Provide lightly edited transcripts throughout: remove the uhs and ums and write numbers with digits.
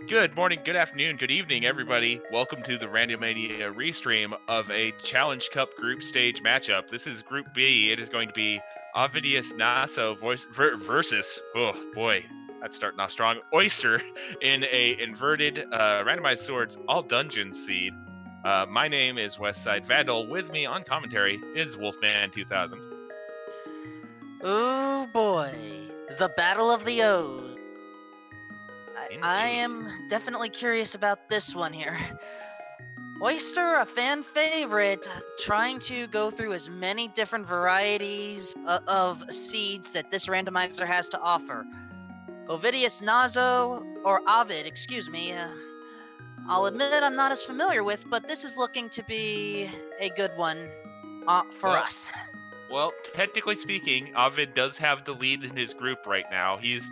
Good morning, good afternoon, good evening, everybody. Welcome to the Randomania restream of a Challenge Cup group stage matchup. This is Group B. It is going to be OvidiusNaso versus, oh boy, that's starting off strong, Oyster in a inverted randomized swords all dungeons seed. My name is Westside Vandal. With me on commentary is Wolfman2000. Oh boy, the Battle of the O's. I Indeed. am definitely curious about this one here. Oyster, a fan favorite, trying to go through as many different varieties of seeds that this randomizer has to offer. OvidiusNaso, or Ovid, excuse me, I'll admit I'm not as familiar with, but this is looking to be a good one for us. Well, technically speaking, Ovid does have the lead in his group right now. He's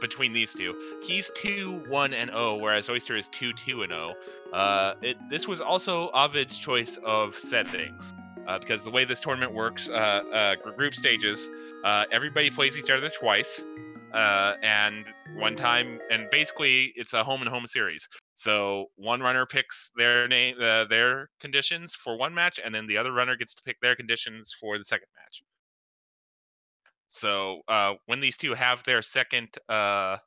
between these two, he's 2-1-0, whereas Oyster is 2-2-0. This was also Ovid's choice of settings, because the way this tournament works, group stages, everybody plays each other twice, and one time, and basically it's a home and home series. So one runner picks their conditions for one match, and then the other runner gets to pick their conditions for the second match. So when these two have their second matchup,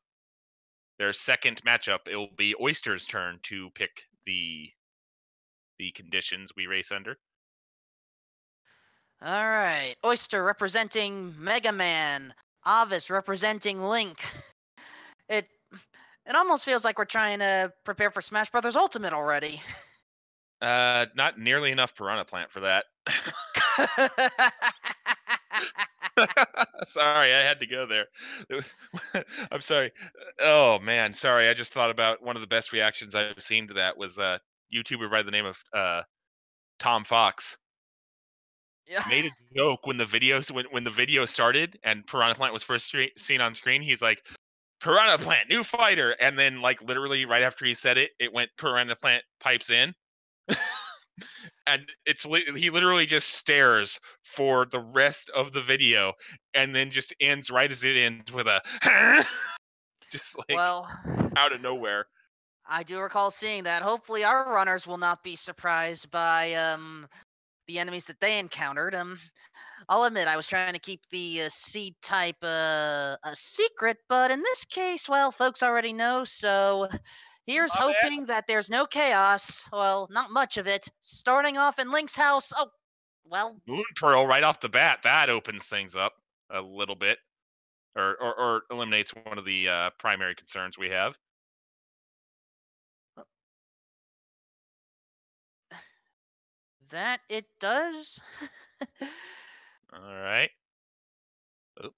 it will be Oyster's turn to pick the conditions we race under. All right, Oyster representing Mega Man, Avis representing Link. It almost feels like we're trying to prepare for Smash Brothers Ultimate already. Not nearly enough Piranha Plant for that. Sorry, I had to go there. I'm sorry. Oh man, sorry. I just thought about one of the best reactions I've seen to that was a YouTuber by the name of Tom Fox. Yeah. Made a joke when the video started and Piranha Plant was first seen on screen. He's like, "Piranha Plant, new fighter," and then like literally right after he said it, it went Piranha Plant pipes in. And he literally just stares for the rest of the video and then just ends right as it ends with a just like Well, out of nowhere. I do recall seeing that. Hopefully our runners will not be surprised by the enemies that they encountered. I'll admit I was trying to keep the seed type a secret, but in this case, well, folks already know, so here's hoping that there's no chaos. Well, not much of it. Starting off in Link's house. Oh, well. Moon Pearl right off the bat, that opens things up a little bit, or eliminates one of the primary concerns we have. That it does. All right. Oh.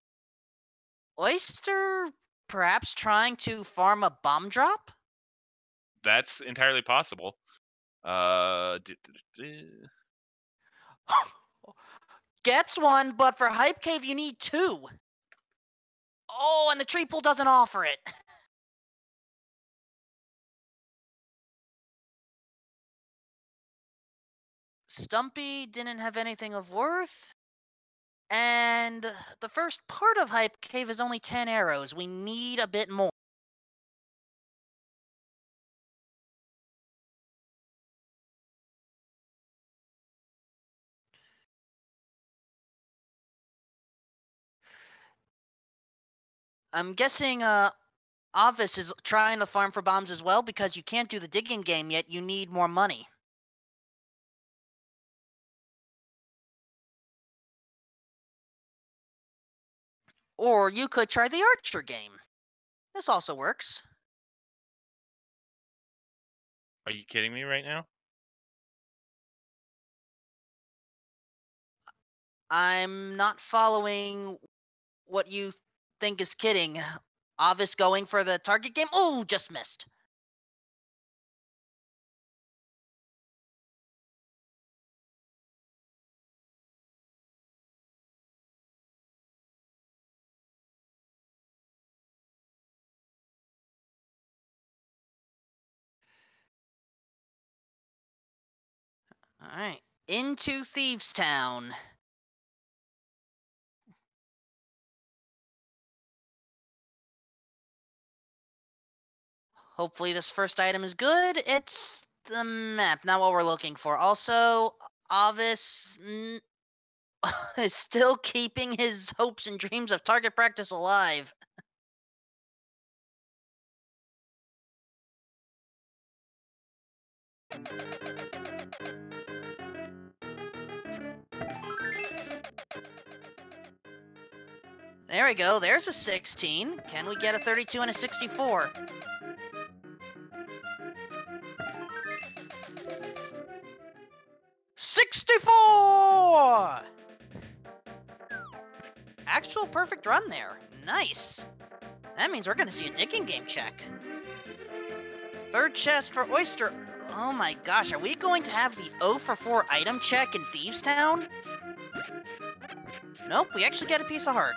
Oyster perhaps trying to farm a bomb drop? That's entirely possible. Gets one, but for Hype Cave you need two. Oh, and the tree pool doesn't offer it. Stumpy didn't have anything of worth. And the first part of Hype Cave is only 10 arrows. We need a bit more. I'm guessing Avis is trying to farm for bombs as well because you can't do the digging game yet. You need more money. Or you could try the Archer game. This also works. Are you kidding me right now? I'm not following what you think is kidding. Avis going for the target game. Oh, just missed. All right. Into Thieves Town. Hopefully this first item is good. It's the map, not what we're looking for. Also, Ovis is still keeping his hopes and dreams of target practice alive. There we go. There's a 16. Can we get a 32 and a 64? '64! Actual perfect run there. Nice. That means we're going to see a digging game check. Third chest for Oyster. Oh my gosh, are we going to have the 0 for 4 item check in Thieves Town? Nope, we actually get a piece of heart.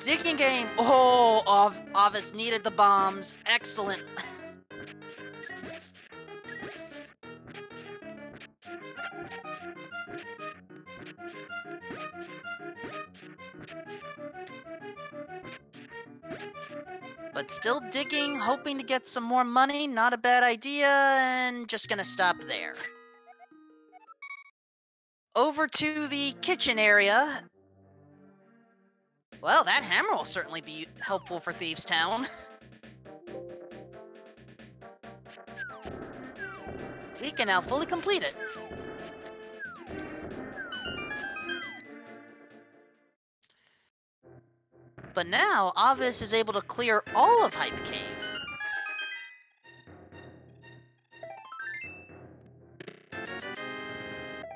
Digging game. Oh, Ovis needed the bombs. Excellent. But still digging, hoping to get some more money. Not a bad idea, and just gonna stop there. Over to the kitchen area. Well, that hammer will certainly be helpful for Thieves Town. We can now fully complete it. But now, Ovis is able to clear all of Hype Cave.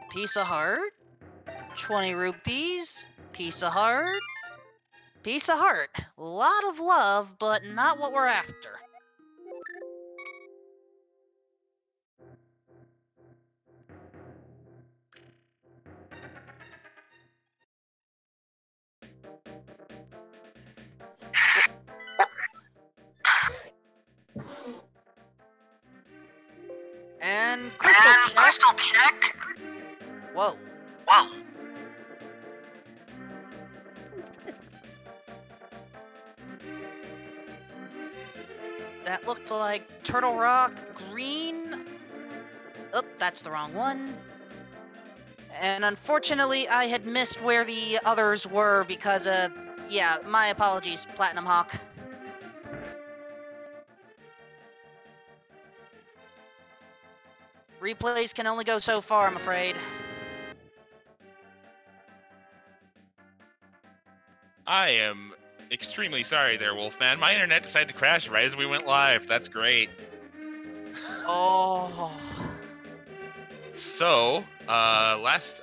Piece of heart. 20 rupees. Piece of heart. Piece of heart. Lot of love, but not what we're after. And crystal check. Whoa. Whoa. That looked like Turtle Rock green. Oh, that's the wrong one. And unfortunately, I had missed where the others were because, yeah, my apologies, Platinum Hawk. Replays can only go so far, I'm afraid. I am extremely sorry there, Wolfman. My internet decided to crash right as we went live. That's great. Oh. So, last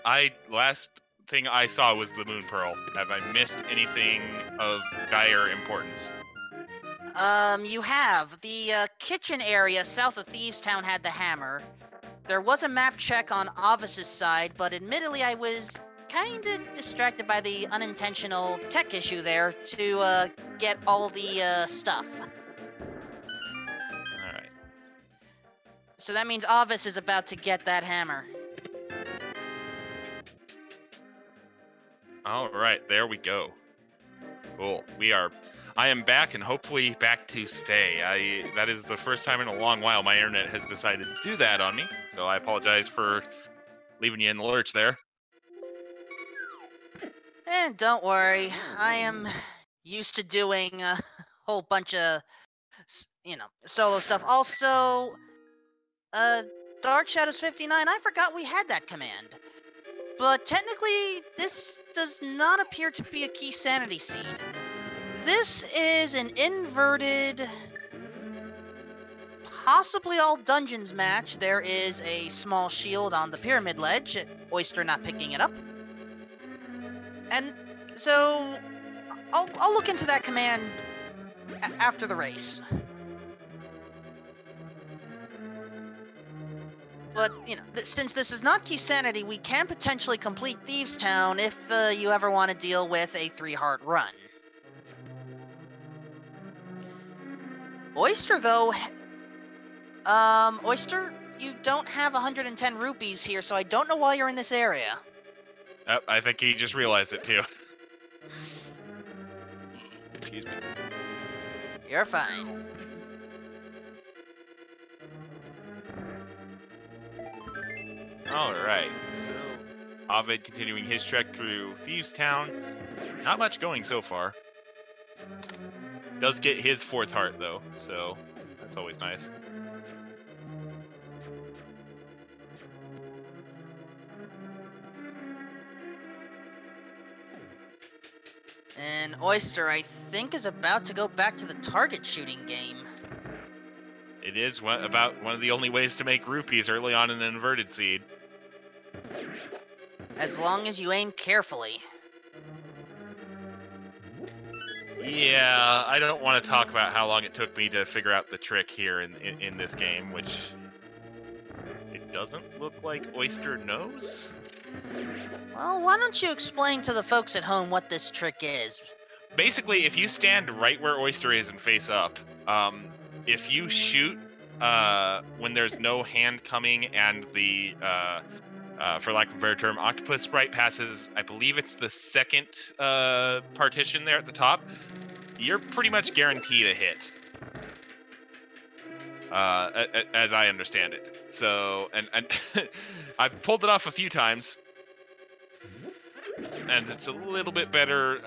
thing I saw was the Moon Pearl. Have I missed anything of dire importance? You have. The kitchen area south of Thieves Town had the hammer. There was a map check on Ovis's side, but admittedly I was kinda distracted by the unintentional tech issue there to get all the stuff. Alright. So that means Ovis is about to get that hammer. Alright, there we go. Cool. I am back and hopefully back to stay. That is the first time in a long while my internet has decided to do that on me, so I apologize for leaving you in the lurch there. And don't worry, I am used to doing a whole bunch of, solo stuff. Also, Dark Shadows 59, I forgot we had that command. But technically, this does not appear to be a key sanity seed. This is an inverted, possibly all dungeons match. There is a small shield on the pyramid ledge, Oyster not picking it up. And so, I'll look into that command after the race. But, since this is not key sanity, we can potentially complete Thieves Town if you ever want to deal with a 3-heart run. Oyster, though, Oyster, you don't have 110 rupees here, so I don't know why you're in this area. I think he just realized it too. Excuse me. You're fine. Alright, so Ovid continuing his trek through Thieves Town. Not much going so far. Does get his 4th heart though, so that's always nice. And Oyster, I think, is about to go back to the target shooting game. It is about one of the only ways to make rupees early on in an inverted seed. As long as you aim carefully. Yeah, I don't want to talk about how long it took me to figure out the trick here in this game, which it doesn't look like Oyster knows. Well, why don't you explain to the folks at home what this trick is? Basically, if you stand right where Oyster is and face up, if you shoot when there's no hand coming and the for lack of a better term, octopus sprite passes, I believe it's the 2nd partition there at the top, you're pretty much guaranteed a hit. As I understand it. So, and I've pulled it off a few times, and it's a little bit better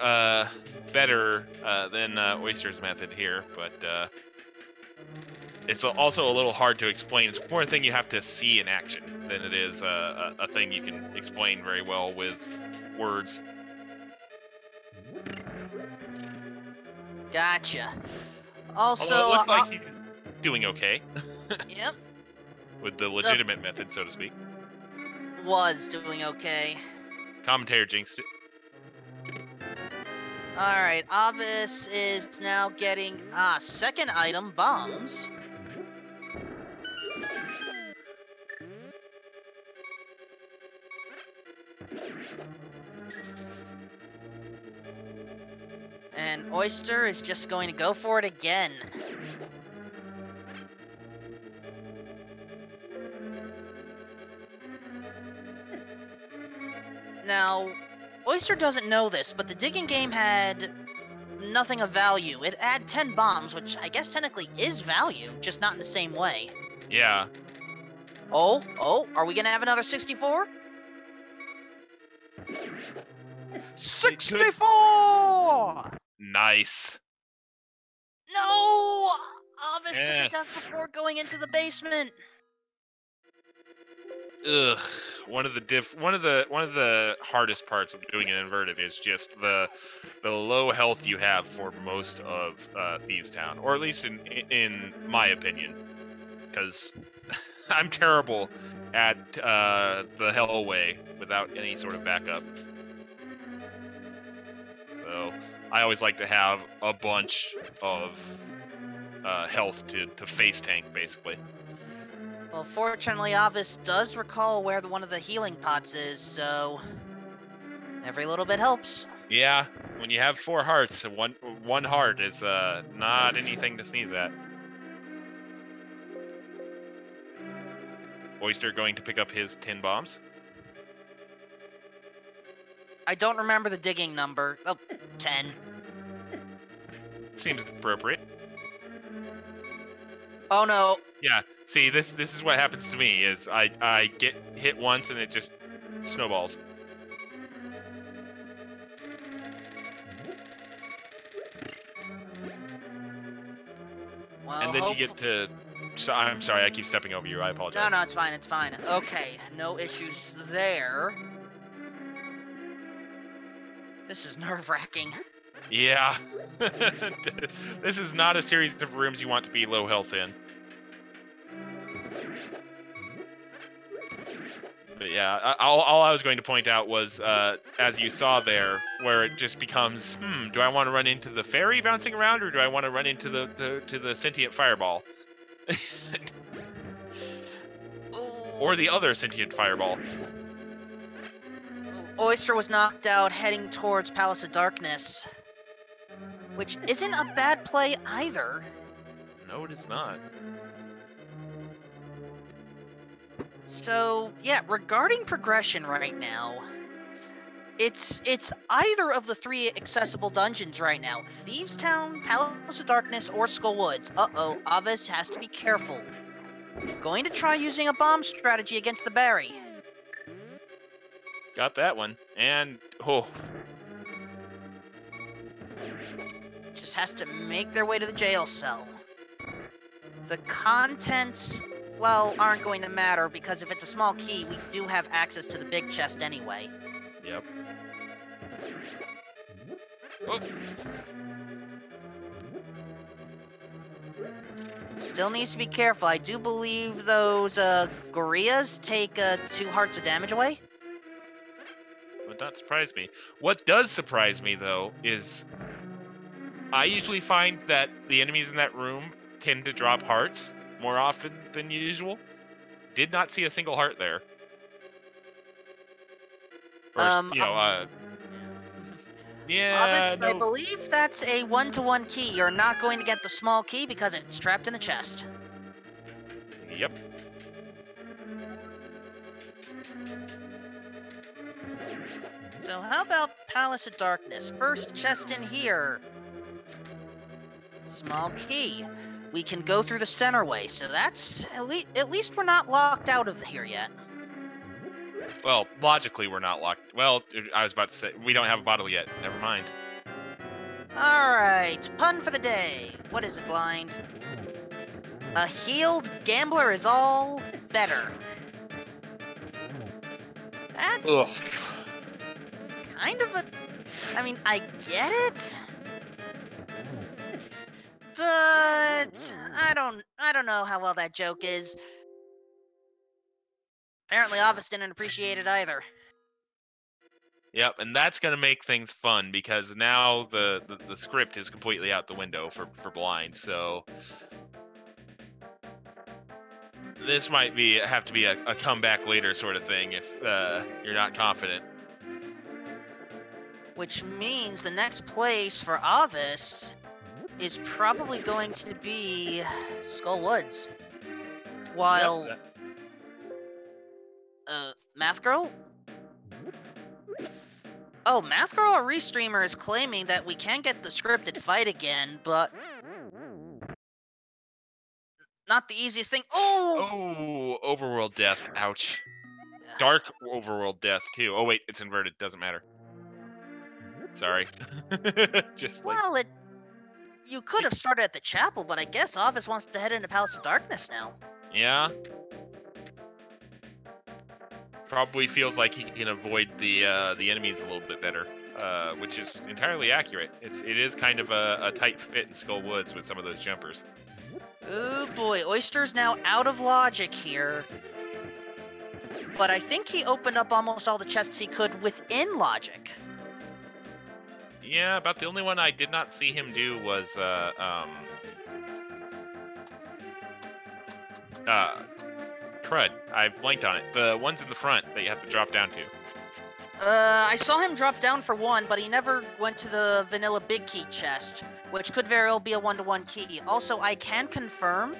than Oyster's method here, but it's also a little hard to explain. It's more a thing you have to see in action than it is a thing you can explain very well with words. Gotcha. Also, although it looks like he's doing okay. Yep. With the legitimate method, so to speak. Was doing okay. Commentator jinxed it. Alright, Obvious is now getting 2nd item, bombs. And Oyster is just going to go for it again. Now, Oyster doesn't know this, but the digging game had nothing of value. It had 10 bombs, which I guess technically is value, just not in the same way. Yeah. Oh, are we gonna have another 64? 64! Nice. No! Obvious took it down before going into the basement. Ugh. One of the hardest parts of doing an inverted is just the low health you have for most of Thieves Town, or at least in my opinion, because I'm terrible at the Hellway without any sort of backup. So I always like to have a bunch of health to face tank, basically. Well, fortunately, Obvious does recall where one of the healing pots is, so every little bit helps. Yeah, when you have 4 hearts, one heart is not anything to sneeze at. Oyster going to pick up his 10 bombs. I don't remember the digging number. Oh, 10. Seems appropriate. Oh no. Yeah, see, this is what happens to me, is I get hit once and it just snowballs. Well, and then you get to... So, I'm sorry, I keep stepping over you. I apologize. No, it's fine, it's fine. Okay, no issues there. This is nerve-wracking. Yeah. This is not a series of rooms you want to be low health in. But yeah, all I was going to point out was, as you saw there, where it just becomes, do I want to run into the fairy bouncing around, or do I want to run into the sentient fireball? Or the other sentient fireball. Oyster was knocked out heading towards Palace of Darkness, which isn't a bad play either. No, it is not. So, yeah, regarding progression right now, It's either of the 3 accessible dungeons right now. Thieves' Town, Palace of Darkness, or Skull Woods. Uh-oh, Avis has to be careful. Going to try using a bomb strategy against the Barry. Got that one. And, oh. Just has to make their way to the jail cell. The contents, well, aren't going to matter because if it's a small key, we do have access to the big chest anyway. Yep. Oh. Still needs to be careful. I do believe those gorillas take 2 hearts of damage away. Would not surprise me. What does surprise me, though, is I usually find that the enemies in that room tend to drop hearts more often than usual. Did not see a single heart there. Or, yeah, Avis, no. I believe that's a 1-to-1 key. You're not going to get the small key because it's trapped in the chest. Yep. So how about Palace of Darkness? First chest in here. Small key. We can go through the center way, so that's at least we're not locked out of here yet. Well, logically, we're not locked. Well, I was about to say, we don't have a bottle yet. Never mind. Alright, pun for the day. What is it, Blind? A healed gambler is all better. That's kind of a... I mean, I get it. But I don't know how well that joke is. Apparently Avis didn't appreciate it either. Yep, and that's going to make things fun because now the script is completely out the window for Blind, so this might have to be a comeback later sort of thing if you're not confident. Which means the next place for Avis is probably going to be Skull Woods. While Math Girl? Oh, Math Girl, a restreamer, is claiming that we can get the scripted fight again, but not the easiest thing. Oh, overworld death. Ouch. Dark overworld death too. Oh wait, it's inverted. Doesn't matter. Sorry. Just like... Well, you could have started at the chapel, but I guess Avis wants to head into Palace of Darkness now. Yeah. Probably feels like he can avoid the enemies a little bit better, which is entirely accurate. It is kind of a tight fit in Skull Woods with some of those jumpers. Oh boy, Oyster's now out of logic here. But I think he opened up almost all the chests he could within logic. Yeah, about the only one I did not see him do was crud. I blanked on it. The ones in the front that you have to drop down to. I saw him drop down for one, but he never went to the vanilla big key chest, which could very well be a 1-to-1 key. Also, I can confirm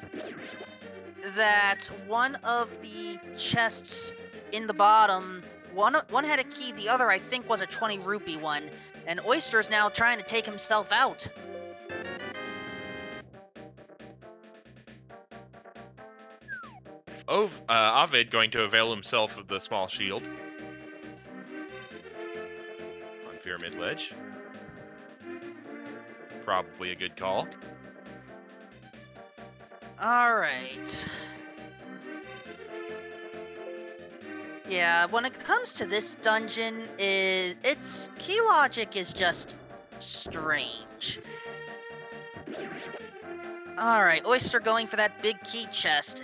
that one of the chests in the bottom, one had a key, the other I think was a 20 rupee one, and Oyster's now trying to take himself out. Ovid going to avail himself of the small shield on Pyramid Ledge. Probably a good call. Alright. Yeah, when it comes to this dungeon, its key logic is just strange. Alright, Oyster going for that big key chest.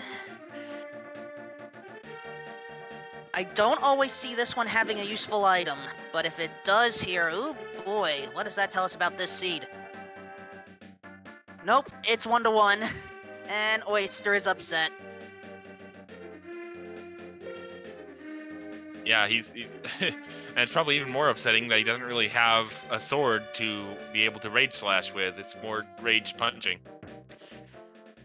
I don't always see this one having a useful item, but if it does here, ooh boy, what does that tell us about this seed? Nope, it's 1-to-1, and Oyster is upset. Yeah, and it's probably even more upsetting that he doesn't really have a sword to be able to rage slash with. It's more rage punching.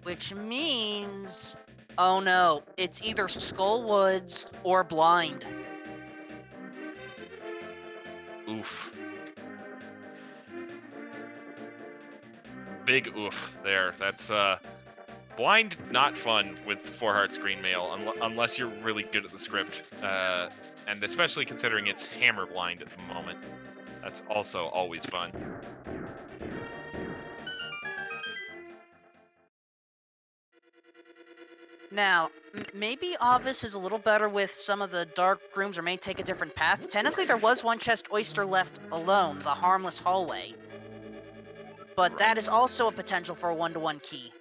Which means... oh no, it's either Skull Woods or Blind. big oof there. That's blind, not fun with 4 hearts green mail unless you're really good at the script, and especially considering it's hammer blind at the moment. That's also always fun. Now, maybe Ovis is a little better with some of the dark rooms, or may take a different path. Technically, there was one chest Oyster left alone, the harmless hallway. But that is also a potential for a 1-to-1 key.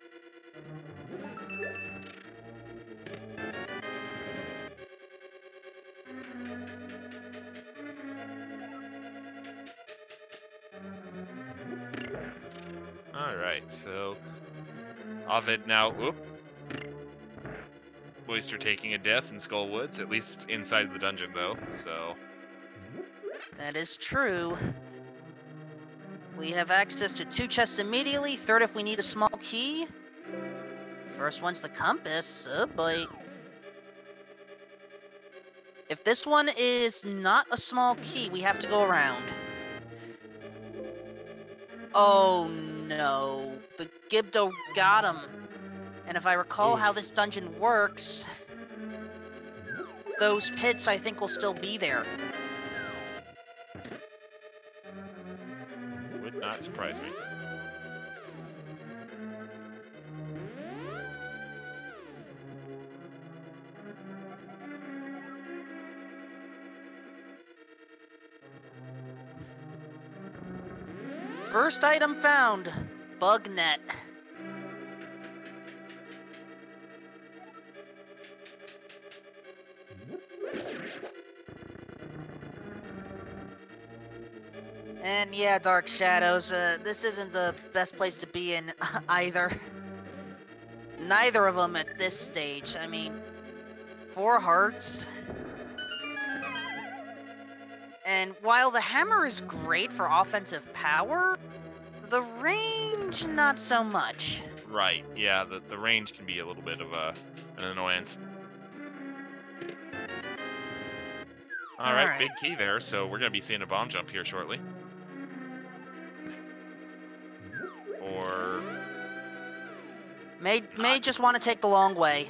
Alright, so Ovid now, Oyster taking a death in Skull Woods. At least it's inside the dungeon though, so. That is true. We have access to 2 chests immediately, 3rd if we need a small key. First one's the compass. Oh boy. If this one is not a small key, we have to go around. Oh no. The Gibdo got him. And if I recall how this dungeon works, those pits I think will still be there. Would not surprise me. First item found, bug net. And yeah, Dark Shadows, this isn't the best place to be in either. Neither of them at this stage. I mean, 4 hearts. And while the hammer is great for offensive power, the range, not so much. Right, yeah, the range can be a little bit of an annoyance. Alright, big key there, so we're going to be seeing a bomb jump here shortly. Or... May just want to take the long way.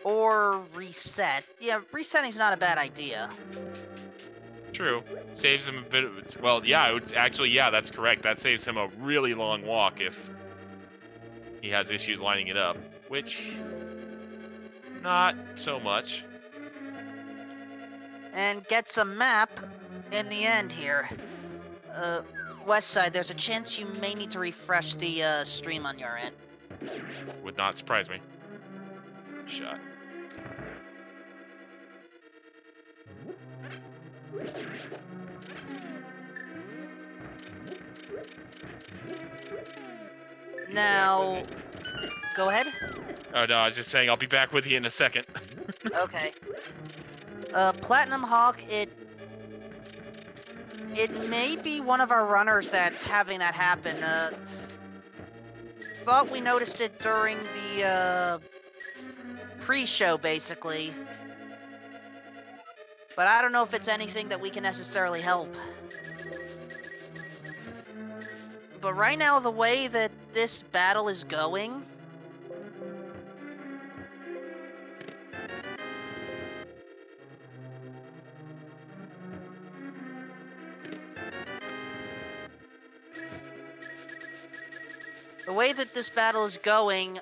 Or reset. Yeah, resetting's not a bad idea. True. Saves him a bit of... Well, yeah, it's actually, yeah, that's correct. That saves him a really long walk if he has issues lining it up. Which... not so much. And gets a map in the end here. West side, there's a chance you may need to refresh the stream on your end. Would not surprise me. Shot. Now, go ahead. Oh no, I was just saying I'll be back with you in a second. Okay. Platinum Hawk, it may be one of our runners that's having that happen. Thought we noticed it during the pre-show, basically. But I don't know if it's anything that we can necessarily help. But right now, the way that this battle is going... The way that this battle is going,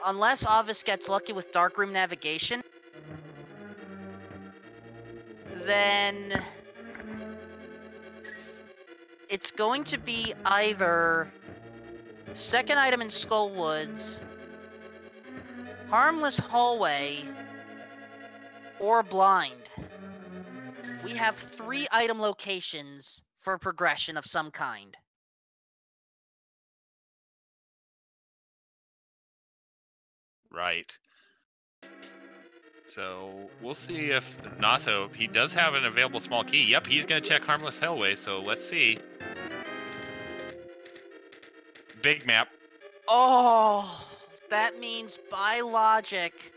unless Ovis gets lucky with Darkroom navigation, then it's going to be either second item in Skull Woods, harmless hallway, or blind. We have 3 item locations for progression of some kind. Right. So we'll see if Naso, he does have an available small key. Yep, he's going to check Harmless Hellway, so let's see. Big map. Oh, that means by logic,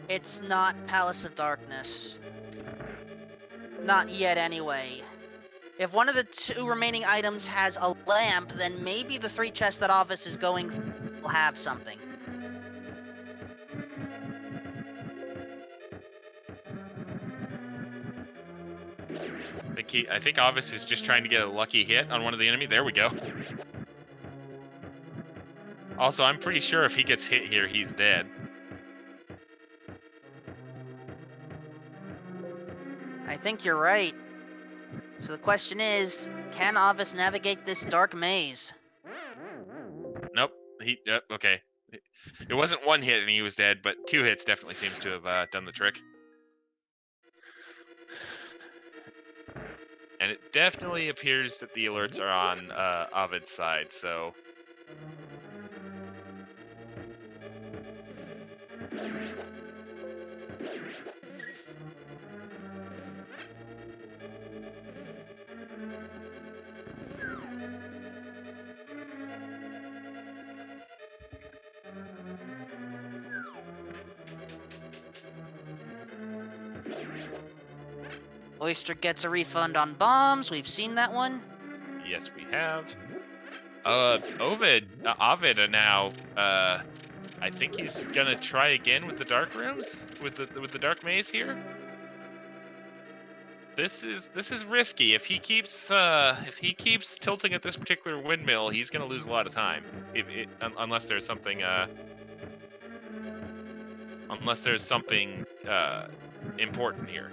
it's not Palace of Darkness. Not yet, anyway. If one of the 2 remaining items has a lamp, then maybe the 3 chests that Ovis is going for will have something. I think Ovis is just trying to get a lucky hit on one of the enemy. There we go. Also, I'm pretty sure if he gets hit here, he's dead. I think you're right. So the question is, can Ovis navigate this dark maze? Nope. Okay. It wasn't 1 hit and he was dead, but 2 hits definitely seems to have done the trick. And it definitely appears that the alerts are on Ovid's side, so... Oyster gets a refund on bombs. We've seen that one. Yes, we have. Ovid now, I think he's gonna try again with the dark rooms, with the dark maze here. This is risky. If he keeps tilting at this particular windmill, he's gonna lose a lot of time. Unless there's something important here.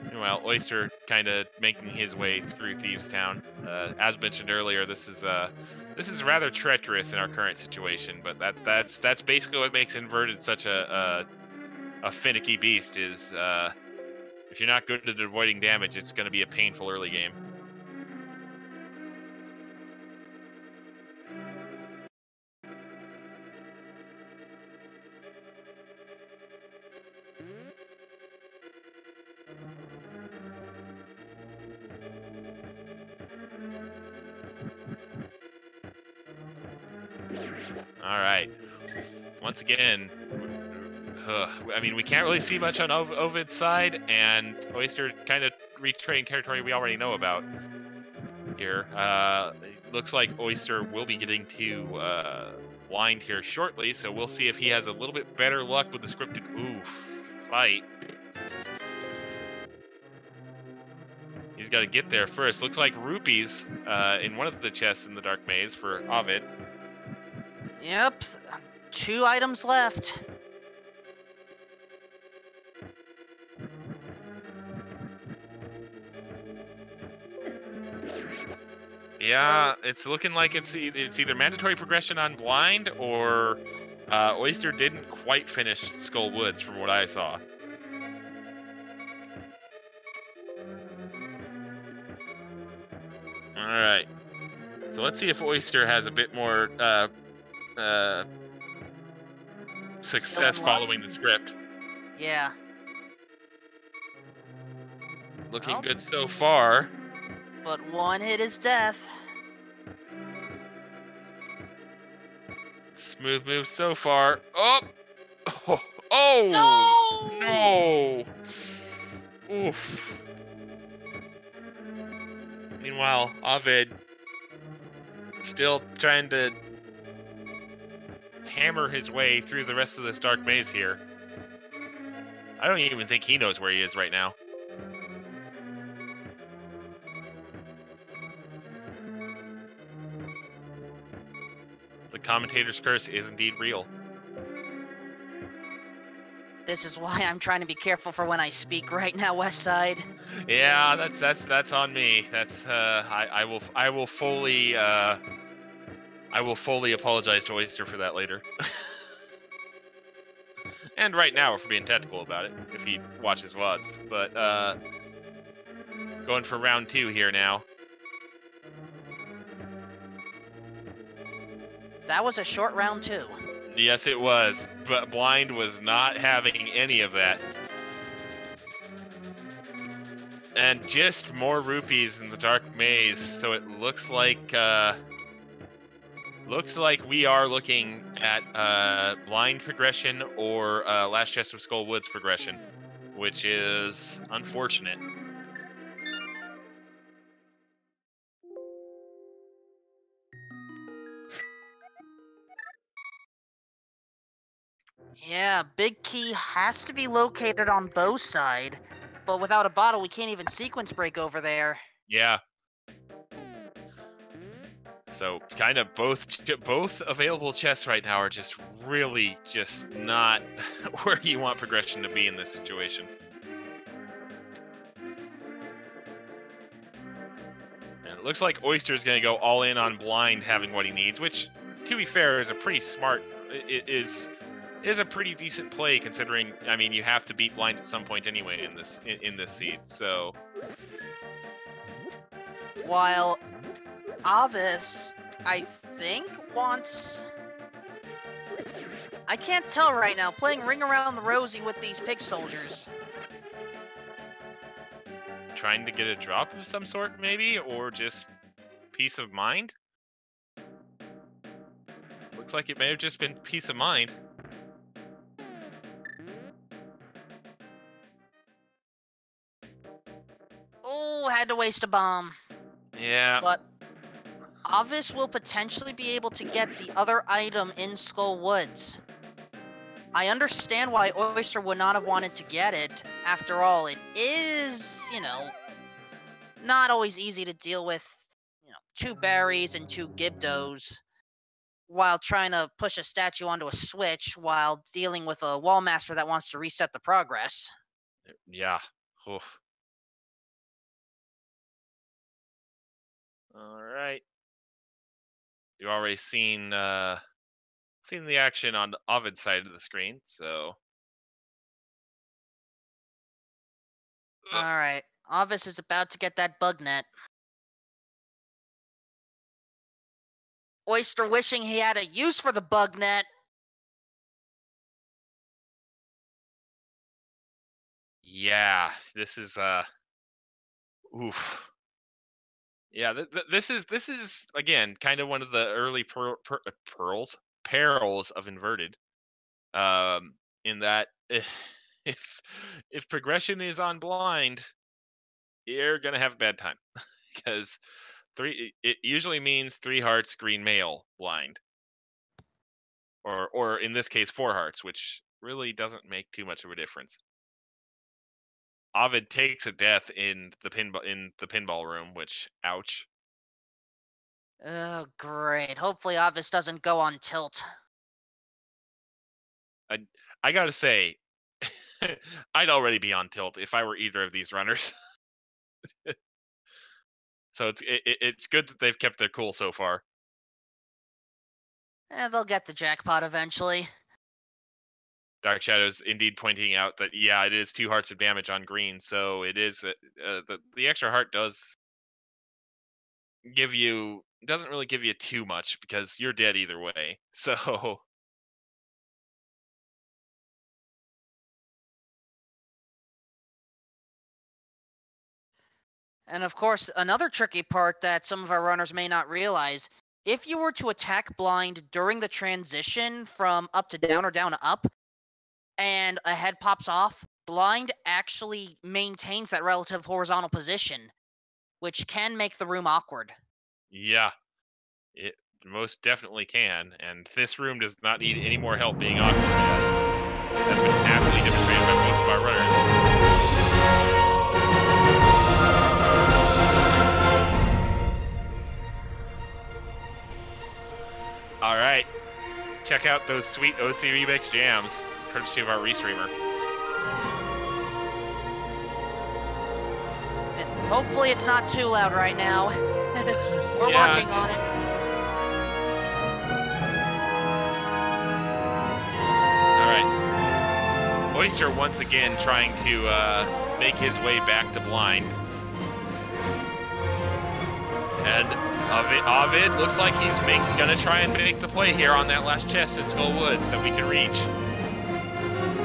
Meanwhile, Oyster kind of making his way through Thieves Town. As mentioned earlier, this is rather treacherous in our current situation, but that's basically what makes Inverted such a finicky beast. Is if you're not good at avoiding damage, it's going to be a painful early game. All right. Once again, I mean, we can't really see much on Ovid's side, and Oyster kind of retreading territory we already know about here. It looks like Oyster will be getting to blind here shortly, so we'll see if he has a little bit better luck with the scripted fight. He's got to get there first. Looks like rupees in one of the chests in the dark maze for Ovid. Yep, 2 items left. Yeah, it's looking like it's either mandatory progression on blind or Oyster didn't quite finish Skull Woods from what I saw. All right, so let's see if Oyster has a bit more success following the script. Yeah. Looking good so far. But 1 hit is death. Smooth move so far. Oh! No! Oof. Meanwhile, Ovid still trying to hammer his way through the rest of this dark maze here. I don't even think he knows where he is right now. The commentator's curse is indeed real. This is why I'm trying to be careful for when I speak right now, Westside. Yeah, that's on me. That's I will fully apologize to Oyster for that later. And right now, if we're being technical about it, if he watches VODs. But going for round 2 here now. That was a short round 2. Yes, it was, but Blind was not having any of that. And just more rupees in the dark maze, so it looks like we are looking at blind progression or last chest of Skull Woods progression, which is unfortunate. Yeah, big key has to be located on Bo's side, but without a bottle, we can't even sequence break over there. Yeah. So kind of both available chests right now are just really just not where you want progression to be in this situation. And it looks like Oyster's going to go all in on blind, having what he needs, which, to be fair, is a pretty smart is a pretty decent play considering. I mean, you have to beat blind at some point anyway in this seed. So while Ovis, I think, wants... I can't tell right now, playing Ring Around the Rosie with these pig soldiers. trying to get a drop of some sort, maybe, or just peace of mind. Looks like it may have just been peace of mind. Oh, had to waste a bomb. Yeah. But Ovis will potentially be able to get the other item in Skull Woods. I understand why Oyster would not have wanted to get it. After all, it is, not always easy to deal with, 2 berries and 2 Gibdos while trying to push a statue onto a switch while dealing with a wall master that wants to reset the progress. Yeah. Oof. All right. You've already seen the action on Ovid's side of the screen, so. Alright, Ovis is about to get that bug net. Oyster wishing he had a use for the bug net. Yeah, this is oof. Yeah, this is again kind of one of the early perils of inverted. In that if progression is on blind, you're gonna have a bad time because it usually means 3 hearts green male blind, or in this case 4 hearts, which really doesn't make too much of a difference. Ovid takes a death in the pinball room, which ouch. Oh, great. Hopefully Ovis doesn't go on tilt. I gotta say, I'd already be on tilt if I were either of these runners. So it's good that they've kept their cool so far. They'll get the jackpot eventually. Dark Shadows indeed pointing out that, yeah, it is 2 hearts of damage on green, so it is the extra heart doesn't really give you too much because you're dead either way. So And of course, another tricky part that some of our runners may not realize, if you were to attack blind during the transition from up to down or down to up, and a head pops off, blind actually maintains that relative horizontal position, which can make the room awkward. yeah, it most definitely can, and this room does not need any more help being awkward, as that's been aptly demonstrated by both of our runners. All right, check out those sweet OC Remix jams, courtesy of our restreamer. Hopefully it's not too loud right now. We're working on it. All right. Oyster once again trying to make his way back to blind. And Ovid looks like he's gonna try and make the play here on that last chest at Skull Woods that we can reach.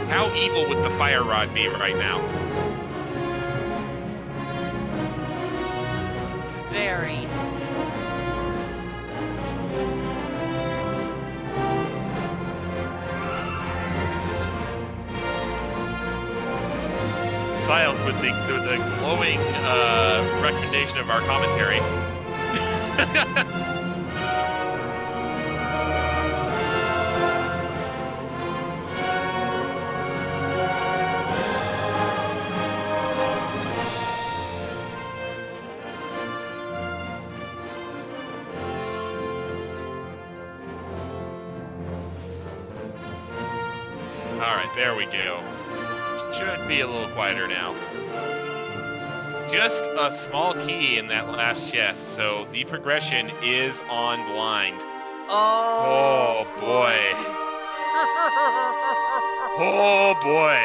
How evil would the fire rod be right now? Very. reconciled with the glowing recommendation of our commentary. Alright, there we go. Should be a little quieter now. Just a small key in that last chest, so the progression is on blind. Oh boy. Oh boy.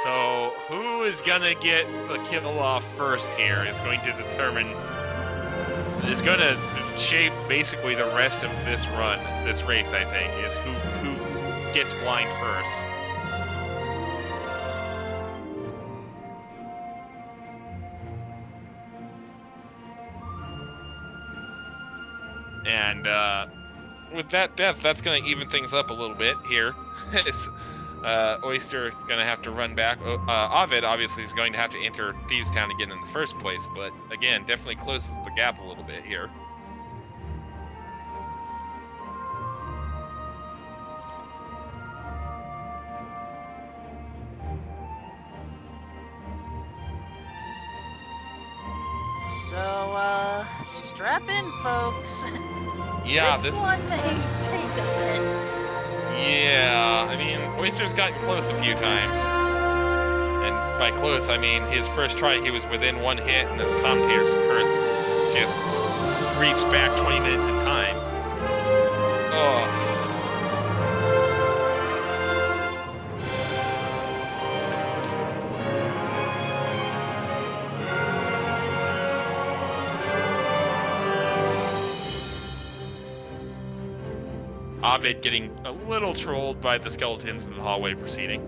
So who is gonna get the kill off first here is going to determine, it's gonna shape basically the rest of this run, this race, I think, is who gets blind first. And with that death, that's going to even things up a little bit here. Oyster going to have to run back. Ovid obviously is going to have to enter Thieves Town again in the first place, but again, definitely closes the gap a little bit here. So, strap in, folks. Yeah, this one may take a bit. Yeah, I mean, Oyster's gotten close a few times. And by close, I mean his first try, he was within one hit, and the commentator's curse just reached back 20 minutes in time. Oh. Ovid getting a little trolled by the skeletons in the hallway proceeding.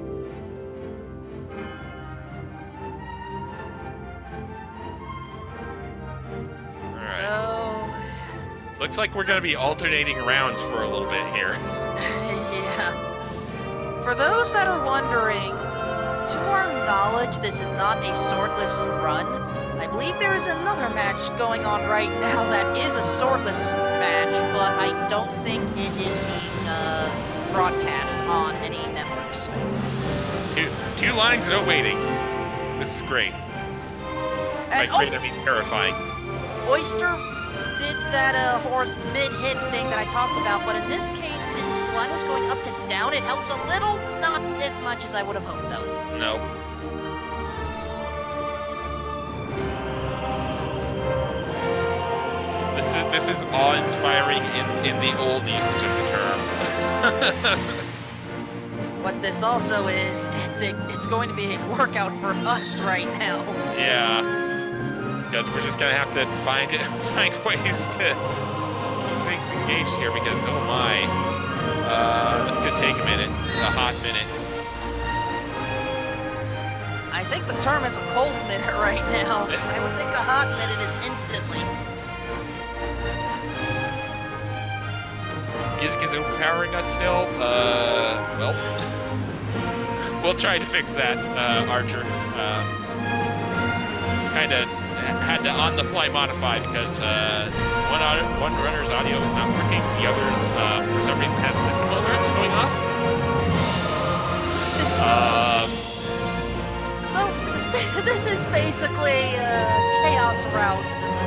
Alright. So... looks like we're going to be alternating rounds for a little bit here. Yeah. For those that are wondering, to our knowledge, this is not a swordless run. I believe there is another match going on right now that is a swordless match, but I don't think it is being broadcast on any networks. Two lines, no waiting. This is great. By great, I mean terrifying. Oyster did that mid-hit thing that I talked about, but in this case, since one was going up to down, it helps a little, not as much as I would have hoped, though. No. This is awe-inspiring in the old usage of the term. What this also is, it's going to be a workout for us right now. Yeah, because we're just gonna have to find ways to keep things engaged here. Because oh my, this could take a minute, a hot minute. I think the term is a cold minute right now. I would think a hot minute is instantly. Music is overpowering us still. Well, we'll try to fix that, Archer. Kind of had to on-the-fly modify because one runner's audio is not working. The others, for some reason, has system alerts going off. So this is basically chaos around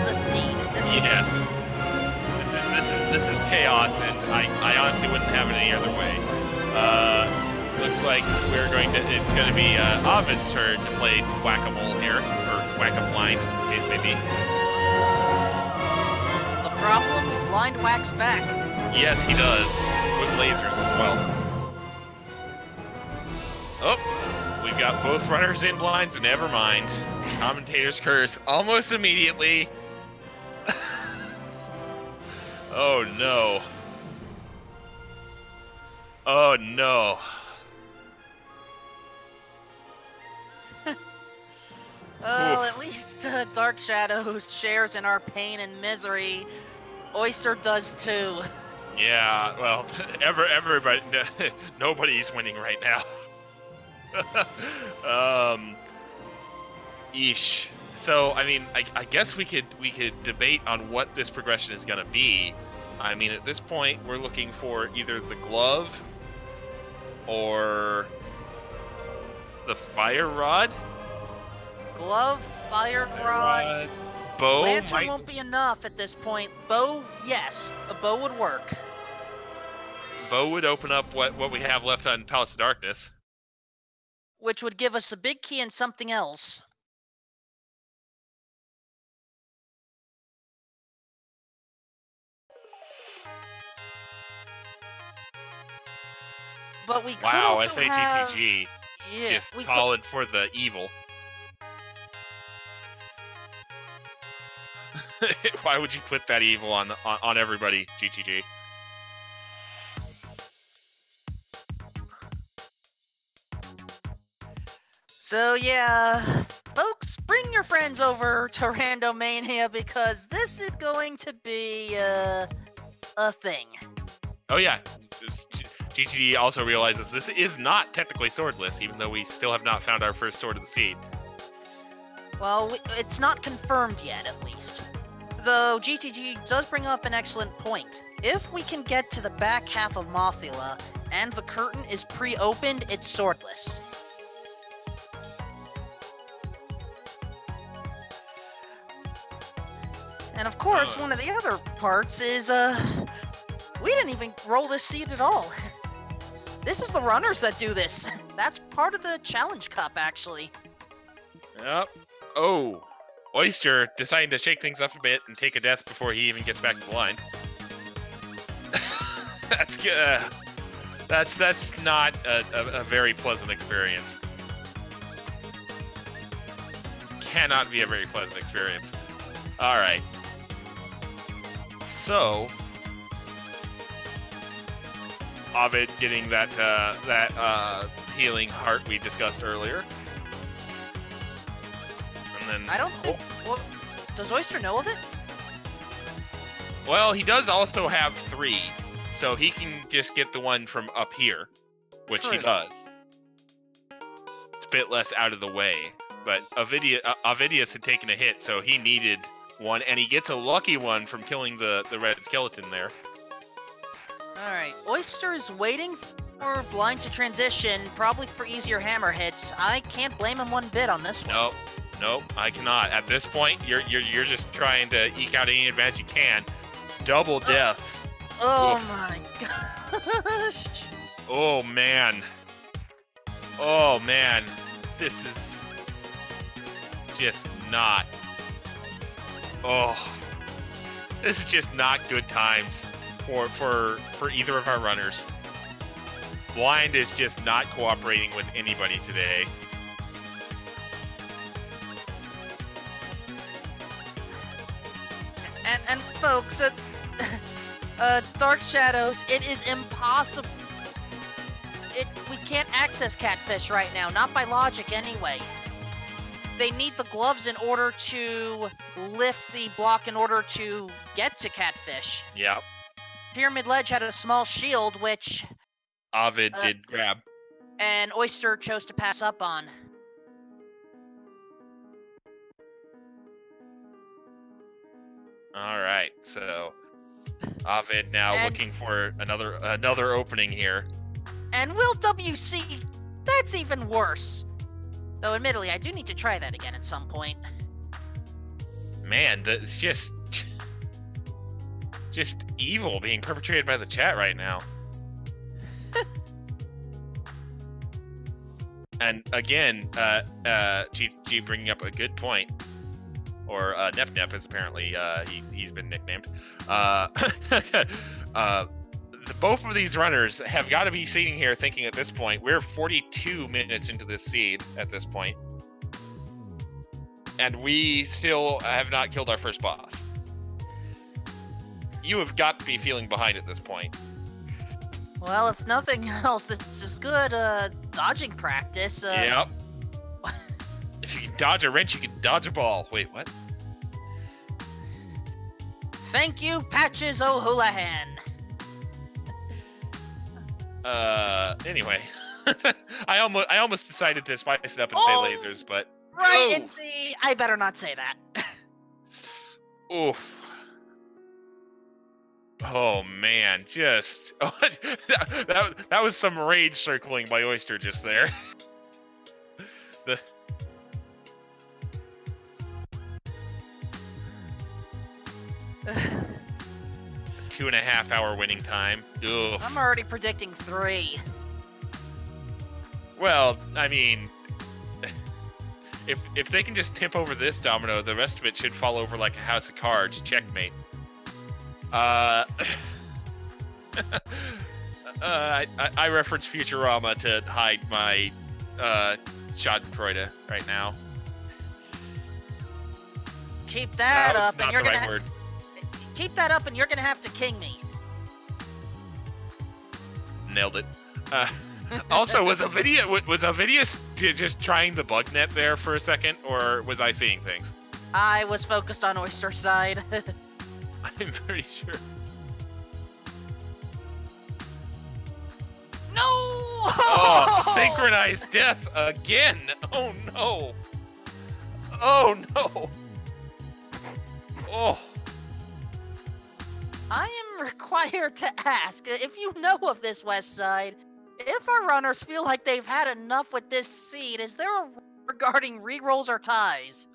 the scene. Yes. This is chaos, and I honestly wouldn't have it any other way. Looks like it's going to be Ovid's turn to play whack-a-mole here, or whack-a-blind, as the case may be. The problem? Blind whacks back. Yes, he does, with lasers as well. Oh, we've got both runners in blinds, never mind. Commentator's curse almost immediately. Oh no. Oh no. Well, at least Dark Shadows shares in our pain and misery. Oyster does too. Yeah, well, everybody, nobody's winning right now. Yeesh. So, I mean, I guess we could debate on what this progression is going to be. I mean, at this point, we're looking for either the glove or the fire rod. Glove, fire rod. Bow Lantern won't be enough at this point. Bow, yes, a bow would work. Bow would open up what we have left on Palace of Darkness, which would give us a big key and something else. But we could also have... GTG. Yeah, just calling for the evil. Why would you put that evil on everybody, GTG? So yeah, folks, bring your friends over to Randomania because this is going to be a thing. Oh yeah, GTD also realizes this is not technically swordless, even though we still have not found our first sword of the seed. Well, it's not confirmed yet, at least. Though GTG does bring up an excellent point. If we can get to the back half of Mothula, and the curtain is pre-opened, it's swordless. And of course, one of the other parts is, we didn't even roll this seed at all. This is the runners that do this. That's part of the Challenge Cup, actually. Yep. Oh, Oyster deciding to shake things up a bit and take a death before he even gets back to the line. That's good. That's not a very pleasant experience. Cannot be a very pleasant experience. All right. So, Ovid getting that healing heart we discussed earlier, and then I don't think. Well, does Oyster know of it? Well, he does also have 3, so he can just get the one from up here, which True. He does. It's a bit less out of the way, but Ovidius had taken a hit, so he needed one, and he gets a lucky one from killing the red skeleton there. Alright, Oyster is waiting for blind to transition, probably for easier hammer hits. I can't blame him one bit on this one. Nope, I cannot. At this point, you're just trying to eke out any advantage you can. Double deaths. Oh my gosh. Oh man. This is just not. Oh, this is just not good times for either of our runners. Blind is just not cooperating with anybody today. And folks, Dark Shadows, it is impossible. We can't access Catfish right now, not by logic anyway. They need the gloves in order to lift the block in order to get to Catfish. Yep. Pyramid Ledge had a small shield, which Ovid did grab. And Oyster chose to pass up on. All right, so Ovid now looking for another opening here. And will WC, that's even worse. Though admittedly, I do need to try that again at some point. Man, it's just evil being perpetrated by the chat right now. And again, G bringing up a good point, or Nep is apparently he's been nicknamed. Both of these runners have got to be sitting here thinking at this point, we're 42 minutes into this seed at this point, and we still have not killed our first boss. You have got to be feeling behind at this point. Well, if nothing else, this is good dodging practice. Yep. If you can dodge a wrench, you can dodge a ball. Wait, what? Thank you, Patches O'Houlihan. Anyway. I almost decided to spice it up and say lasers, but... Right in Oh. the... I better not say that. Oof. Oh man, just that was some rage circling by Oyster just there. The 2.5 hour winning time. Ugh. I'm already predicting 3. Well, I mean, if they can just tip over this domino, the rest of it should fall over like a house of cards. Checkmate. I reference Futurama to hide my Schadenfreude right now. Keep that up, and you're not the gonna right word. keep that up, and you're gonna have to king me. Nailed it. Also, was Ovidius just trying the bug net there for a second, or was I seeing things? I was focused on Oyster side. I'm pretty sure. No! Oh, synchronized death again! Oh no! Oh no! Oh. I am required to ask, if you know of this West Side, if our runners feel like they've had enough with this seed, is there a regarding rerolls or ties?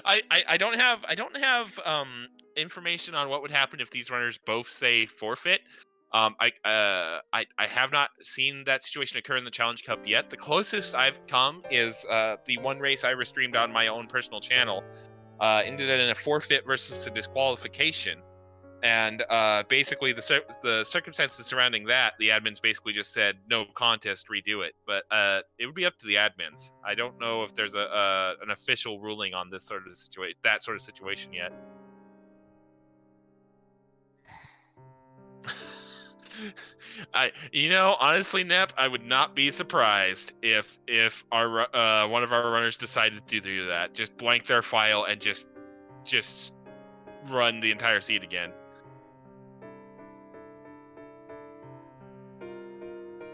I don't have information on what would happen if these runners both say forfeit. I have not seen that situation occur in the Challenge Cup yet. The closest I've come is the one race I restreamed on my own personal channel. Ended in a forfeit versus a disqualification, and basically the circumstances surrounding that, the admins basically just said no contest, redo it. But it would be up to the admins. I don't know if there's an official ruling on this sort of situation yet. Honestly, Nep, I would not be surprised if our one of our runners decided to do that. Just blank their file and just run the entire seed again.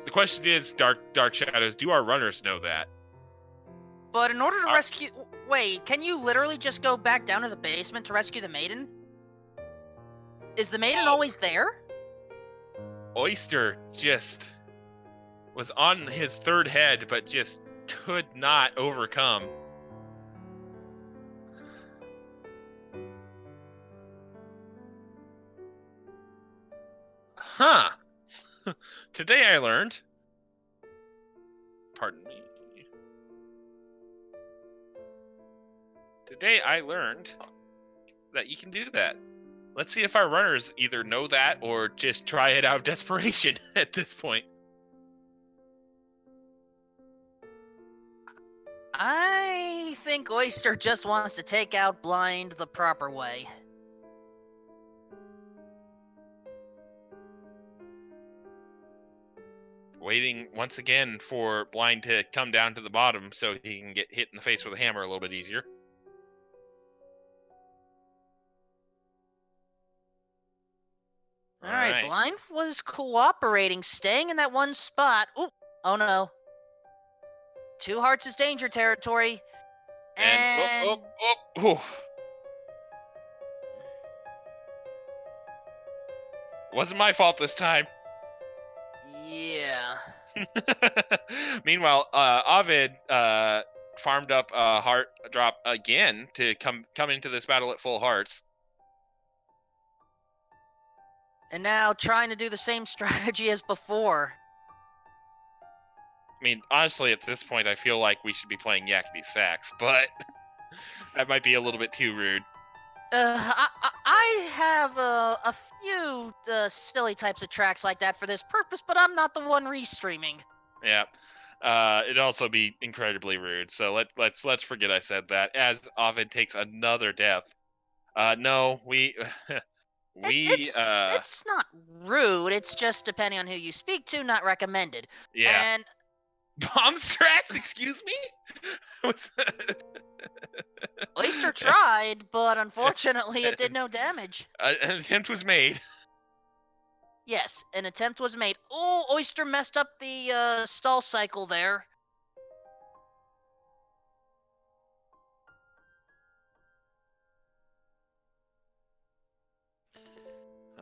The question is, Dark Shadows, do our runners know that? But in order to rescue... Wait, can you literally just go back down to the basement to rescue the maiden? Is the maiden always there? Oyster just was on his third head, but just could not overcome. Huh. Today I learned... Pardon me. Today I learned that you can do that. Let's see if our runners either know that or just try it out of desperation at this point. I think Oyster just wants to take out Blind the proper way. Waiting once again for Blind to come down to the bottom so he can get hit in the face with a hammer a little bit easier. Alright, Blind was cooperating, staying in that one spot. Ooh, oh no. 2 hearts is danger territory. And... Oh. Wasn't my fault this time. Yeah. Meanwhile, Ovid farmed up a heart drop again to come into this battle at full hearts. And now trying to do the same strategy as before. I mean, honestly, at this point, I feel like we should be playing Yakety Sax, but that might be a little bit too rude. I have a few silly types of tracks like that for this purpose, but I'm not the one restreaming. Yeah. It'd also be incredibly rude. So let's forget I said that. As Ovid takes another death. No, it's not rude. It's just depending on who you speak to, not recommended. Yeah. And bomb strats, excuse me? Oyster tried, but unfortunately it did no damage. An attempt was made. Yes, an attempt was made. Oh, Oyster messed up the stall cycle there.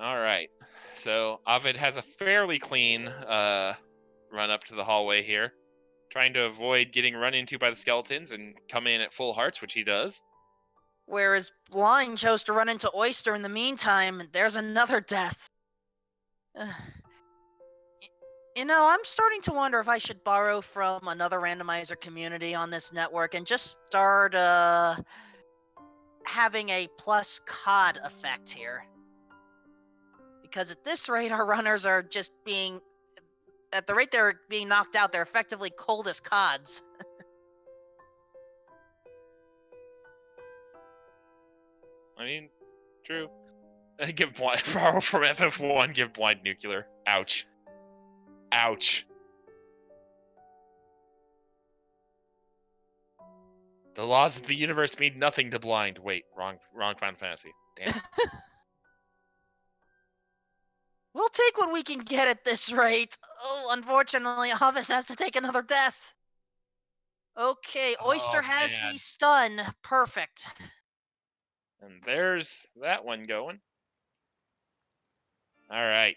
All right. So Ovid has a fairly clean run up to the hallway here, trying to avoid getting run into by the skeletons and come in at full hearts, which he does. Whereas Blind chose to run into Oyster in the meantime, there's another death. You know, I'm starting to wonder if I should borrow from another randomizer community on this network and just start having a plus COD effect here. Because at this rate, our runners are just being... At the rate they're being knocked out, they're effectively cold as CODs. I mean, true. Give blind borrow from FF1. Give blind nuclear. Ouch. Ouch. The laws of the universe mean nothing to blind. Wait, wrong Final Fantasy. Damn. We'll take what we can get at this rate. Oh, unfortunately, Ovis has to take another death. Okay, Oyster has the stun. Perfect. And there's that one going. All right.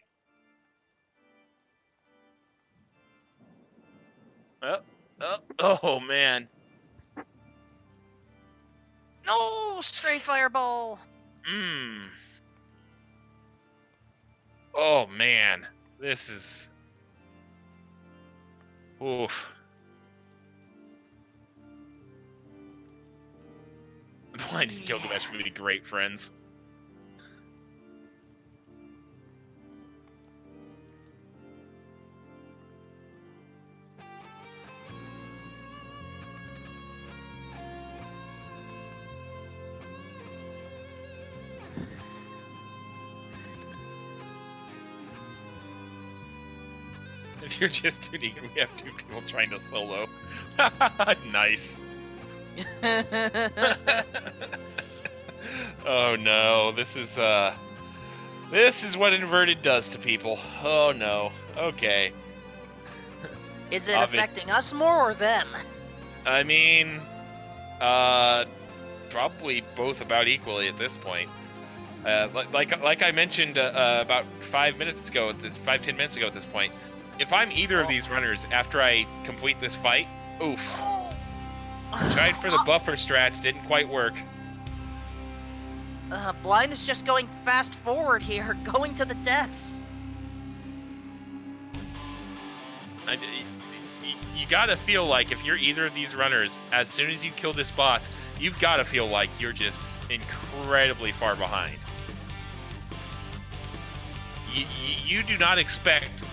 Oh man. No, stray fireball. Oh man, this is. Oof. The blind and Gilgamesh would be great friends. If you're just tuning in, we have two people trying to solo. Nice. Oh no, this is what inverted does to people. Oh no. Okay. Is it affecting us more or them? I mean, probably both about equally at this point. Like I mentioned about 10 minutes ago at this point, if I'm either of these runners after I complete this fight, oof. Tried for the buffer strats, didn't quite work. Blind is just going fast forward here, going to the deaths. You gotta feel like if you're either of these runners, as soon as you kill this boss, you've gotta feel like you're just incredibly far behind. You do not expect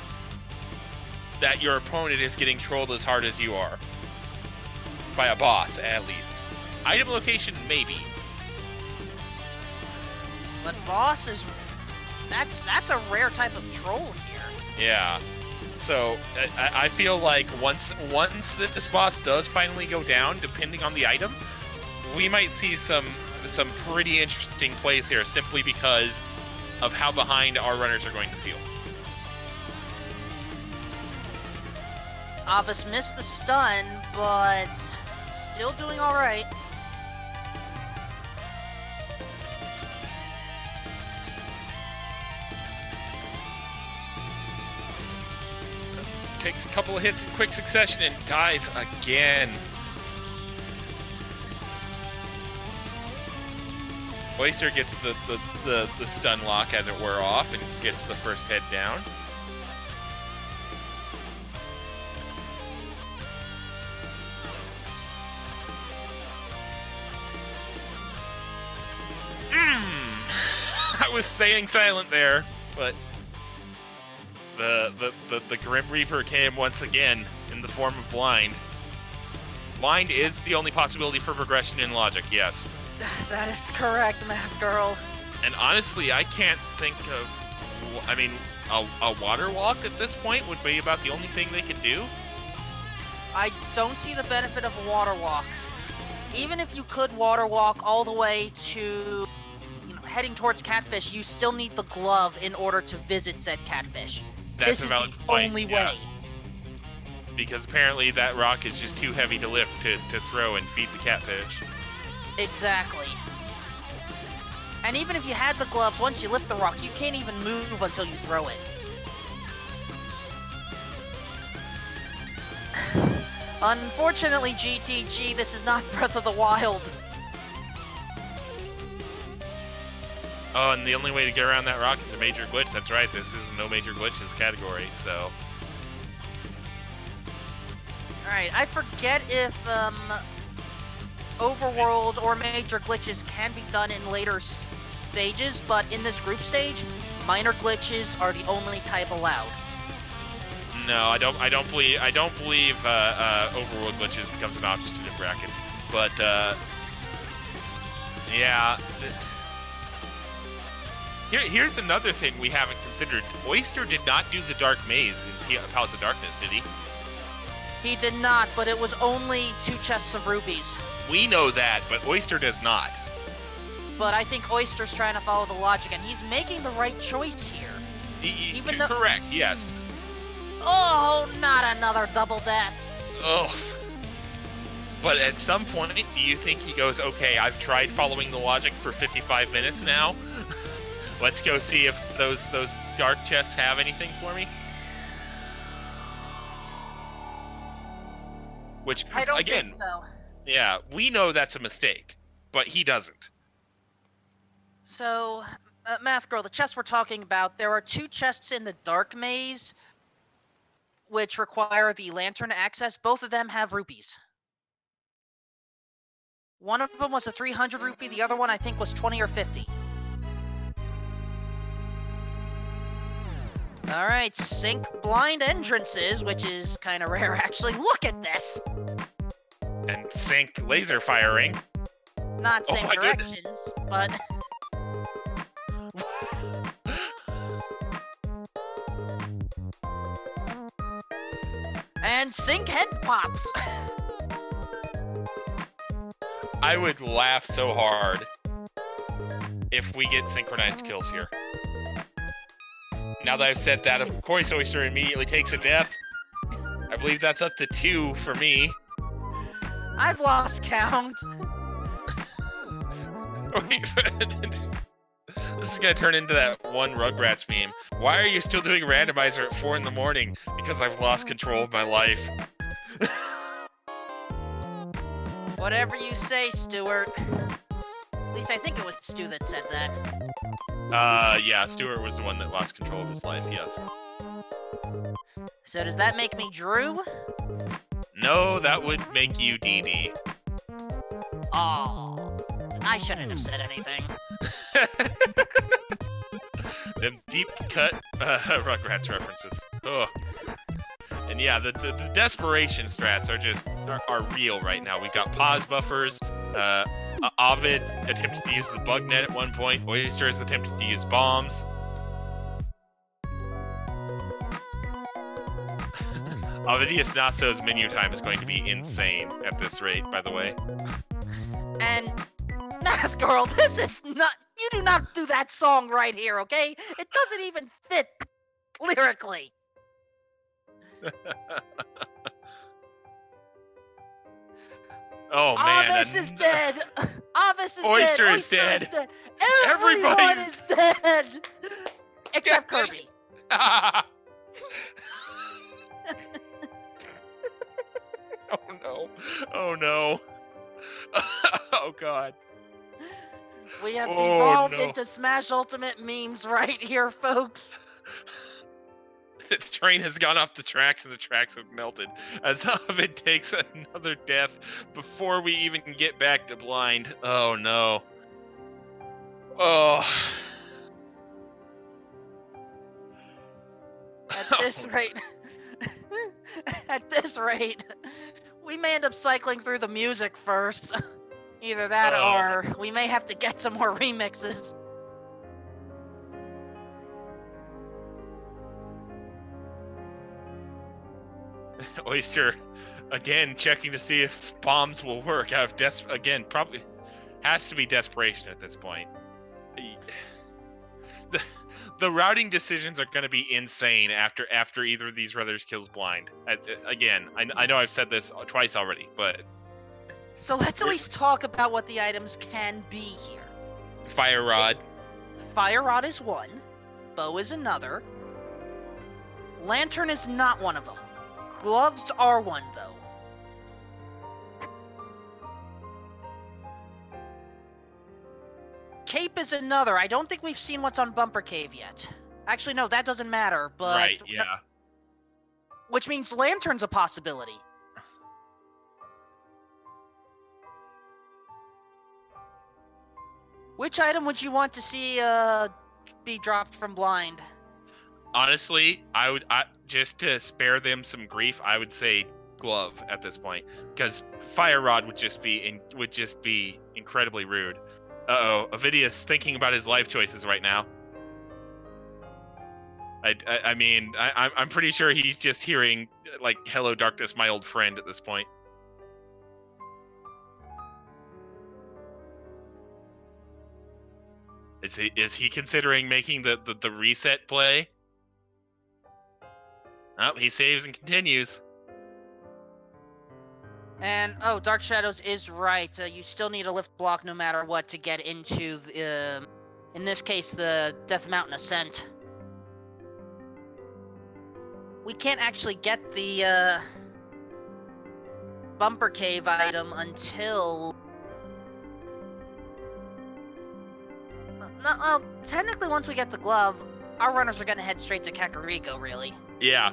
that your opponent is getting trolled as hard as you are. By a boss, at least. Item location, maybe. But boss is... That's a rare type of troll here. Yeah. So, I feel like once this boss does finally go down, depending on the item, we might see some pretty interesting plays here, simply because of how behind our runners are going to feel. Ovis missed the stun, but still doing all right. Takes a couple of hits in quick succession and dies again. Oyster gets the stun lock, as it were, off and gets the first head down. I was staying silent there, but the Grim Reaper came once again in the form of Blind. Blind is the only possibility for progression in logic, yes. That is correct, Math Girl. And honestly, I can't think of... I mean, a water walk at this point would be about the only thing they could do. I don't see the benefit of a water walk. Even if you could water walk all the way to... heading towards Catfish, you still need the glove in order to visit said Catfish. That's this is the only way. Because apparently that rock is just too heavy to lift to throw and feed the catfish. Exactly. And even if you had the gloves, once you lift the rock, you can't even move until you throw it. Unfortunately, GTG, this is not Breath of the Wild. Oh, and the only way to get around that rock is a major glitch. That's right, this is no major glitches category, so... Alright, I forget if, overworld or major glitches can be done in later stages, but in this group stage, minor glitches are the only type allowed. No, I don't believe overworld glitches becomes an option in brackets. But yeah. Here's another thing we haven't considered. Oyster did not do the Dark Maze in Palace of Darkness, did he? He did not, but it was only 2 chests of rubies. We know that, but Oyster does not. But I think Oyster's trying to follow the logic, and he's making the right choice here. Even though... Correct, yes. Oh, not another double death. Oh. But at some point, do you think he goes, okay, I've tried following the logic for 55 minutes now. Let's go see if those dark chests have anything for me? Which, I don't again, think so. Yeah, we know that's a mistake, but he doesn't. So, Math Girl, the chests we're talking about, there are 2 chests in the Dark Maze, which require the lantern access. Both of them have rupees. One of them was a 300 rupee, the other one I think was 20 or 50. Alright, sync blind entrances, which is kind of rare actually. Look at this! And sync laser firing. Not same directions, but... And sync head pops! I would laugh so hard if we get synchronized kills here. Now that I've said that, of course Oyster immediately takes a death. I believe that's up to 2 for me. I've lost count. This is gonna turn into that one Rugrats meme. Why are you still doing randomizer at 4 in the morning? Because I've lost control of my life. Whatever you say, Stuart. At least I think it was Stu that said that. Yeah, Stuart was the one that lost control of his life, yes. So does that make me Drew? No, that would make you DD. Oh, I shouldn't have said anything. Them deep cut Rugrats references. Ugh. And yeah, the desperation strats are real right now. We've got pause buffers. Ovid attempted to use the bug net at one point. Oyster has attempted to use bombs. OvidiusNaso's menu time is going to be insane at this rate, by the way. And Math Girl, this is not. You do not do that song right here, okay? It doesn't even fit lyrically. Oh man, Avis is dead. Avis is Oyster dead. Is dead. Everyone is dead, except Kirby. Oh no! Oh no! Oh god! We have devolved into Smash Ultimate memes right here, folks. The train has gone off the tracks and the tracks have melted as Ovid takes another death before we even can get back to blind. Oh no. Oh. At this rate, we may end up cycling through the music first. Either that or we may have to get some more remixes. Oyster, again, checking to see if bombs will work out of again, probably has to be desperation at this point. The routing decisions are going to be insane after either of these brothers kills blind. Again, I know I've said this twice already, but... So let's at least talk about what the items can be here. Fire Rod. Fire Rod is one. Bow is another. Lantern is not one of them. Gloves are one, though. Cape is another. I don't think we've seen what's on Bumper Cave yet. Actually, no, that doesn't matter, but... Right, yeah. Which means Lantern's a possibility. Which item would you want to see be dropped from Blind? Honestly, just to spare them some grief, I would say Glove at this point, because Fire Rod would just be incredibly rude. Uh-oh, Ovidius thinking about his life choices right now. I mean, I'm pretty sure he's just hearing like "Hello, darkness, my old friend" at this point. Is he considering making the reset play? Oh, he saves and continues. And, oh, Dark Shadows is right. You still need a lift block no matter what to get into, in this case, the Death Mountain Ascent. We can't actually get the, Bumper Cave item until... No, well, technically once we get the glove, our runners are gonna head straight to Kakariko, really. Yeah.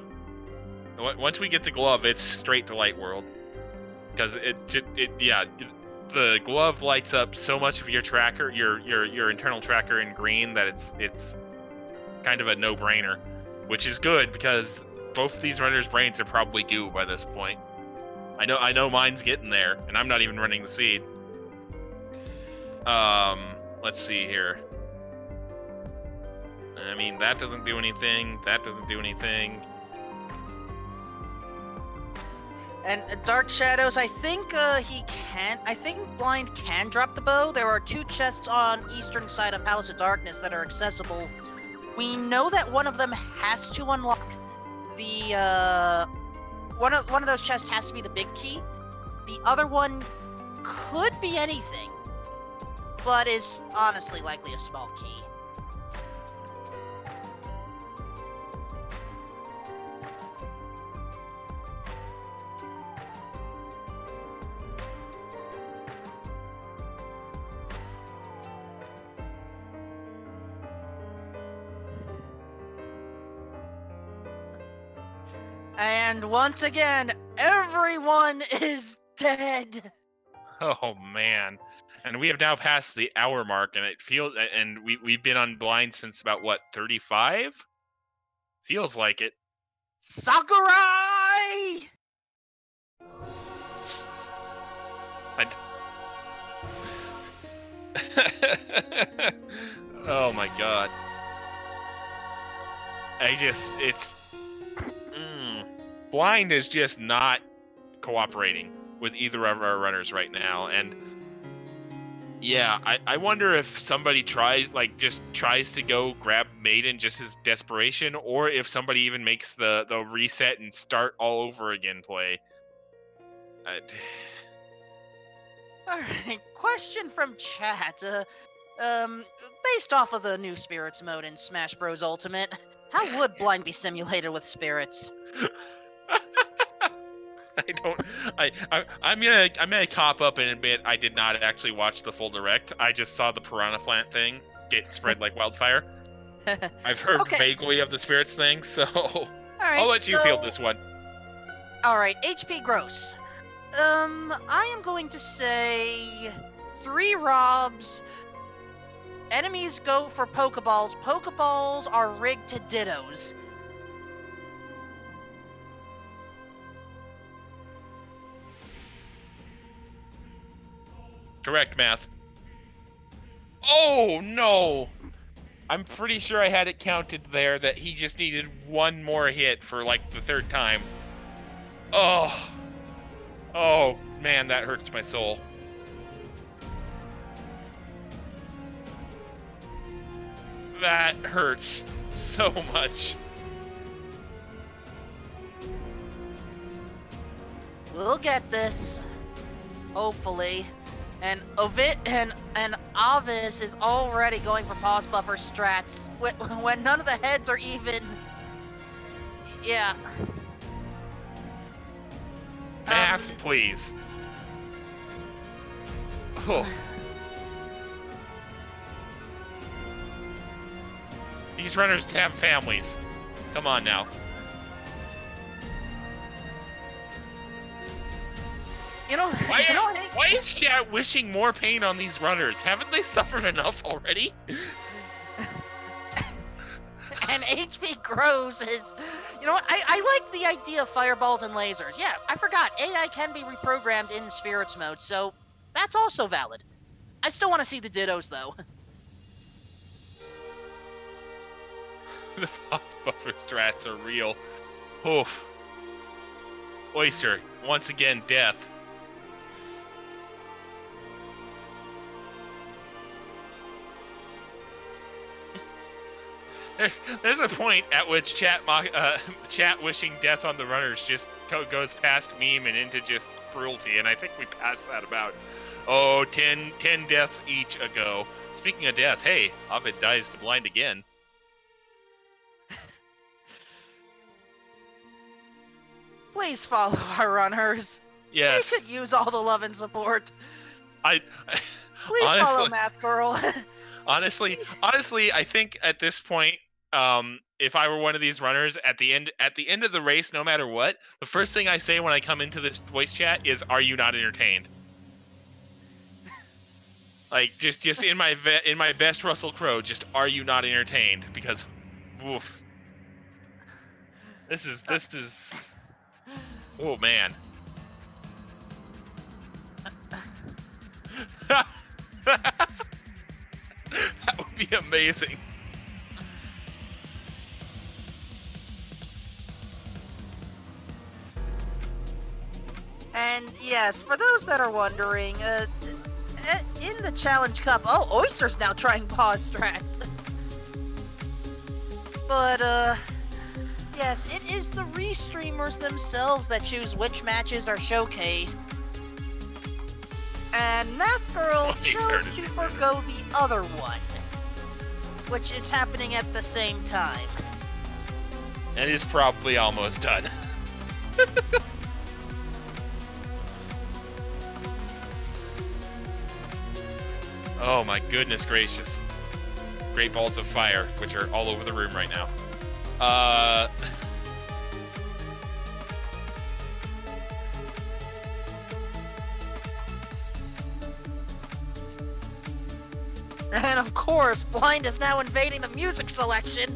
Once we get the glove, it's straight to Light World. Because the glove lights up so much of your tracker, your internal tracker in green, that it's kind of a no-brainer, which is good because both of these runners' brains are probably goo by this point. I know mine's getting there, and I'm not even running the seed. Let's see here. I mean, that doesn't do anything. That doesn't do anything. And Dark Shadows, I think I think Blind can drop the bow. There are 2 chests on eastern side of Palace of Darkness that are accessible. We know that one of them has to unlock the, one of those chests has to be the big key. The other one could be anything, but is honestly likely a small key. And once again, everyone is dead. Oh man, and we have now passed the hour mark, and it feels, and we've been on Blind since about what, 35? Feels like it. Sakurai! Oh my god. Blind is just not cooperating with either of our runners right now, and yeah, I wonder if somebody tries to go grab Maiden just as desperation, or if somebody even makes the reset and start all over again play. Alright, question from chat. Based off of the new Spirits mode in Smash Bros. Ultimate, how would Blind be simulated with Spirits? I'm gonna cop up and admit I did not actually watch the full direct. I just saw the Piranha Plant thing get spread like wildfire. I've heard vaguely of the Spirits thing, so I'll let you field this one. Alright, HP gross. I am going to say 3 Robs. Enemies go for Pokeballs. Pokeballs are rigged to Dittos. Correct math. Oh no! I'm pretty sure I had it counted there that he just needed one more hit for like the 3rd time. Oh man, that hurts my soul. That hurts so much. We'll get this. Hopefully. And Avis is already going for pause buffer strats when none of the heads are even. Yeah. Math, please. Oh. These runners have families. Come on now. Why is chat wishing more pain on these runners? Haven't they suffered enough already? And HP grows is, you know what? I like the idea of fireballs and lasers. Yeah, I forgot. AI can be reprogrammed in spirits mode, so that's also valid. I still want to see the dittos though. The pause buffer strats are real. Oof. Oyster, once again, death. There's a point at which chat wishing death on the runners just goes past meme and into just cruelty, and I think we passed that about, 10 deaths each ago. Speaking of death, hey, Ovid dies to blind again. Please follow our runners. Yes. They could use all the love and support. Please honestly, follow Math Girl. honestly, I think at this point, if I were one of these runners at the end of the race, no matter what, the first thing I say when I come into this voice chat is, "Are you not entertained?" Like just in my best Russell Crowe, just, "Are you not entertained?" Because, oof, this is, oh man. That would be amazing. And yes, for those that are wondering, in the Challenge Cup, Oyster's now trying pause strats. But, yes, it is the restreamers themselves that choose which matches are showcased. And Math Girl chose to forgo the other one, which is happening at the same time. And it's probably almost done. Oh my goodness gracious. Great balls of fire, which are all over the room right now. And of course, Blind is now invading the music selection.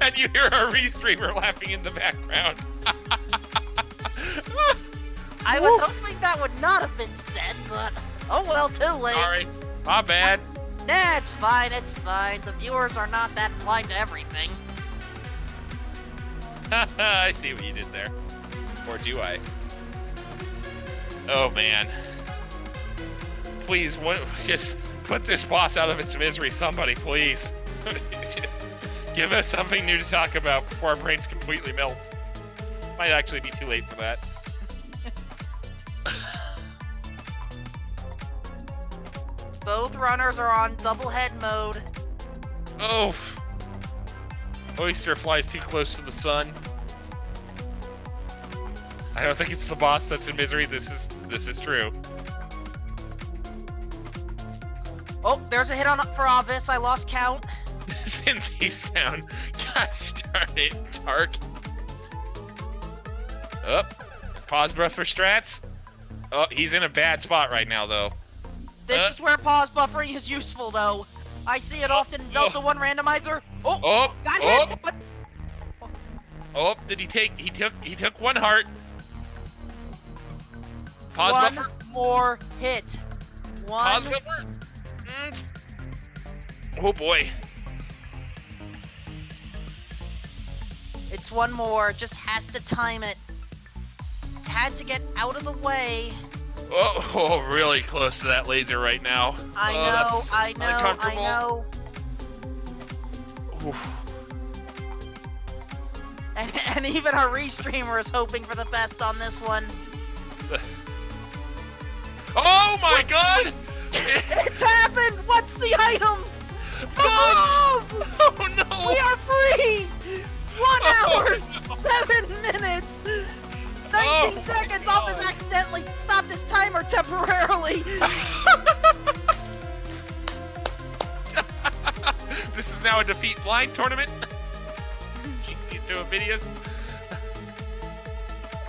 And you hear our restreamer laughing in the background. I was hoping that would not have been said, but oh well, too late. Sorry, my bad. Nah, it's fine, it's fine. The viewers are not that blind to everything. I see what you did there. Or do I? Oh man. Please, just put this boss out of its misery, somebody, please. Give us something new to talk about before our brains completely melt. Might actually be too late for that. Both runners are on double head mode. Oh. Oyster flies too close to the sun. I don't think it's the boss that's in misery. This is true. Oh, there's a hit on for Avis. I lost count. Synthie sound. Gosh darn it, Tark. Oh, pause breath for strats. Oh, he's in a bad spot right now, though. This is where pause buffering is useful, though. I see it often in Delta 1 randomizer. Oh, got hit. But... Oh, did he take? He took one heart. Pause buffer. One more hit. Pause buffer. Oh boy. It's one more. Just has to time it. Had to get out of the way. Oh, really close to that laser right now. I know. And even our restreamer is hoping for the best on this one. Oh my god! It's happened! What's the item? Oh no! We are free! 1 hour, no. 7 minutes, 19 seconds. Office accidentally stopped his timer temporarily. This is now a defeat blind tournament. GG's to Ovidius.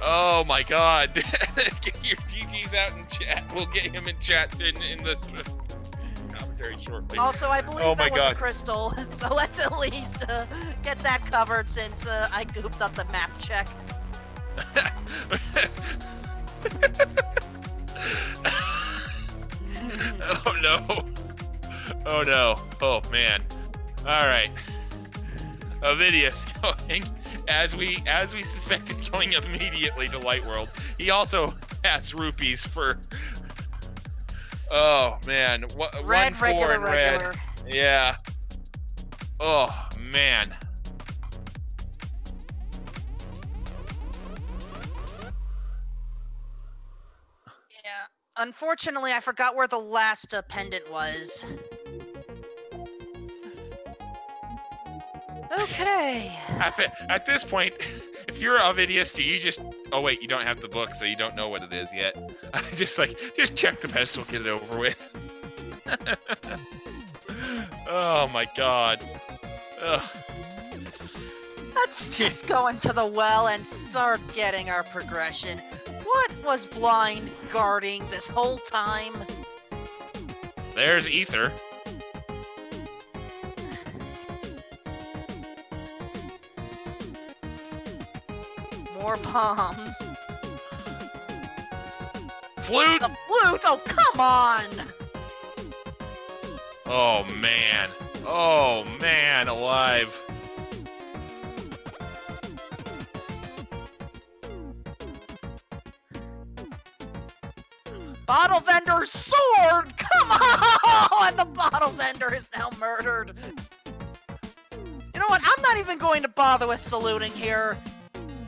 Oh my god. Get your GG's out in chat. We'll get him in chat in this commentary shortly. Also, I believe Oh that my was God. a crystal, so let's at least get that covered since I gooped up the map check. Oh no. Oh no. Oh man. Alright. Ovidius going as we suspected, going immediately to Light World. He also has rupees for oh man. Red, 1-4 regular, in red. regular. Yeah. Oh man. Yeah. Unfortunately, I forgot where the last pendant was. Okay. At this point, if you're Ovidius, do you just... Oh, wait, you don't have the book, so you don't know what it is yet. Just check the pedestal, get it over with. Oh, my God. Ugh. Let's just go into the well and start getting our progression. What was Blind guarding this whole time? There's Ether. More bombs. Flute! The flute? Oh, come on! Oh, man. Oh, man, alive. Bottle vendor's sword! Come on! And the bottle vendor is now murdered. You know what? I'm not even going to bother with saluting here.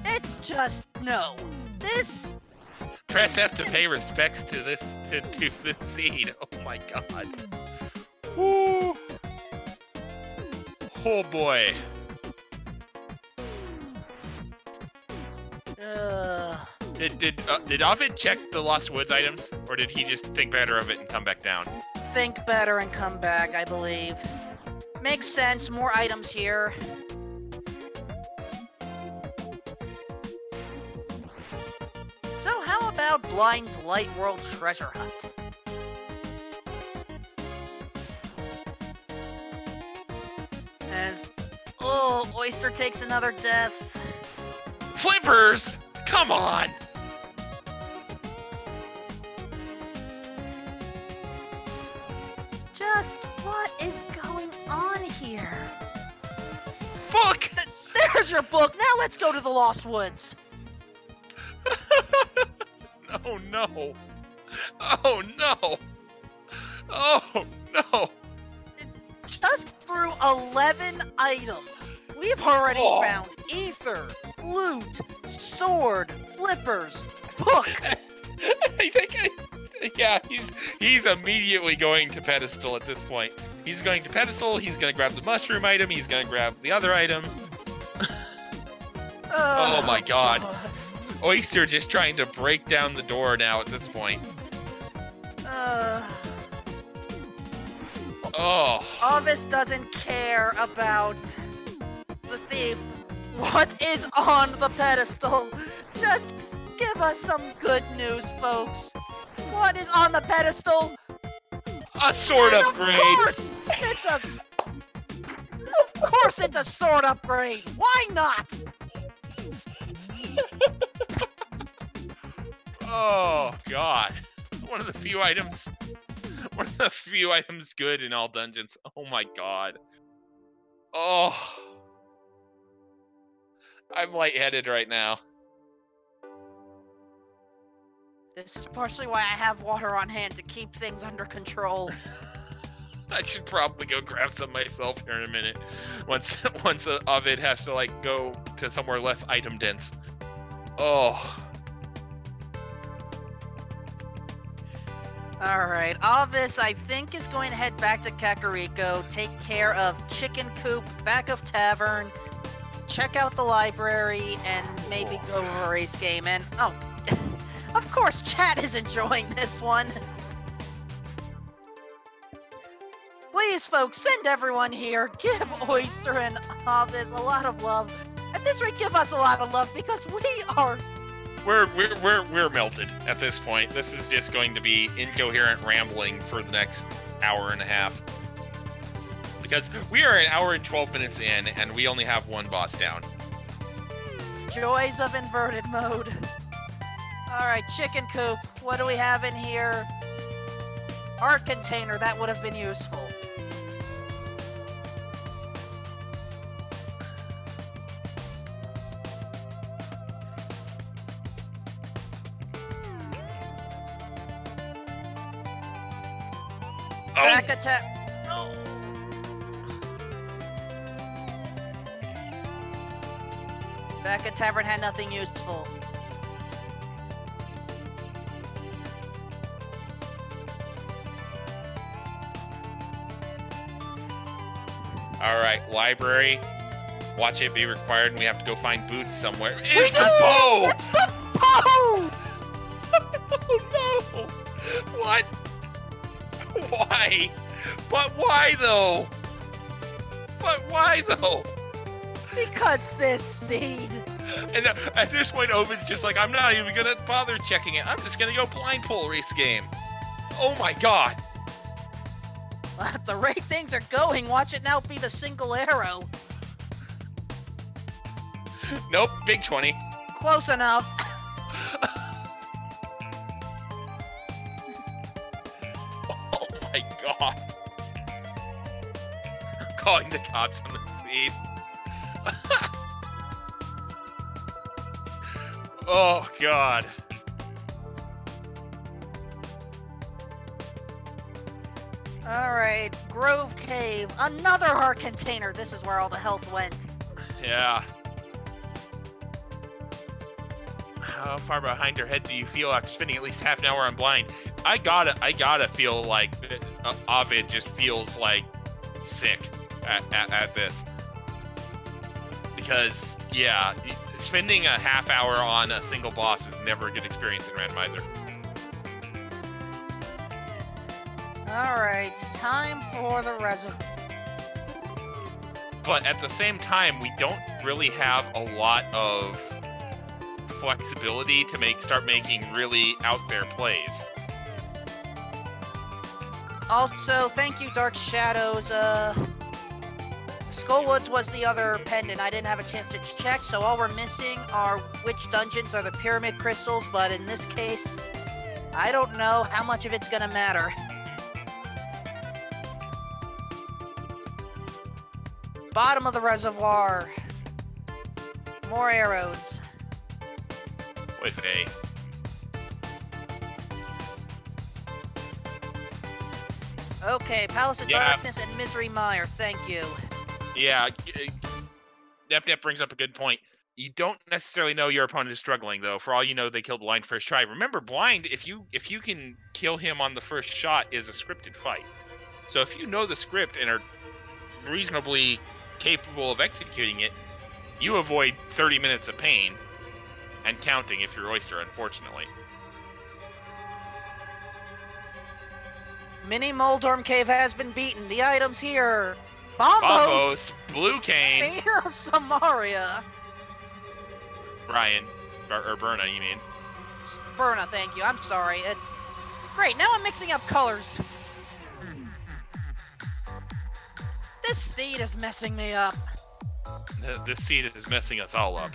It's just, no. This... Press F to pay respects to this to this seed. Oh my god. Woo. Oh boy. Did Ovid check the Lost Woods items, or did he just think better of it and come back down? Think better and come back, I believe. Makes sense. More items here. So how about Blind's Light World treasure hunt? As... Oh, Oyster takes another death. Flippers! Come on! Just what is going on here? Book! There's your book! Now let's go to the Lost Woods! Oh no! Oh no! Oh no! Just through 11 items, we've already found ether, loot, sword, flippers, book. I think yeah, he's immediately going to pedestal at this point. He's going to pedestal, he's gonna grab the mushroom item, he's gonna grab the other item. Oh my god. Oyster just trying to break down the door now at this point. Oh. Ovis doesn't care about the thief. What is on the pedestal? Just give us some good news, folks. What is on the pedestal? A sword And upgrade. Of course it's a sword upgrade. Why not? Oh god. One of the few items good in all dungeons. Oh my god. Oh. I'm lightheaded right now. This is partially why I have water on hand to keep things under control. I should probably go grab some myself here in a minute. Once Ovid has to like go to somewhere less item dense. Oh. Alright, Alvis, I think, is going to head back to Kakariko, take care of Chicken Coop, back of Tavern, check out the library, and maybe go over a race game. And, oh, of course, chat is enjoying this one. Please, folks, send everyone here. Give Oyster and Alvis a lot of love. At this rate, give us a lot of love, because we are... We're melted at this point. This is just going to be incoherent rambling for the next hour and a half. Because we are an hour and 12 minutes in, and we only have one boss down. Joys of inverted mode. Alright, Chicken Coop, what do we have in here? Art container, that would have been useful. Back attack. No. Back at Tavern had nothing useful. Alright, library. Watch it be required, and we have to go find boots somewhere. It's the bow! It's the bow! Oh no! What? Why? But why though? But why though? Because this seed. And at this point, Ovid's just like, I'm not even gonna bother checking it. I'm just gonna go blind pull race game. Oh my god. At the rate things are going, watch it now be the single arrow. Nope, big 20. Close enough. Oh my god. I'm calling the cops on the scene. Oh god. Alright, Grove Cave. Another heart container. This is where all the health went. Yeah. How far behind your head do you feel after spending at least half an hour on blind? I gotta feel like Ovid just feels like sick at this. Because, yeah, spending a half hour on a single boss is never a good experience in Randomizer. Alright, time for the reservoir. But at the same time, we don't really have a lot of flexibility to start making really out there plays. Also, thank you, Dark Shadows. Skullwoods was the other pendant. I didn't have a chance to check, so all we're missing are which dungeons are the pyramid crystals, but in this case, I don't know how much of it's gonna matter. Bottom of the reservoir. More arrows. With A. Okay, Palace of Darkness and Misery Mire, thank you. Yeah, that brings up a good point. You don't necessarily know your opponent is struggling, though. For all you know, they killed Blind first try. Remember, Blind, if you can kill him on the first shot, is a scripted fight. So if you know the script and are reasonably capable of executing it, you avoid 30 minutes of pain and counting if you're Oyster, unfortunately. Mini Moldorm Cave has been beaten. The items here. Bombos, Blue Cane, Painter of Samaria. Brian, or Berna, you mean? Berna, thank you. I'm sorry. It's great. Now I'm mixing up colors. This seed is messing me up. This seed is messing us all up.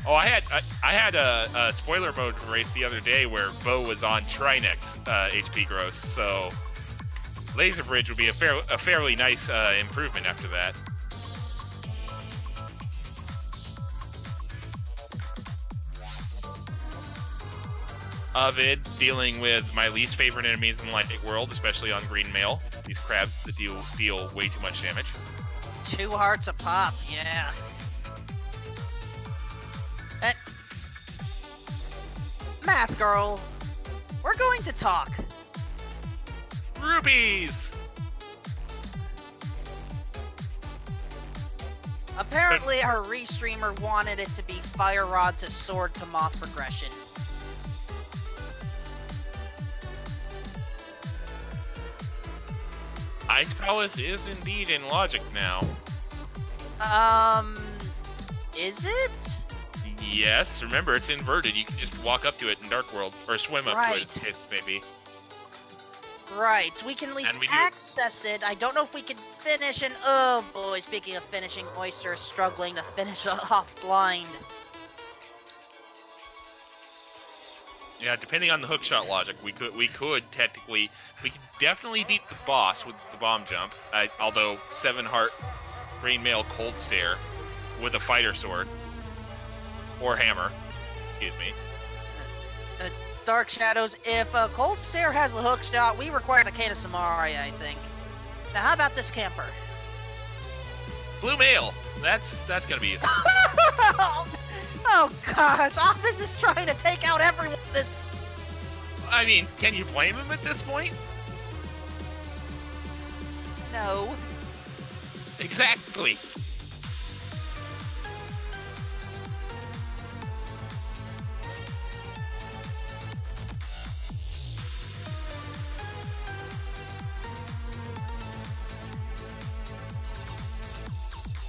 Oh, I had a spoiler mode race the other day where Bo was on Trinex HP gross, so Laser Bridge would be a fairly nice improvement after that. Ovid dealing with my least favorite enemies in Light World, especially on Green Mail. These crabs that deal way too much damage. 2 hearts a pop, yeah. And Math Girl, we're going to talk. Rupees! Apparently, our restreamer wanted it to be Fire Rod to Sword to Moth progression. Ice Palace is indeed in logic now. Is it? Yes, remember it's inverted. You can just walk up to it in Dark World, or swim up to it, maybe. Right, we can at least access it. I don't know if we can finish, and oh boy, speaking of finishing, Oyster is struggling to finish off blind. Yeah, depending on the hookshot logic, we could definitely beat the boss with the bomb jump. Although 7 heart green mail cold stare with a fighter sword or hammer, excuse me. Dark Shadows, if Cold Stare has the hook shot, we require the Kata Samari, I think. Now, how about this camper? Blue mail. That's gonna be easy. Oh gosh, Office is trying to take out everyone. This. I mean, can you blame him at this point? No. Exactly.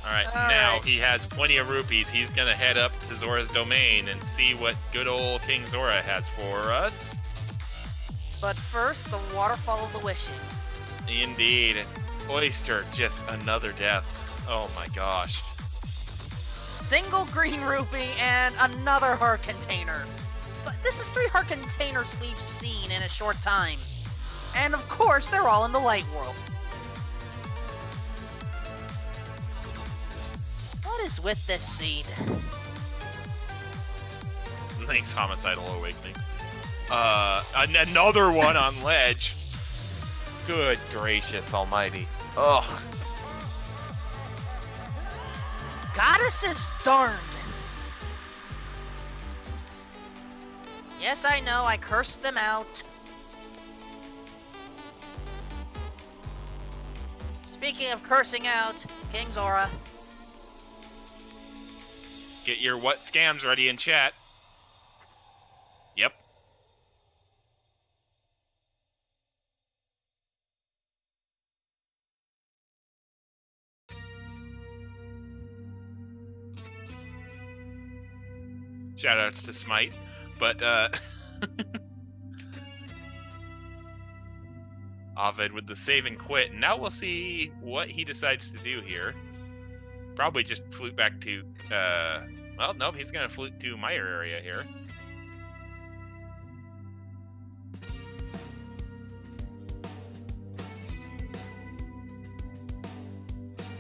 Alright, now he has plenty of rupees. He's gonna head up to Zora's domain and see what good old King Zora has for us. But first, the Waterfall of the Wishing. Indeed. Oyster, just another death. Oh my gosh. Single green rupee and another heart container. This is 3 heart containers we've seen in a short time. And of course, they're all in the light world. What is with this seed? Thanks, Homicidal Awakening. Another one on ledge. Good gracious almighty. Ugh. Goddess is darned. Yes, I know, I cursed them out. Speaking of cursing out, King Zora. Get your what scams ready in chat. Yep. Shoutouts to Smite, but Ovid with the save and quit. Now we'll see what he decides to do here. Probably just flute back to, well, nope, he's going to flute to Meyer area here.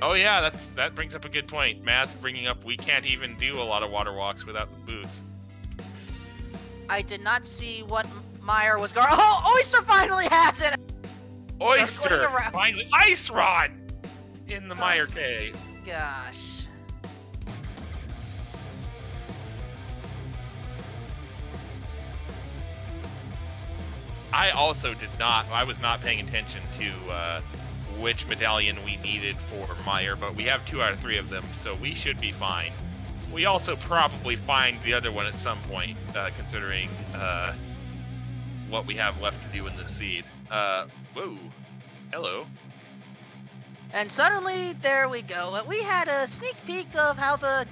Oh yeah, that brings up a good point. Math bringing up we can't even do a lot of water walks without the boots. I did not see what Meyer was going. Oh, Oyster finally has it! Oyster! Finally! Ice Rod! In the Meyer cave. Gosh. I was not paying attention to which medallion we needed for Meyer, but we have 2 out of 3 of them, so we should be fine. We also probably find the other one at some point, considering what we have left to do in the seed. Whoa. Hello. And suddenly, there we go. We had a sneak peek of how the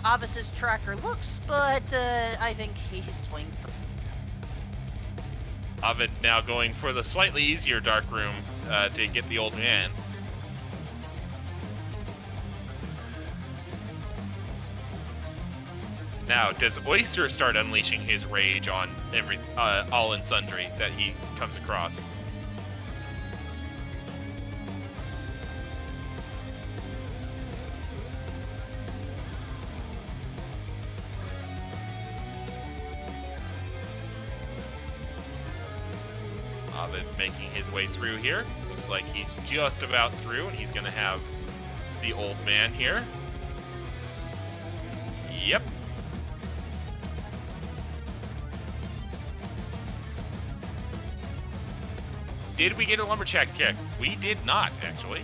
Obvis's tracker looks, but I think he's going for... Ovid now going for the slightly easier dark room to get the old man. Now, does Oyster start unleashing his rage on all and sundry that he comes across? Ovid making his way through here. Looks like he's just about through, and he's going to have the old man here. Yep. Did we get a lumberjack kick? We did not, actually.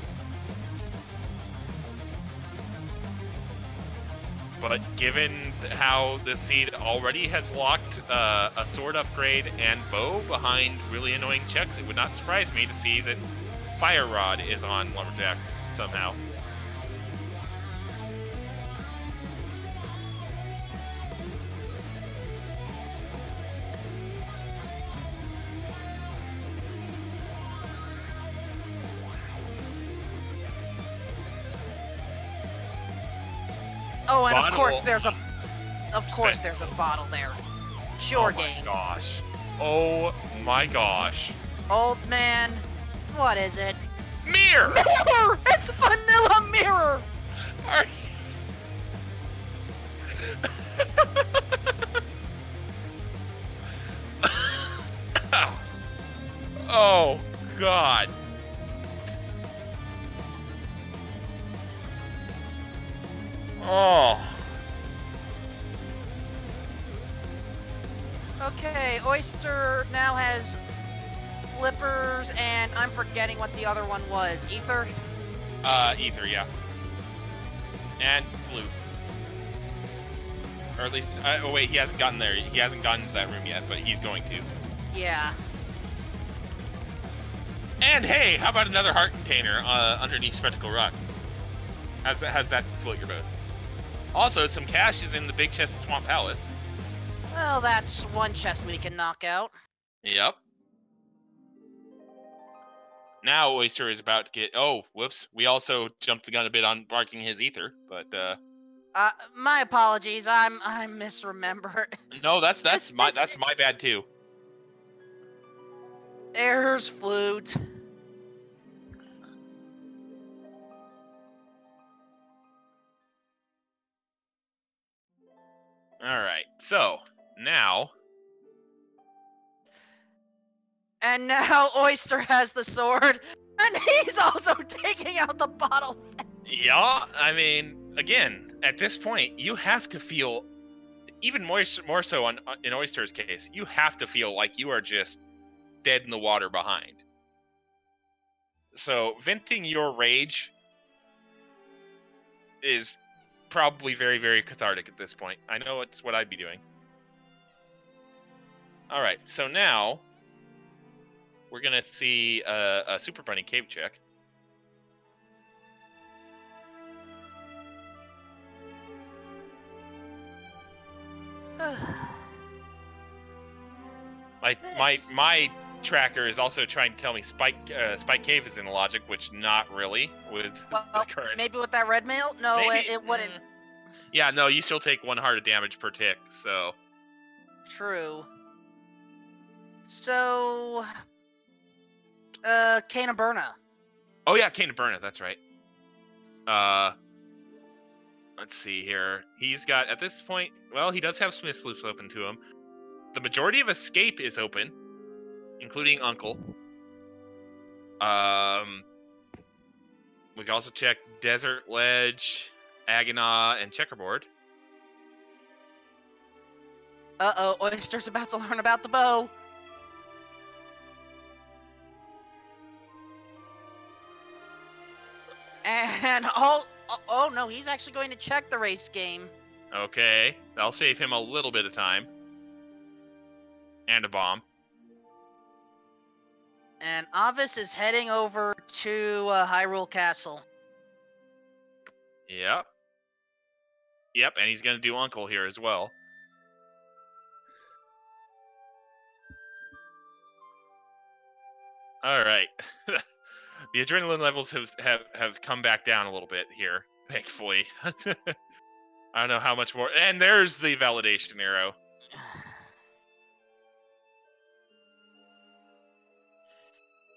But given how the seed already has locked a sword upgrade and bow behind really annoying checks, it would not surprise me to see that Fire Rod is on lumberjack somehow. Oh, and Bottle. of course there's a bottle there. Sure game. Oh my gosh. Oh my gosh. Old man, what is it? Mirror! Mirror! It's vanilla mirror! Are Oh God. Oh. Okay, Oyster now has flippers, and I'm forgetting what the other one was. Ether? Ether, yeah. And flute. Or at least, oh wait, he hasn't gotten there. He hasn't gotten to that room yet, but he's going to. Yeah. And hey, how about another heart container underneath Spectacle Rock? How's that float your boat? Also, some cash is in the big chest of Swamp Palace. Well, that's one chest we can knock out. Yep. Now Oyster is about to get. Oh, whoops! We also jumped the gun a bit on barking his ether, but my apologies. I misremember. no, that's my bad too. There's flute. All right, so now. And now Oyster has the sword, and he's also taking out the bottle. Yeah, I mean, again, at this point, you have to feel, even more so in Oyster's case, you have to feel like you are just dead in the water behind. So venting your rage is probably very, very cathartic at this point. I know it's what I'd be doing. All right, so now we're gonna see a Super Bunny cave check. My tracker is also trying to tell me Spike Cave is in the logic, which not really with the current. Maybe with that red mail? No, it wouldn't. Yeah, no, you still take 1 heart of damage per tick, so. True. So, Cane of Burna. Oh yeah, Cane of Burna, that's right. Let's see here. He's got, at this point, well, he does have Smith's Loops open to him. The majority of Escape is open, including Uncle. We can also check Desert Ledge, Agana, and Checkerboard. Uh-oh, Oyster's about to learn about the bow. And oh no, he's actually going to check the race game. Okay, that'll save him a little bit of time. And a bomb. And Avis is heading over to Hyrule Castle. Yep. Yep, and he's going to do Uncle here as well. All right. The adrenaline levels have come back down a little bit here, thankfully. I don't know how much more. And there's the validation arrow.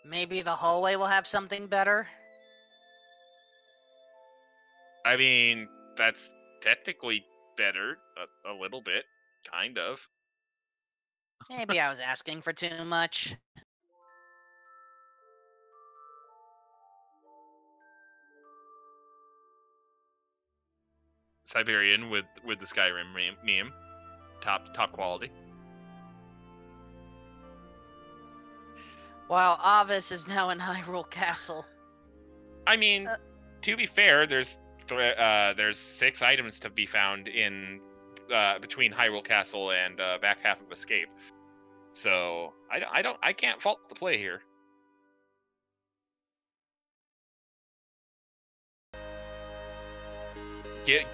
Maybe the hallway will have something better? I mean, that's technically better. A little bit. Kind of. Maybe I was asking for too much. Siberian with the Skyrim meme. Top quality. While Avis is now in Hyrule Castle. I mean, to be fair, there's 6 items to be found in between Hyrule Castle and back half of Escape. So I can't fault the play here.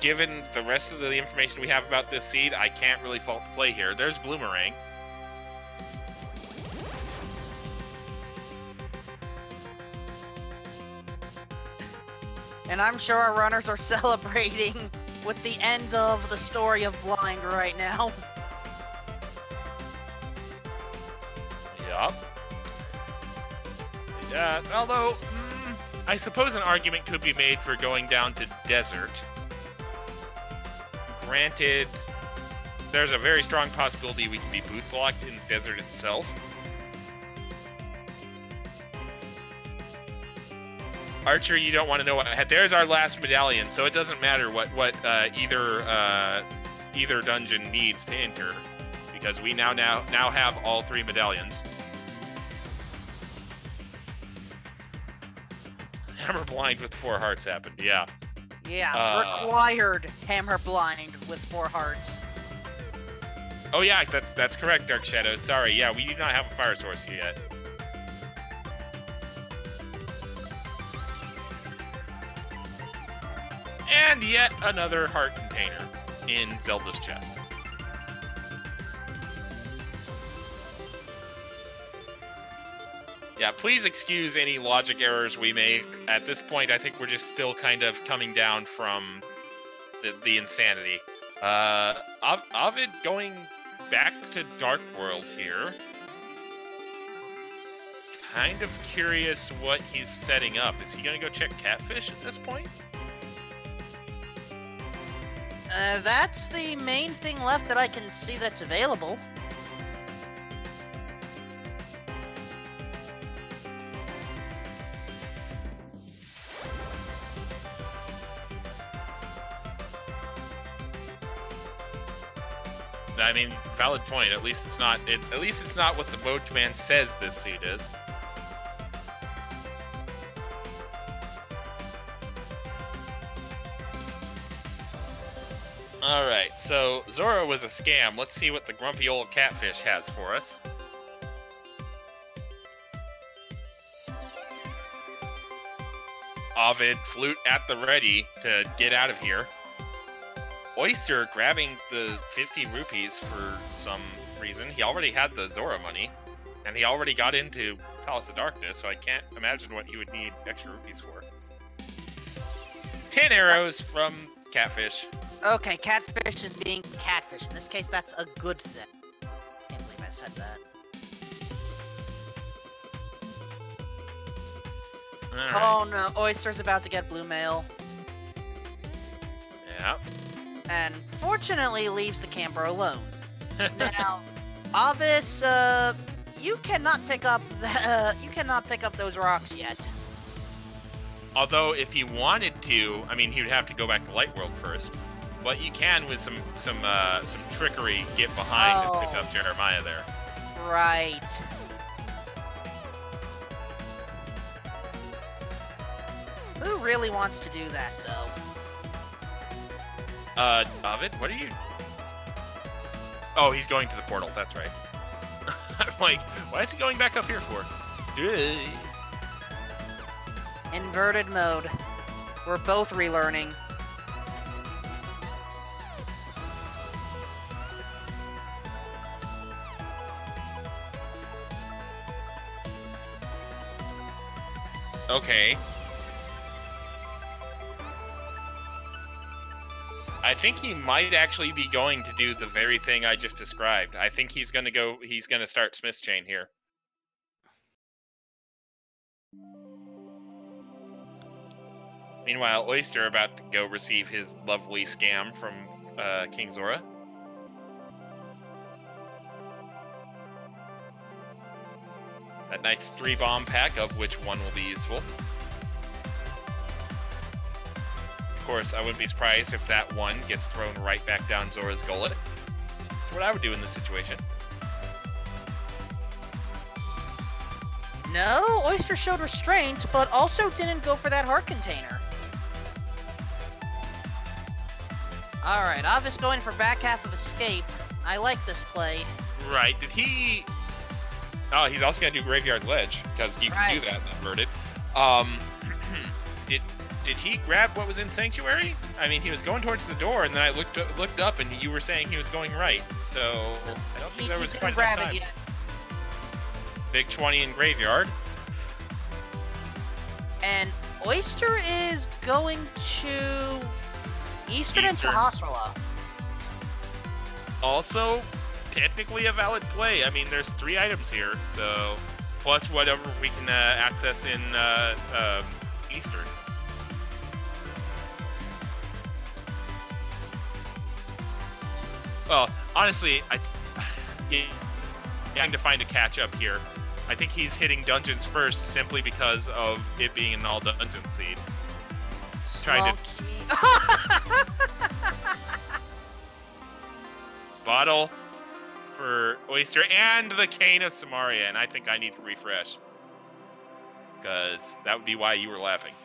Given the rest of the information we have about this seed, I can't really fault the play here. There's Bloomerang. And I'm sure our runners are celebrating with the end of the story of Blind right now. Yup. Yeah, although, I suppose an argument could be made for going down to Desert. Granted, there's a very strong possibility we can be boots locked in Desert itself. Archer, you don't want to know what. There's our last medallion, so it doesn't matter what either dungeon needs to enter, because we now have all 3 medallions. Hammer Blind with 4 hearts happened. Yeah. Yeah, required Hammer Blind with 4 hearts. Oh yeah, that's correct, Dark Shadows. Sorry, yeah, we do not have a fire source yet. And yet another heart container in Zelda's chest. Yeah, please excuse any logic errors we make. At this point, I think we're just still kind of coming down from the insanity. Ovid going back to Dark World here. Kind of curious what he's setting up. Is he going to go check Catfish at this point? That's the main thing left that I can see that's available. I mean, valid point. At least it's not. At least it's not what the mode command says this seed is. All right. So Zora was a scam. Let's see what the grumpy old Catfish has for us. Ovid, flute at the ready to get out of here. Oyster grabbing the 50 rupees for some reason. He already had the Zora money, and he already got into Palace of Darkness, so I can't imagine what he would need extra rupees for. 10 arrows from Catfish. Okay, Catfish is being Catfish. In this case, that's a good thing. Can't believe I said that. Right. Oh no, Oyster's about to get blue mail. Yeah. And fortunately leaves the camper alone. Now, Avis, you cannot pick up those rocks yet. Although, if he wanted to, I mean, he would have to go back to Light World first. But you can, with some trickery, get behind and pick up Jeremiah there. Right. Who really wants to do that, though? Ovid, what are you? Oh, he's going to the portal. That's right. I'm like, why is he going back up here for? Inverted mode. We're both relearning. Okay. I think he might actually be going to do the very thing I just described. I think he's gonna start Smith's Chain here. Meanwhile, Oyster about to go receive his lovely scam from King Zora. That nice 3-bomb pack, of which one will be useful. Of course, I wouldn't be surprised if that one gets thrown right back down Zora's gullet. That's what I would do in this situation. No, Oyster showed restraint, but also didn't go for that heart container. Alright, Obvious going for back half of escape. I like this play. Right, did he... Oh, he's also going to do Graveyard Ledge, because you can do that inverted. Did he grab what was in Sanctuary? I mean, he was going towards the door, and then I looked up, and you were saying he was going right. So, I don't think there was quite enough time. Big 20 in Graveyard. And Oyster is going to Eastern and Sahasrara. Also, technically a valid play. I mean, there's 3 items here, so plus whatever we can access in Eastern. Well, honestly, trying to find a catch up here. I think he's hitting dungeons first simply because of it being an all dungeon seed. Trying to bottle for Oyster and the Cane of Samaria, and I think I need to refresh because that would be why you were laughing.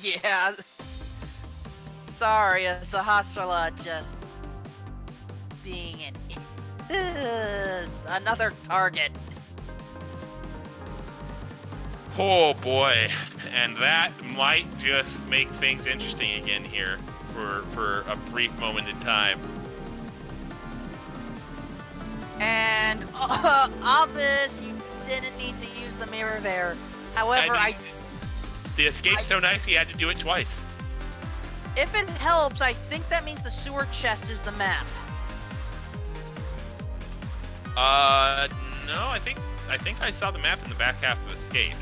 Yeah. Sorry, Sahasrara just being another target. Oh boy, and that might just make things interesting again here for a brief moment in time. And Obvious, you didn't need to use the mirror there. However, the escape's so nice he had to do it twice. If it helps, I think that means the sewer chest is the map. No, I think I saw the map in the back half of Escape.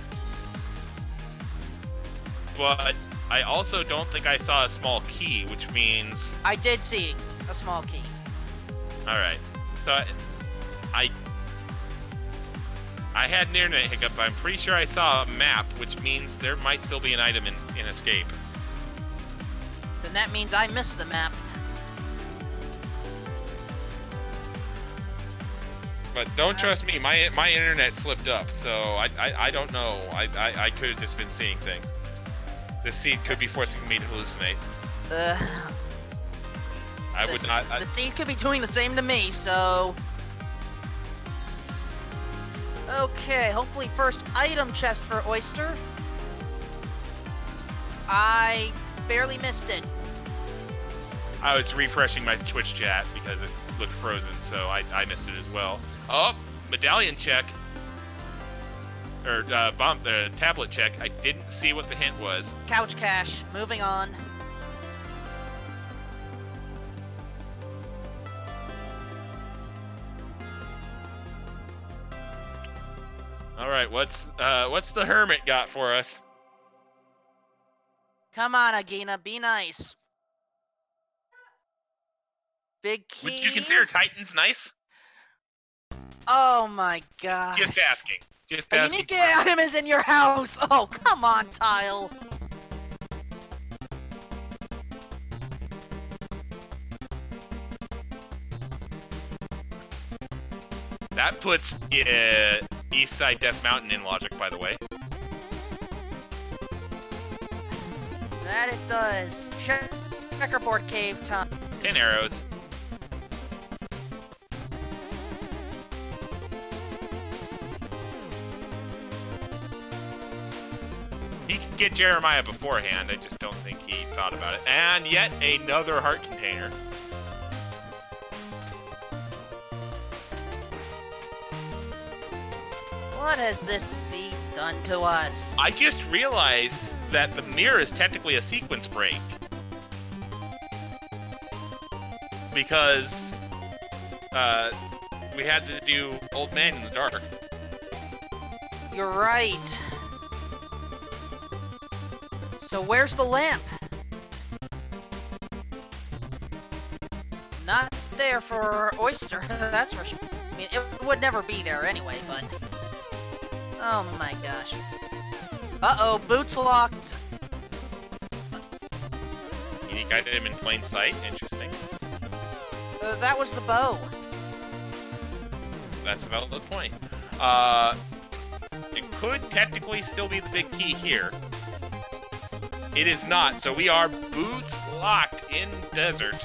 But I also don't think I saw a small key, which means... I did see a small key. Alright. So, I had an internet hiccup, but I'm pretty sure I saw a map, which means there might still be an item in Escape. Then that means I missed the map. But don't trust me, my internet slipped up, so I don't know. I could have just been seeing things. This seed could be forcing me to hallucinate. I would not. The seed could be doing the same to me, so. Okay, hopefully first item chest for Oyster. I barely missed it. I was refreshing my Twitch chat because it looked frozen, so I missed it as well. Oh, medallion check. Or tablet check. I didn't see what the hint was. Couch cash. Moving on. All right, what's the hermit got for us? Come on, Agina, be nice. Big key. Would you consider Titans nice? Oh my god. Just asking. Just a asking. Unique item is in your house. Oh, come on, Tile. That puts East Side Death Mountain in logic, by the way. That it does. Checkerboard cave time. 10 arrows. He could get Jeremiah beforehand, I just don't think he thought about it. And yet another heart container. What has this seed done to us? I just realized that the mirror is technically a sequence break. Because we had to do Old Man in the Dark. You're right. So where's the lamp? Not there for Oyster, that's for sure. I mean, it would never be there anyway, but... Oh my gosh. Uh-oh, boots locked. Unique item in plain sight. Interesting. That was the bow. That's a valid point. It could technically still be the big key here. It is not, so we are boots locked in desert.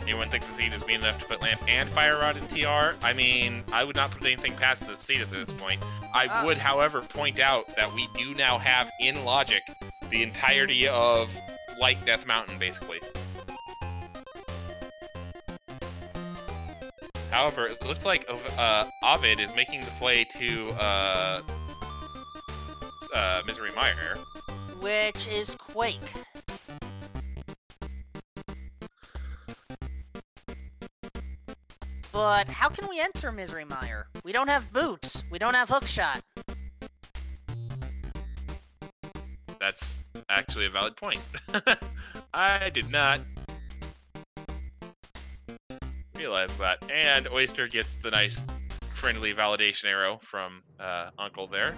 Anyone think the seed is being enough to put lamp and fire rod in TR? I mean, I would not put anything past the seed at this point. I would, however, point out that we do now have in logic the entirety of Light Death Mountain, basically. However, it looks like Ovid is making the play to Misery Mire, which is Quake. But how can we enter Misery Mire? We don't have boots. We don't have hookshot. That's actually a valid point. I did not realize that. And Oyster gets the nice friendly validation arrow from Uncle there.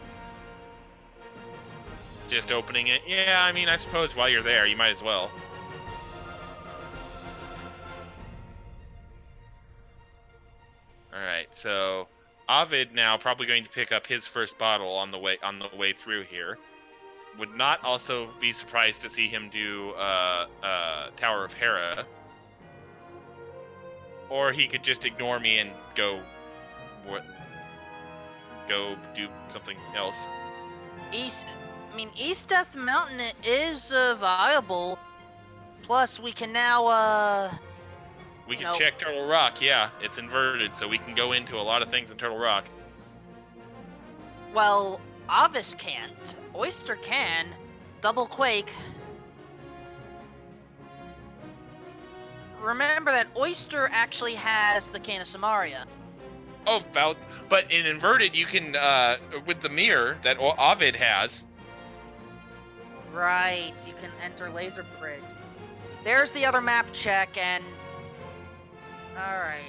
Just opening it. Yeah, I mean, I suppose while you're there, you might as well. Alright, so Ovid now probably going to pick up his first bottle on the way through here. Would not also be surprised to see him do Tower of Hera. Or he could just ignore me and go do something else. East Death Mountain is viable. Plus, we can now, we can check Turtle Rock, yeah. It's inverted, so we can go into a lot of things in Turtle Rock. Well, Ovis can't. Oyster can. Double Quake. Remember that Oyster actually has the Cane of Samaria. Oh, valid. But in inverted, you can, with the mirror that Ovid has. Right, you can enter Laser Bridge. There's the other map check, and... Alright.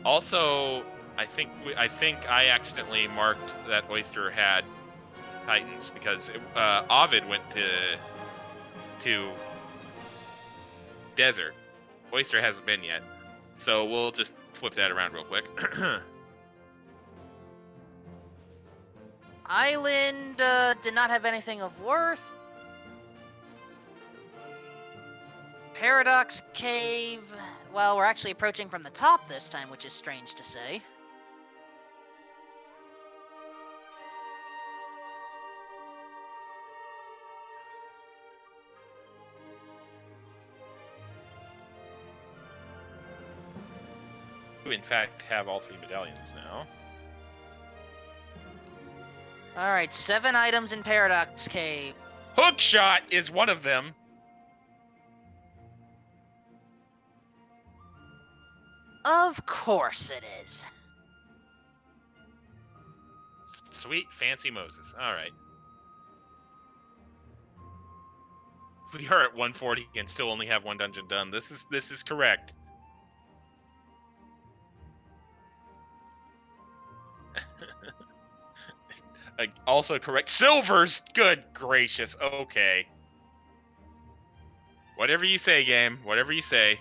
Also, I think I accidentally marked that Oyster had Titans, because Ovid went to Desert. Oyster hasn't been yet. So we'll just flip that around real quick. Island did not have anything of worth. Paradox Cave. Well, we're actually approaching from the top this time, which is strange to say. We, in fact, have all 3 medallions now. Alright, 7 items in Paradox Cave. Hookshot is one of them. Of course it is. Sweet, fancy Moses. Alright. We are at 140 and still only have 1 dungeon done. This is correct. Also correct. Silvers! Good gracious. Okay. Whatever you say, game. Whatever you say.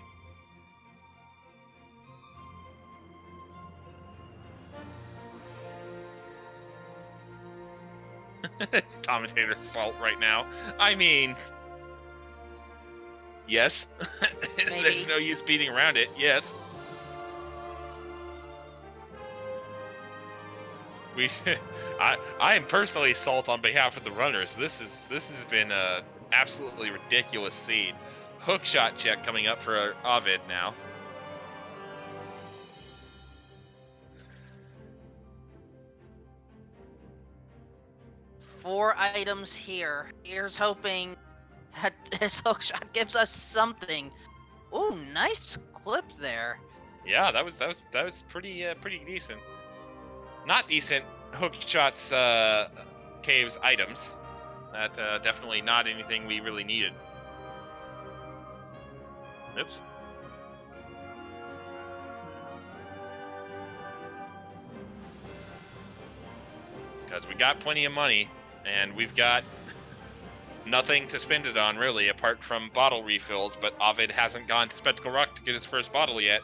Commentator assault right now. I mean... Yes. There's no use beating around it. Yes. I am personally salt on behalf of the runners. This has been a absolutely ridiculous scene. Hookshot check coming up for Ovid now. Four items here. Here's hoping that this hookshot gives us something. Ooh, nice clip there. Yeah, that was pretty decent. Not decent Hookshot's caves items. That definitely not anything we really needed. Oops. Because we got plenty of money, and we've got nothing to spend it on, really, apart from bottle refills, but Ovid hasn't gone to Spectacle Rock to get his first bottle yet.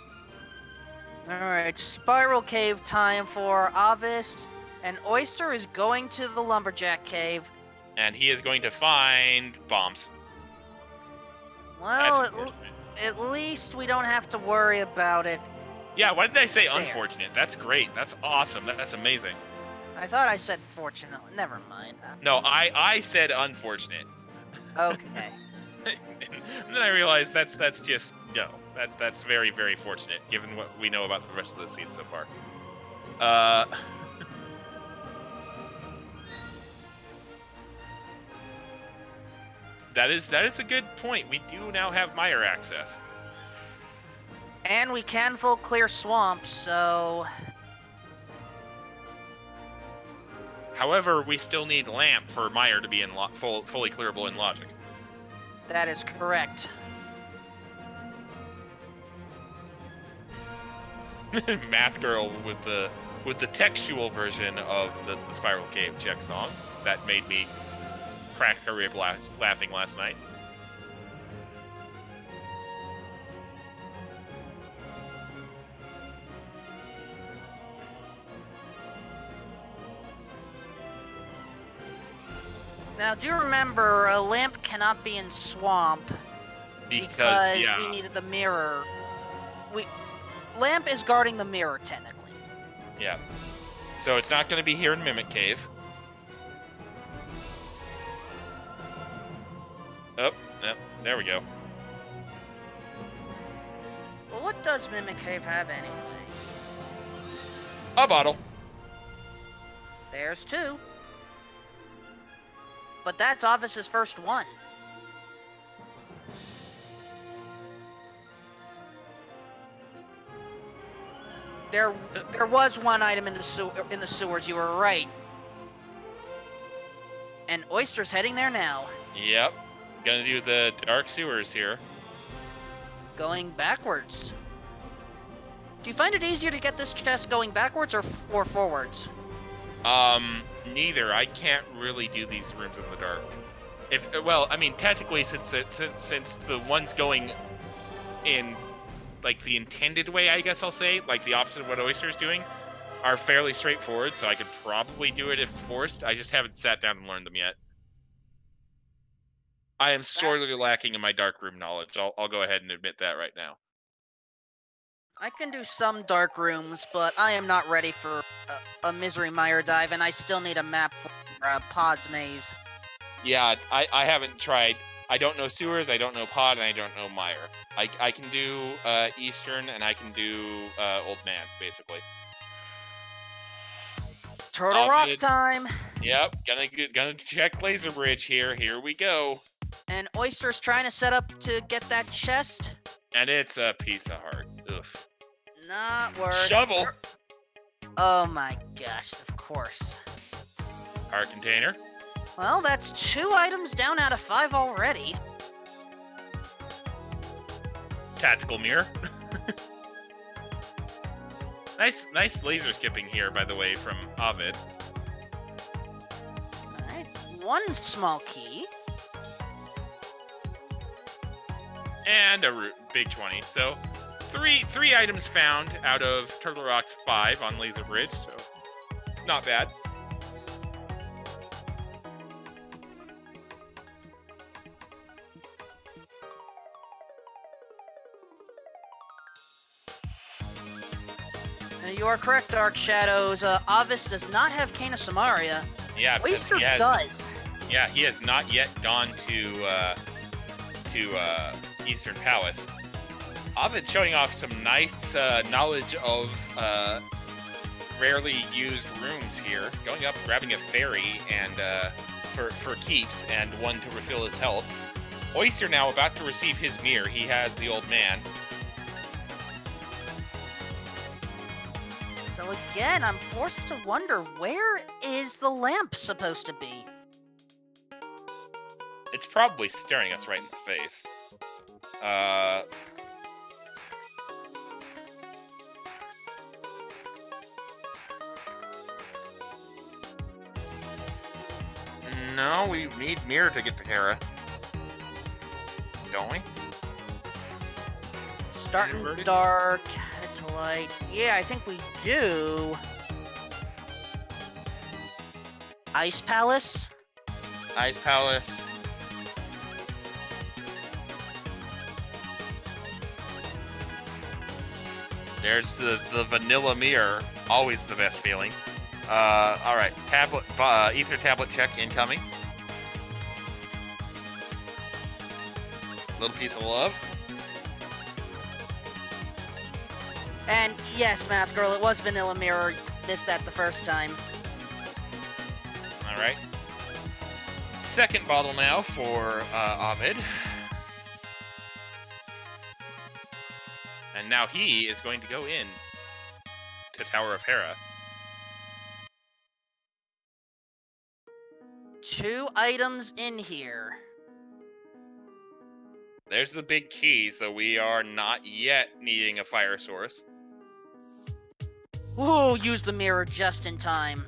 Alright, Spiral Cave time for Avis, and Oyster is going to the Lumberjack Cave. And he is going to find bombs. Well, at least we don't have to worry about it. Yeah, why did I say There. unfortunate? That's great. That's awesome. That's amazing. I thought I said fortunate. Never mind. No, I said unfortunate. Okay. And then I realized that's just no. That's very, very fortunate given what we know about the rest of the scene so far. That is a good point. We do now have mire access. And we can full clear swamps, so... However, we still need lamp for mire to be in fully clearable in logic. That is correct. Math Girl with the textual version of the Spiral Cave check song that made me crack a rib laughing last night. Now, do remember, a lamp cannot be in swamp because yeah. we needed the mirror. Lamp is guarding the mirror, technically. Yeah. So it's not going to be here in Mimic Cave. Oh, yep, there we go. Well, what does Mimic Cave have anyway? A bottle. There's two. But that's Avis's first one. There was one item in the sewers. You were right. And Oyster's heading there now. Yep. Gonna do the dark sewers here. Going backwards. Do you find it easier to get this chest going backwards or forwards? Neither. I can't really do these rooms in the dark. Well, I mean, technically, since the ones going in like the intended way, I guess I'll say, like the opposite of what Oyster is doing, are fairly straightforward. So I could probably do it if forced. I just haven't sat down and learned them yet. I am sorely lacking in my dark room knowledge. I'll go ahead and admit that right now. I can do some dark rooms, but I am not ready for a Misery Mire dive, and I still need a map for Pod's maze. Yeah, I haven't tried. I don't know sewers, I don't know Pod, and I don't know Mire. I can do Eastern, and I can do Old Man, basically. Turtle Rock time! Yep, gonna check Laser Bridge here. Here we go. And Oyster's trying to set up to get that chest. And it's a piece of heart. Oof. Not worth. Shovel. Oh my gosh, of course. Heart container. Well, that's 2 items down out of 5 already. Tactical mirror. Nice laser skipping here, by the way, from Ovid. Alright, 1 small key. And a big 20. So, three items found out of Turtle Rock's 5 on Laser Bridge, so not bad. You are correct, Dark Shadows. Avis does not have Cane of Samaria. Yeah, Oyster does. Yeah, he has not yet gone to Eastern Palace. Ovid showing off some nice knowledge of rarely used rooms here. Going up, grabbing a fairy and for keeps, and 1 to refill his health. Oyster now about to receive his mirror. He has the Old Man. So again, I'm forced to wonder, where is the lamp supposed to be? It's probably staring us right in the face. No, we need Mirror to get to Hera. Don't we? Starting Inverted? dark, head to light. Yeah, I think we do. Ice Palace? Ice Palace. There's the vanilla mirror. Always the best feeling. Alright. Tablet, ether tablet check incoming. Little piece of love. And yes, Math Girl, it was Vanilla Mirror. Missed that the first time. Alright. Second bottle now for Ovid. And now he is going to go in to Tower of Hera. 2 items in here. There's the big key, so we are not yet needing a fire source. Ooh, use the mirror just in time.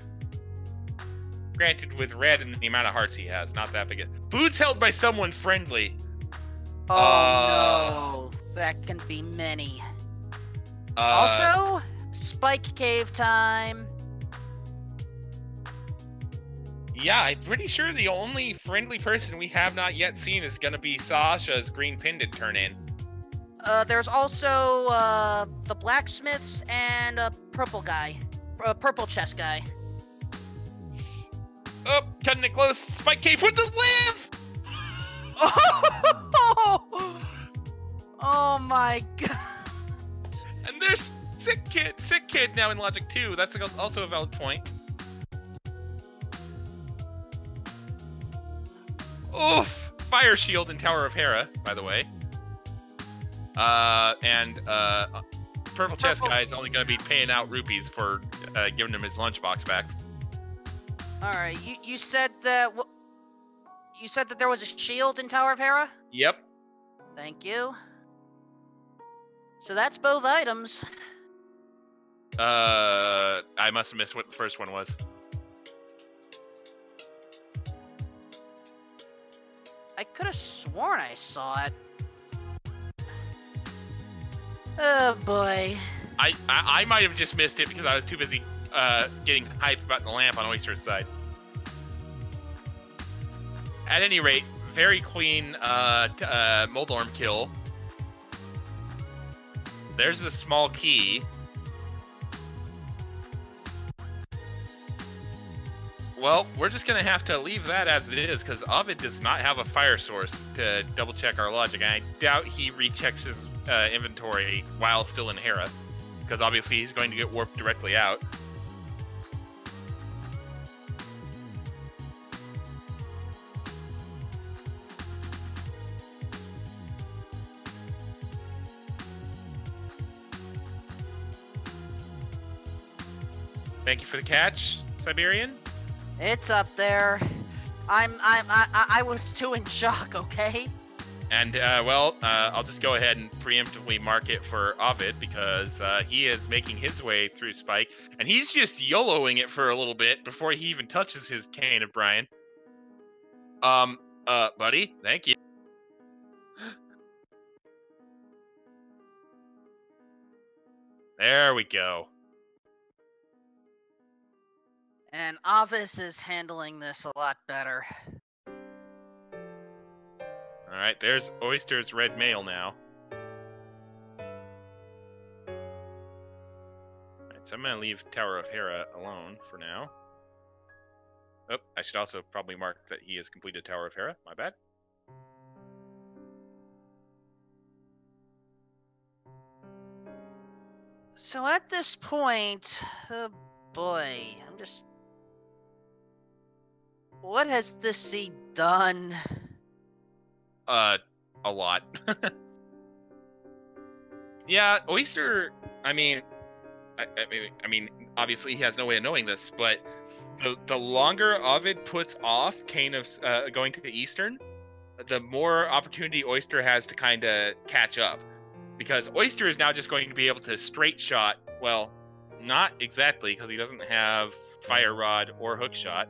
Granted, with red and the amount of hearts he has, not that big. Boots held by someone friendly. Oh no, that can be many. Also, Spike Cave time. Yeah, I'm pretty sure the only friendly person we have not yet seen is gonna be Sasha's green pendant turn in. There's also the blacksmiths and a purple guy, purple chest guy. Oh, cutting it close. Spike Cave with the live! Oh my god. And there's sick kid now in Logic 2. That's also a valid point. Oof! Fire shield in Tower of Hera, by the way. Purple chest guy is only going to be paying out rupees for giving him his lunchbox back. All right, you said that there was a shield in Tower of Hera? Yep. Thank you. So that's both items. I must have missed what the first one was. I could have sworn I saw it. Oh boy. I might have just missed it because I was too busy getting hype about the lamp on Oyster's side. At any rate, very clean Moldorm kill. There's the small key. Well, we're just going to have to leave that as it is, because Ovid does not have a fire source to double-check our logic. And I doubt he rechecks his inventory while still in Hera, because obviously he's going to get warped directly out. Thank you for the catch, Siberian. It's up there. I was too in shock, okay? And, I'll just go ahead and preemptively mark it for Ovid, because he is making his way through Spike, and he's just YOLOing it for a little bit before he even touches his Cane of Brian. Buddy, thank you. There we go. And Avis is handling this a lot better. Alright, there's Oyster's red mail now. Alright, so I'm gonna leave Tower of Hera alone for now. Oh, I should also probably mark that he has completed Tower of Hera. My bad. So at this point, oh boy, I'm just... What has this seed done? A lot. Yeah, Oyster, I mean, obviously he has no way of knowing this, but the longer Ovid puts off Cane of going to the Eastern, the more opportunity Oyster has to kind of catch up. Because Oyster is now just going to be able to straight shot, well, not exactly, because he doesn't have Fire Rod or Hook Shot.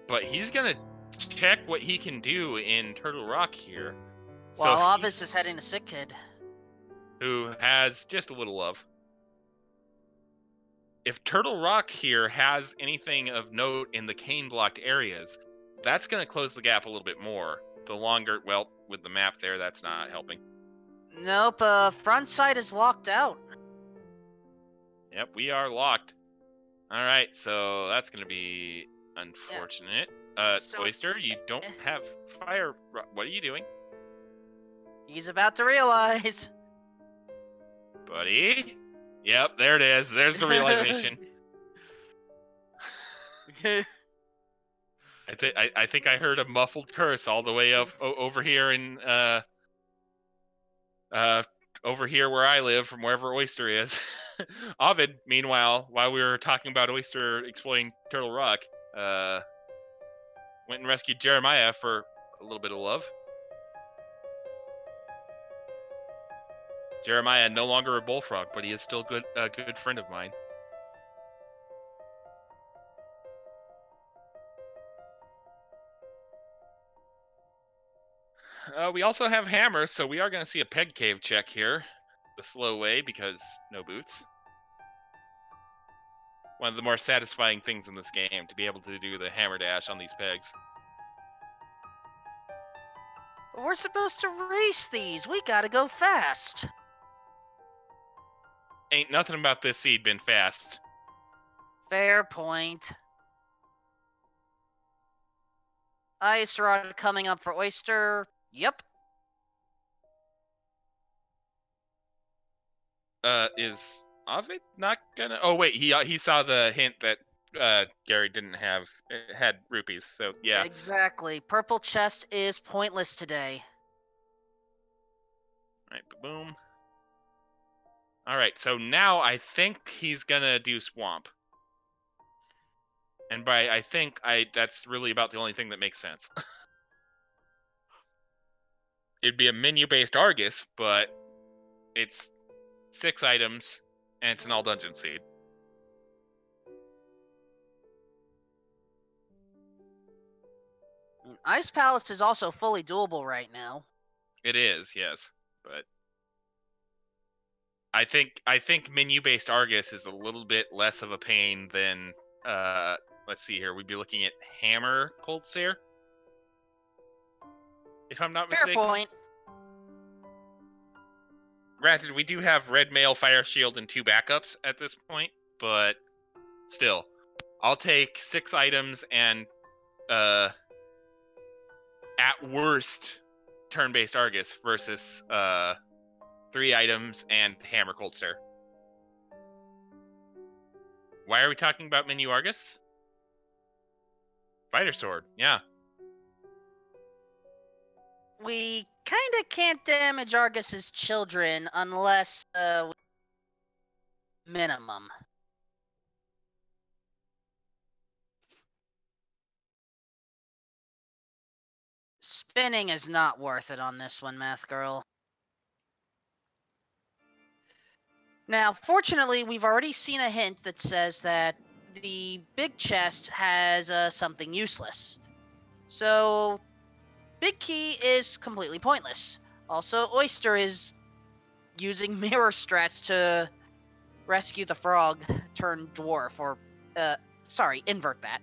but he's gonna check what he can do in Turtle Rock here. While So Ovis is heading to Sick Kid, who has just a little love. If Turtle Rock here has anything of note in the cane-blocked areas, that's going to close the gap a little bit more. The longer, well, with the map there, that's not helping. Nope, front side is locked out. Yep, we are locked. All right, so that's going to be unfortunate. So Oyster, you don't have fire. What are you doing? he's about to realize. Buddy? Yep, there it is. There's the realization. I think I heard a muffled curse all the way up over here in over here where I live from wherever Oyster is. Ovid, meanwhile, while we were talking about Oyster exploring Turtle Rock, went and rescued Jeremiah for a little bit of love. Jeremiah, no longer a bullfrog, but he is still a good friend of mine. We also have Hammer, so we are going to see a peg cave check here. The slow way, because no boots. One of the more satisfying things in this game, to be able to do the hammer dash on these pegs. We're supposed to race these. We gotta go fast. Ain't nothing about this seed been fast. Fair point. Ice Rod coming up for Oyster. Yep. Is Ovid not gonna? Oh wait, he saw the hint that Gary didn't have had rupees, so yeah. Exactly. Purple chest is pointless today. All right, boom. All right, so now I think he's gonna do swamp, and by I think that's really about the only thing that makes sense. It'd be a menu-based Argus, but it's 6 items and it's an all dungeon seed. Ice Palace is also fully doable right now. It is, yes, but I think menu-based Argus is a little bit less of a pain than let's see here. We'd be looking at Hammer Cold Stare, if I'm not mistaken. Fair point. Granted, we do have Red Mail, Fire Shield, and 2 backups at this point, but still, I'll take 6 items and at worst turn-based Argus versus 3 items and Hammer Cold Stare. Why are we talking about menu Argus? Fighter Sword, yeah. We kinda can't damage Argus's children unless minimum. Spinning is not worth it on this one, Math Girl. Now, fortunately, we've already seen a hint that says that the big chest has something useless. So, Big Key is completely pointless. Also, Oyster is using mirror strats to rescue the frog turned dwarf, or, sorry, invert that.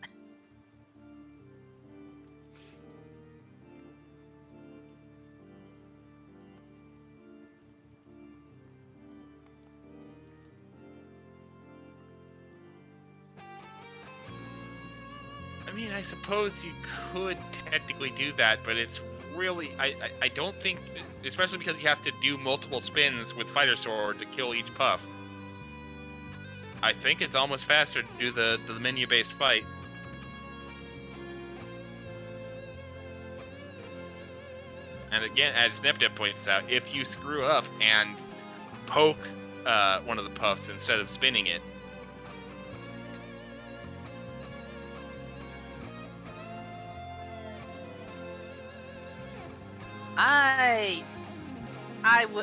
I mean, I suppose you could technically do that, but it's really... I don't think... Especially because you have to do multiple spins with Fighter Sword to kill each puff. I think it's almost faster to do the menu-based fight. And again, as Sneptip points out, if you screw up and poke one of the puffs instead of spinning it,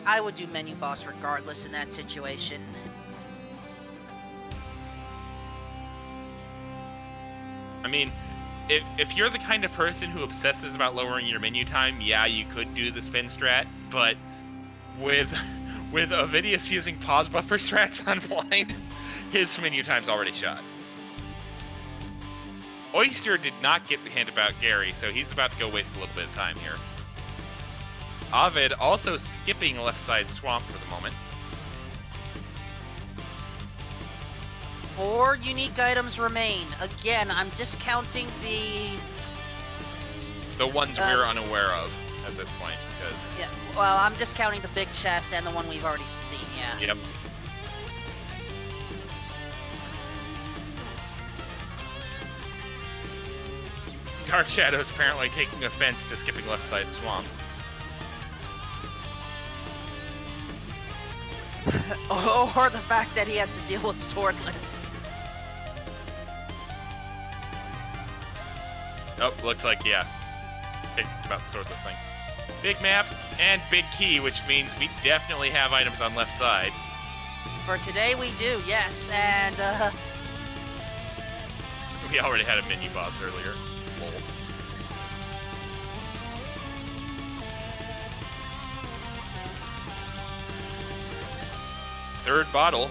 I would do menu boss regardless in that situation. I mean, if you're the kind of person who obsesses about lowering your menu time, yeah, you could do the spin strat, but with Ovidius using pause buffer strats on blind, his menu time's already shot. Oyster did not get the hint about Gary, so he's about to go waste a little bit of time here. Ovid also skipping left side swamp for the moment. 4 unique items remain. Again, I'm discounting the ones we're unaware of at this point, because yeah. Well, I'm discounting the big chest and the one we've already seen. Yeah. Yep. Dark Shadow's apparently taking offense to skipping left side swamp. Or the fact that he has to deal with swordless. Oh, looks like, yeah. He's thinking about the swordless thing. Big map and big key, which means we definitely have items on left side. For today we do, yes, and we already had a mini boss earlier. Lol. Third bottle.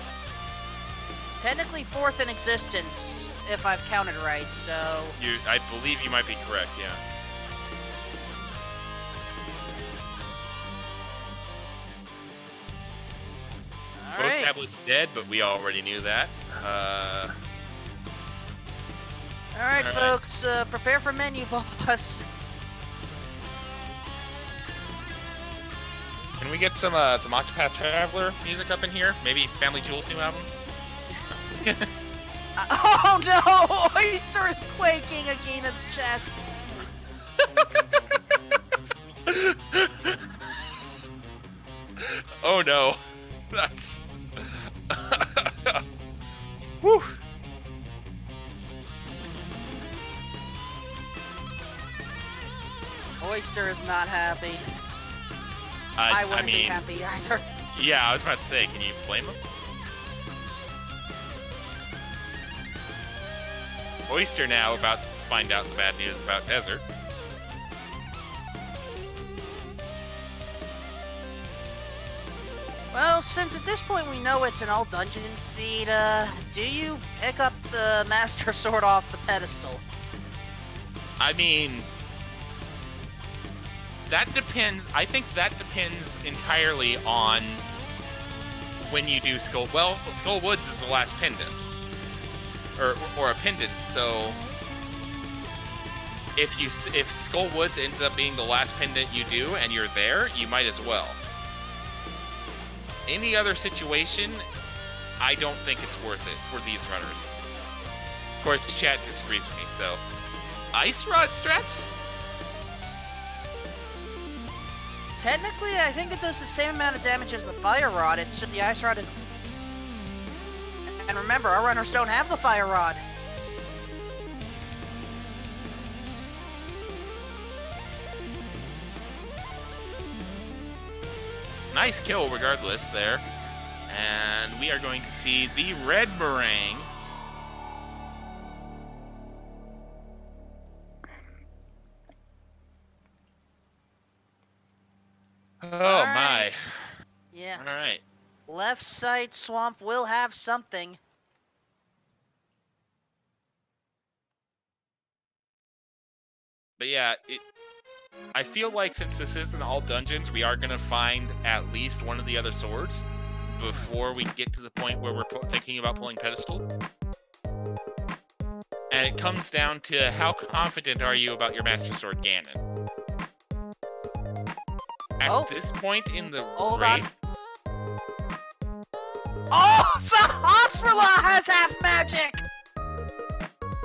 Technically 4th in existence, if I've counted right, so... I believe you might be correct, yeah. Both tablets dead, but we already knew that. Alright, folks, prepare for menu boss. Can we get some Octopath Traveler music up in here? Maybe Family Jewel's new album? Oh no! Oyster is quaking against his chest. Oh no. That's... Whew. Oyster is not happy. I wouldn't be happy either. Yeah, I was about to say, can you blame him? Oyster now about to find out the bad news about Desert. Well, since at this point we know it's an all dungeon seed, do you pick up the Master Sword off the pedestal? I mean, that depends. I think that depends entirely on when you do Skull. Well, Skull Woods is the last pendant, or a pendant. So if Skull Woods ends up being the last pendant you do, and you're there, you might as well. Any other situation, I don't think it's worth it for these runners. Of course, chat disagrees with me, so Ice Rod strats? Technically, I think it does the same amount of damage as the Fire Rod. It's just the Ice Rod is... And remember, our runners don't have the Fire Rod. Nice kill regardless there. And we are going to see the red meringue. Oh my. Yeah. Alright. Left side swamp will have something. But yeah, I feel like since this isn't all dungeons, we are going to find at least one of the other swords before we get to the point where we're thinking about pulling pedestal. And it comes down to how confident are you about your Master Sword Ganon. At this point in the race... Oh, Sahasrahla has half magic!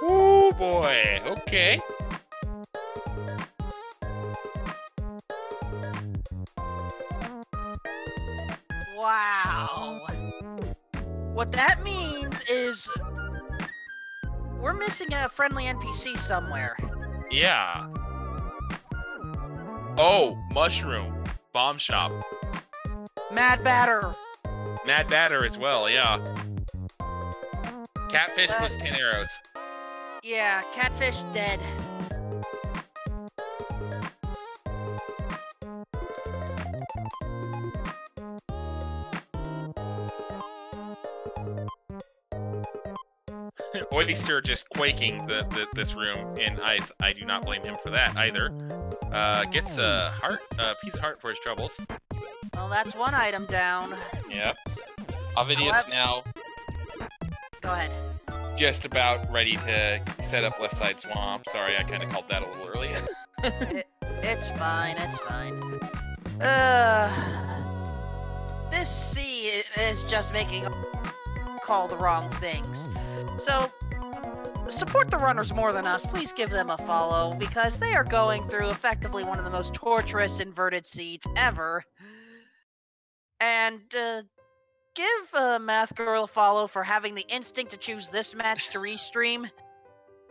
Oh boy, okay. Wow. What that means is we're missing a friendly NPC somewhere. Yeah. Oh, Mushroom. Bomb Shop. Mad Batter. Mad Batter as well, yeah. Catfish was 10 arrows. Yeah, catfish dead. Oyster just quaking this room in ice. I do not blame him for that either. Gets a heart, piece of heart for his troubles. Well, that's one item down. Yep. Ovidius now Go ahead. just about ready to set up left side swamp. Sorry, I kind of called that a little early. It's fine, it's fine. This sea is just making call the wrong things. So, support the runners more than us. Please give them a follow, because they are going through effectively one of the most torturous inverted seeds ever. And, give Math Girl a follow for having the instinct to choose this match to restream.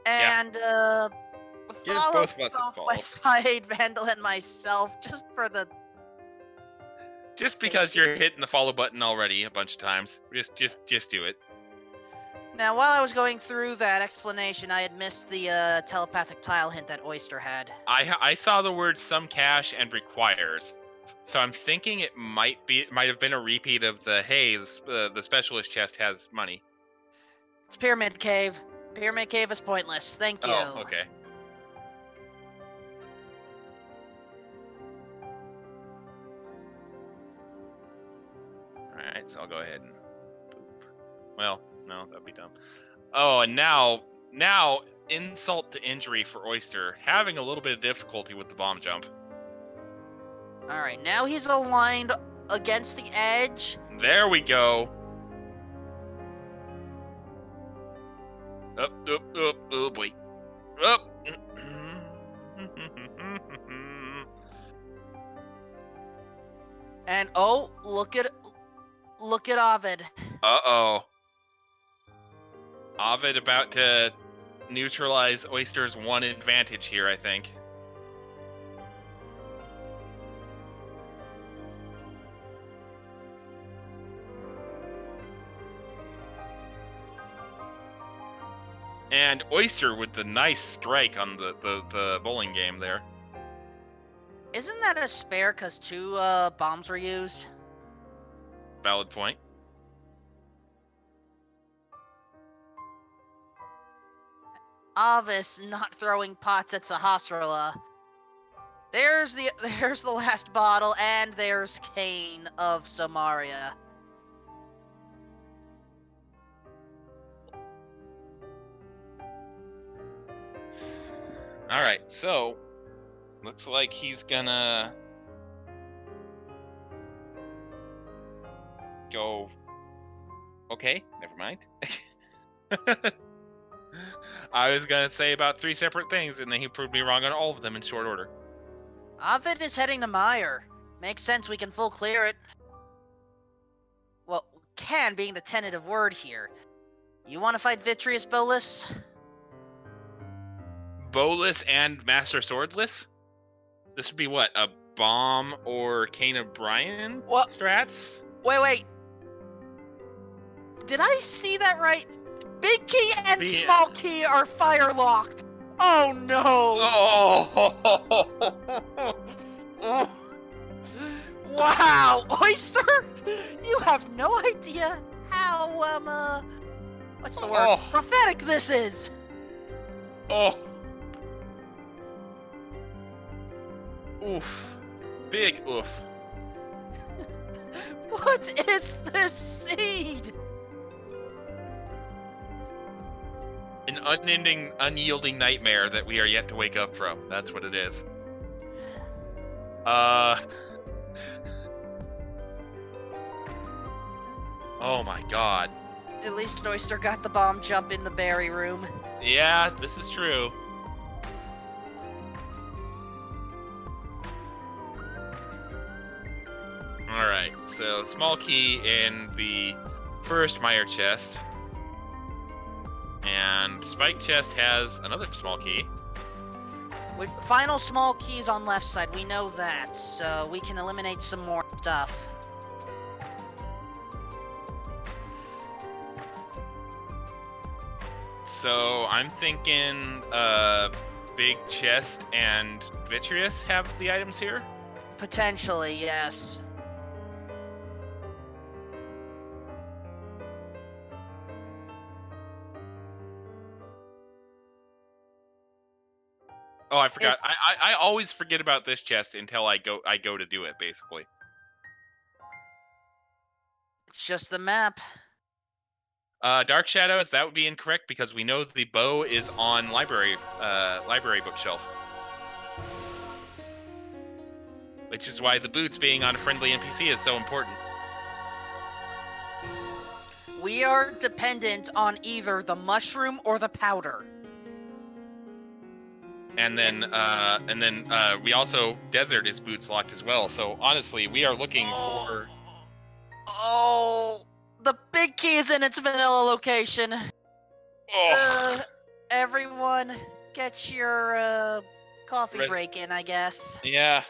And, Give follow both of us a follow. Westside, Vandal, and myself, Just because you're hitting the follow button already a bunch of times. Just do it. Now, while I was going through that explanation, I had missed the telepathic tile hint that Oyster had. I saw the words some cash and requires. So I'm thinking it might have been a repeat of the, hey, the specialist chest has money. It's Pyramid Cave. Pyramid Cave is pointless. Thank you. Oh, okay. Alright, so I'll go ahead and boop. Well, no, that'd be dumb. Oh, and now insult to injury for Oyster, having a little bit of difficulty with the bomb jump. Alright, now he's aligned against the edge. There we go. Up, oh boy. Up. And oh, look at Ovid. Uh-oh. Ovid about to neutralize Oyster's one advantage here, I think. And Oyster with the nice strike on the bowling game there. Isn't that a spare because 2 bombs were used? Valid point. Avis not throwing pots at Sahasrara. There's the last bottle, and there's Kane of Samaria. Alright, so looks like he's gonna go. Okay, never mind. I was gonna say about 3 separate things, and then he proved me wrong on all of them in short order. Ovid is heading to Meyer. Makes sense, we can full clear it. Well, can being the tentative word here. You want to fight Vitreous Bolus? Bolus and Master Swordless? This would be what? A bomb or Kane O'Brien strats? Wait. Did I see that right? Big key and small key are fire locked. Oh no! Oh! Wow, Oyster! You have no idea how what's the word? Prophetic this is. Oh. Oof. Big oof. What is this seed? An unending, unyielding nightmare that we are yet to wake up from. That's what it is. Oh my god. At least Oyster got the bomb jump in the berry room. Yeah, this is true. Alright, so small key in the first Meyer chest. And Spike chest has another small key. With final small keys on left side, we know that, so we can eliminate some more stuff. So I'm thinking Big Chest and Vitreous have the items here? Potentially, yes. Oh, I forgot. I always forget about this chest until I go to do it, basically. It's just the map. Dark Shadows, that would be incorrect because we know the bow is on library bookshelf. Which is why the boots being on a friendly NPC is so important. We are dependent on either the mushroom or the powder. And then we also desert is boots locked as well. So honestly, we are looking for. Oh, the big key is in its vanilla location. Oh. Everyone, get your coffee break in, I guess. Yeah.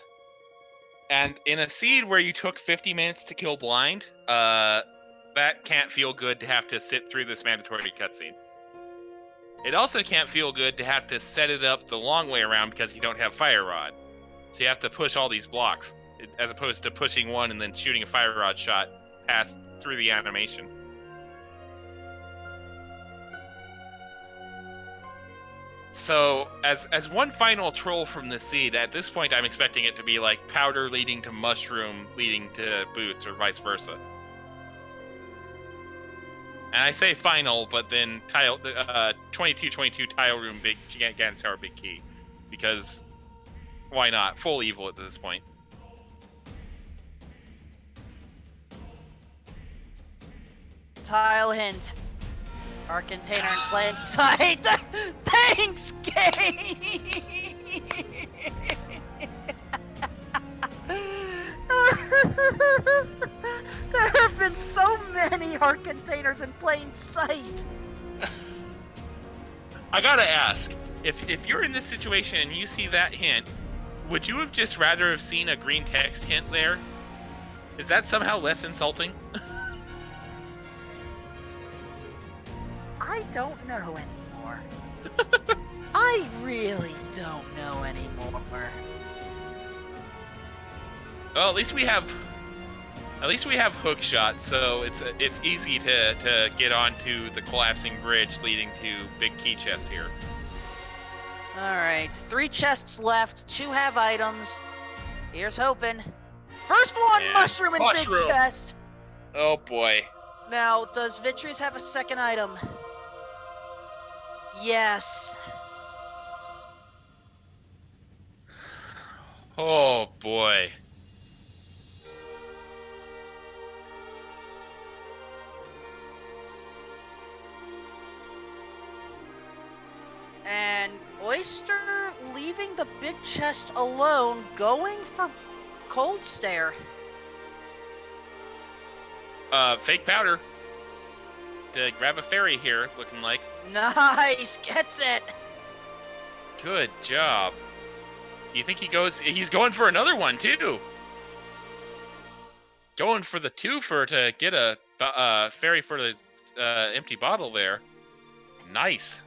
And in a seed where you took 50 minutes to kill blind, that can't feel good to have to sit through this mandatory cutscene. It also can't feel good to have to set it up the long way around because you don't have Fire Rod. So you have to push all these blocks, as opposed to pushing one and then shooting a Fire Rod shot past through the animation. So, as one final troll from this seed, at this point I'm expecting it to be like powder leading to mushroom leading to boots, or vice versa. And I say final, but then 2222 tile room big Gigant Tower big key, because why not? Full evil at this point. Tile hint. Our container in plain sight. Thanks, game. There have been so many art containers in plain sight. I gotta ask, if you're in this situation and you see that hint, would you have just rather have seen a green text hint there? Is that somehow less insulting? I don't know anymore. I really don't know anymore. Well, at least we have hook shot, so it's easy to get onto the collapsing bridge leading to big key chest here. All right, 3 chests left. 2 have items. Here's hoping. First one, Yeah. mushroom and big chest. Oh boy. Now, does Vitreous have a second item? Yes. Oh boy. And Oyster leaving the big chest alone, going for Cold Stare. Fake powder. To grab a fairy here, looking like. Nice, gets it. Good job. Do you think he's going for another one too? Going for the twofer to get a fairy for the empty bottle there. Nice.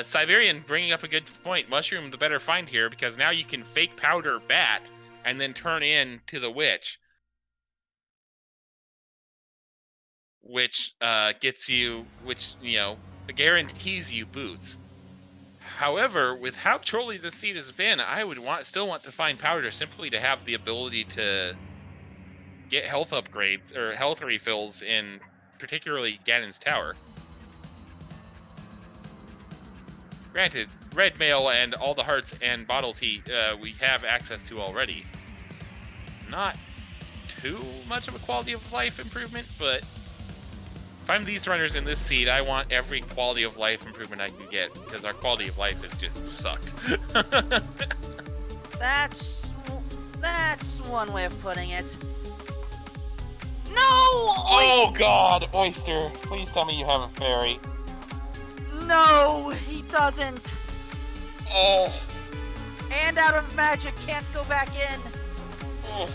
Siberian bringing up a good point. Mushroom the better find here, because now you can fake powder bat and then turn in to the witch, which guarantees you boots. However, with how trolly this seed has been, I would still want to find powder simply to have the ability to get health upgrades or health refills in particularly Ganon's Tower. Granted, red mail and all the hearts and bottles we have access to already. Not too much of a quality of life improvement, but if I'm these runners in this seed, I want every quality of life improvement I can get, because our quality of life has just sucked. That's one way of putting it. No! Oh God, Oyster! Please tell me you have a fairy. No, he doesn't. Oh. And out of magic, can't go back in. Oh.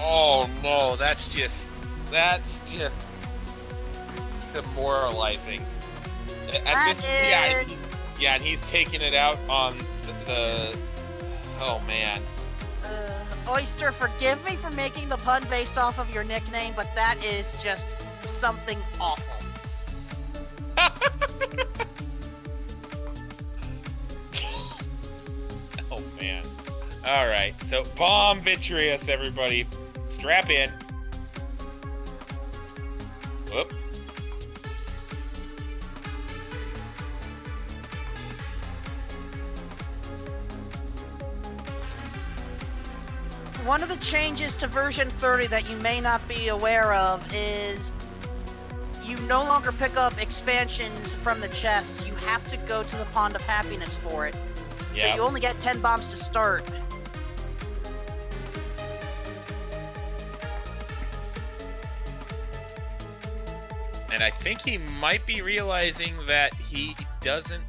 Oh no, that's just That's just demoralizing. Yeah, and he's taking it out on the oh man. Oyster, forgive me for making the pun based off of your nickname, but that is just something awful. Oh man. Alright, so bomb Vitreous, everybody. Strap in. Whoop. One of the changes to version 30 that you may not be aware of is you no longer pick up expansions from the chests. You have to go to the Pond of Happiness for it. Yeah. So you only get 10 bombs to start. And I think he might be realizing that he doesn't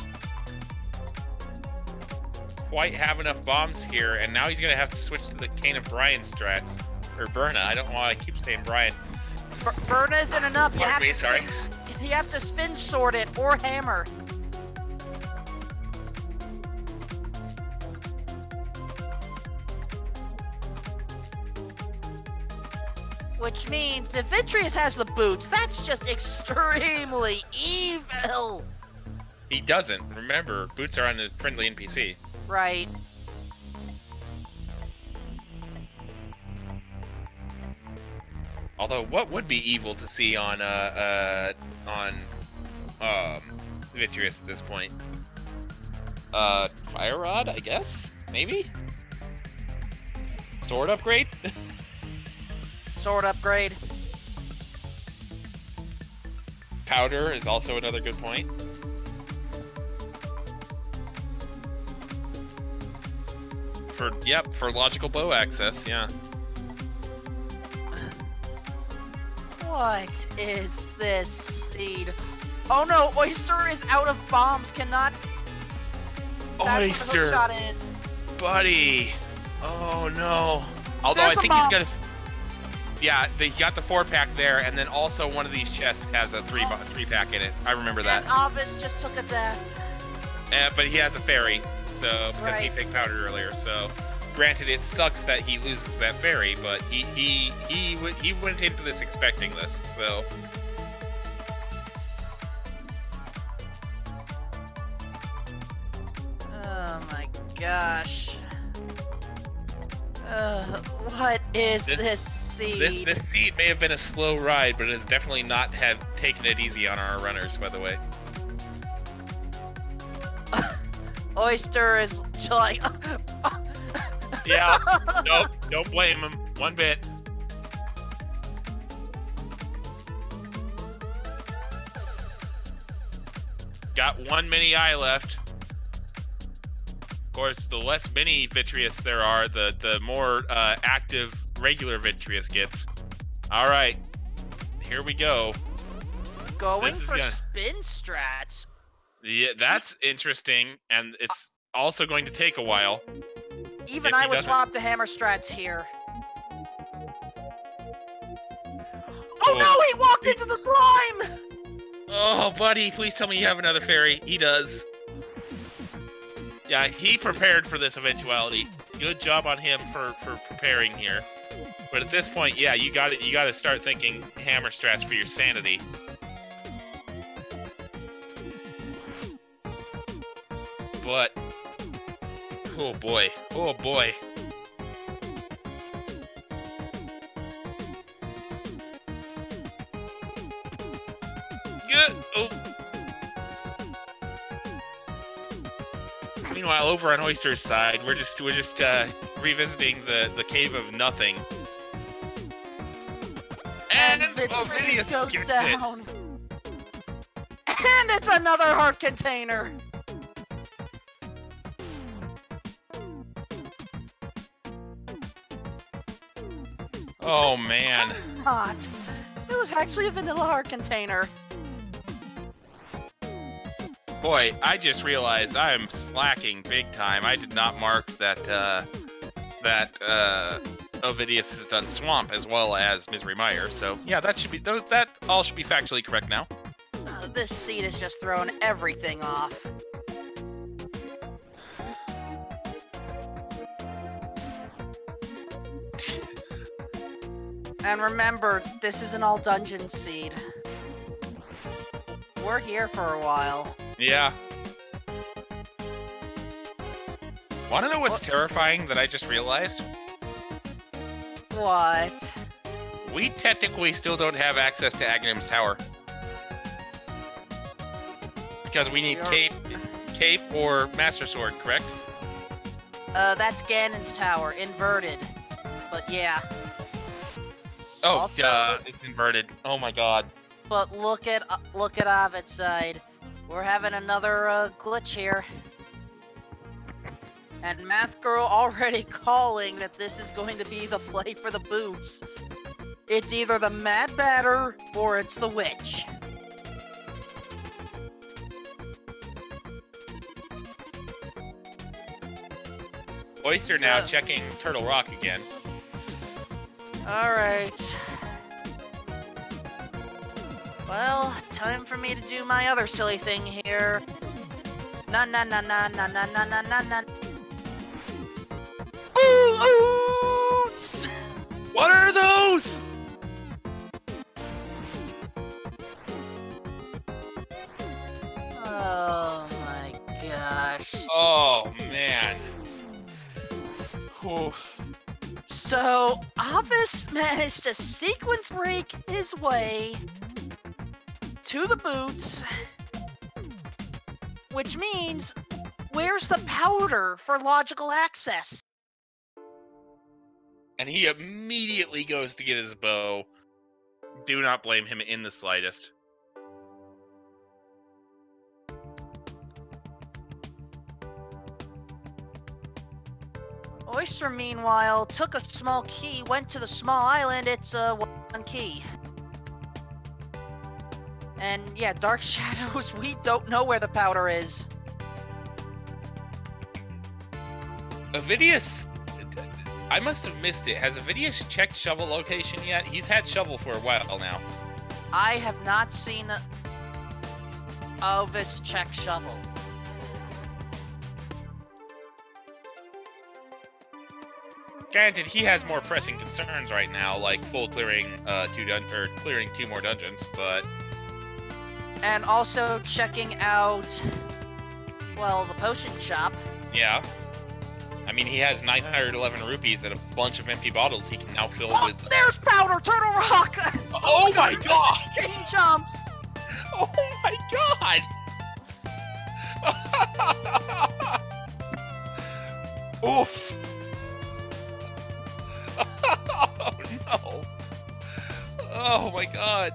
quite have enough bombs here, and now he's gonna have to switch to the Cane of Brian strats. Or Berna, I don't know why I keep saying Brian. Berna isn't enough. You Pardon me, sorry. You have to spin sword it or hammer. Which means if Vitreous has the boots, that's just extremely evil. He doesn't. Remember, boots are on a friendly NPC. Right. Although, what would be evil to see on Vitreous at this point? Fire Rod, I guess? Maybe? Sword upgrade? Sword upgrade. Powder is also another good point. For logical bow access, yeah. What is this seed? Oh no, Oyster is out of bombs, cannot... That's Oyster! what the hook shot is. Buddy! Oh no. Although There's I think he's bomb. gonna... Yeah, he got the 4-pack there, and then also one of these chests has a 3-pack in it. I remember that. And Obvious just took a death. But he has a fairy, so because he Right. picked powder earlier. So, granted, it sucks that he loses that fairy, but he went into this expecting this. So, Oh my gosh. What is this seed? this seed may have been a slow ride, but it has definitely not have taken it easy on our runners. By the way. Oyster is like... Yeah. Nope. Don't blame him one bit. Got one mini eye left. Of course, the less mini Vitreous there are, the more active regular Vitreous gets. All right, here we go. Going This is for gonna- spin strats. Yeah, that's interesting, and it's also going to take a while. Even If he I would doesn't- swap to hammer strats here. Oh Oh. no, he walked into the slime! Oh, buddy, please tell me you have another fairy. He does. Yeah, he prepared for this eventuality. Good job on him for preparing here. But at this point, yeah, you got to start thinking hammer strats for your sanity. But oh boy, oh boy. Good. Oh. Meanwhile, over on Oyster's side, we're just revisiting the cave of nothing. And Ovidius goes gets down. And it's another heart container. Oh man. Not. It was actually a vanilla heart container. Boy, I just realized I am slacking big time. I did not mark that Ovidius has done Swamp as well as Misery Mire. So yeah, that all should be factually correct now. This seed is just throwing everything off. And remember, this is an all dungeon seed. We're here for a while. Yeah. Wanna know what's terrifying that I just realized? What? We technically still don't have access to Agnum's tower. Because we need cape or Master Sword, correct? That's Ganon's tower, inverted. But yeah. Oh, Also, it's inverted. Oh my god. But look at Ovid's side. We're having another glitch here. And Math Girl already calling that this is going to be the play for the boots. It's either the Mad Batter or it's the Witch. Oyster now checking Turtle Rock again. Alright. Well, time for me to do my other silly thing here. Na na na na na na na na na na. Boots! What are those? Oh my gosh. Oh man. Whew. So, Ovis managed to sequence break his way to the boots, which means, where's the powder for logical access? And he immediately goes to get his bow. Do not blame him in the slightest. Oyster, meanwhile, took a small key, went to the small island, it's one key. And yeah, Dark Shadows, we don't know where the powder is. Ovidius, I must have missed it. Has Ovidius checked Shovel location yet? He's had Shovel for a while now. I have not seen Ovis check Shovel. Granted, he has more pressing concerns right now, like full clearing clearing 2 more dungeons, but... And also checking out, well, the potion shop. Yeah. I mean, he has 911 rupees and a bunch of empty bottles he can now fill with... There's powder! Turtle Rock! Oh my god! King jumps! Oh my god! Oof! Oh no! Oh my god!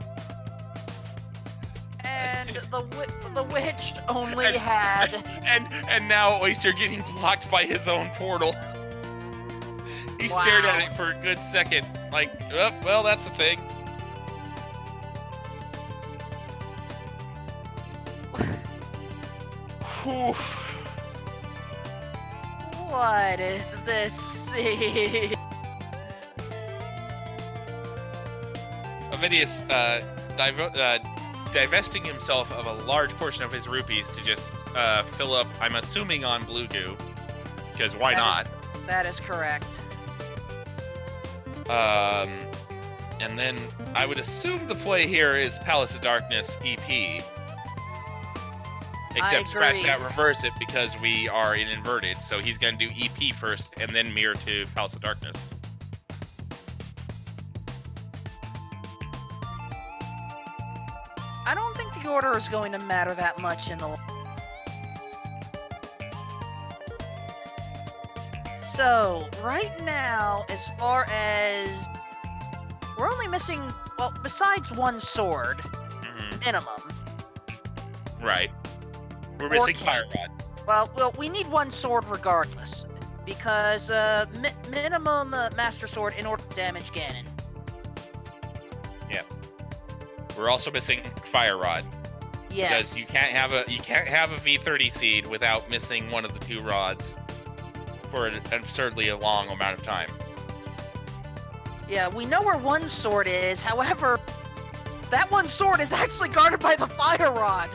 And the witch only had... And now Oyster getting blocked by his own portal. He stared at it for a good second, like, oh, well, that's the thing. Whew. What is this scene? Ovidius, divesting himself of a large portion of his rupees to just fill up, I'm assuming on Blue Goo, because why not? That is correct. And then I would assume the play here is Palace of Darkness EP. Except scratch that, reverse it, because we are in inverted, so he's going to do EP first and then mirror to Palace of Darkness. I don't think the order is going to matter that much in the... So, right now, as far as... We're only missing, well, besides one sword, minimum. Right. We're missing Fire Rod. Well, we need one sword regardless, because minimum Master Sword in order to damage Ganon. Yeah. We're also missing Fire Rod. Yes. Because you can't have a V30 seed without missing one of the 2 rods for an absurdly long amount of time. Yeah, we know where one sword is, however, that one sword is actually guarded by the fire rod.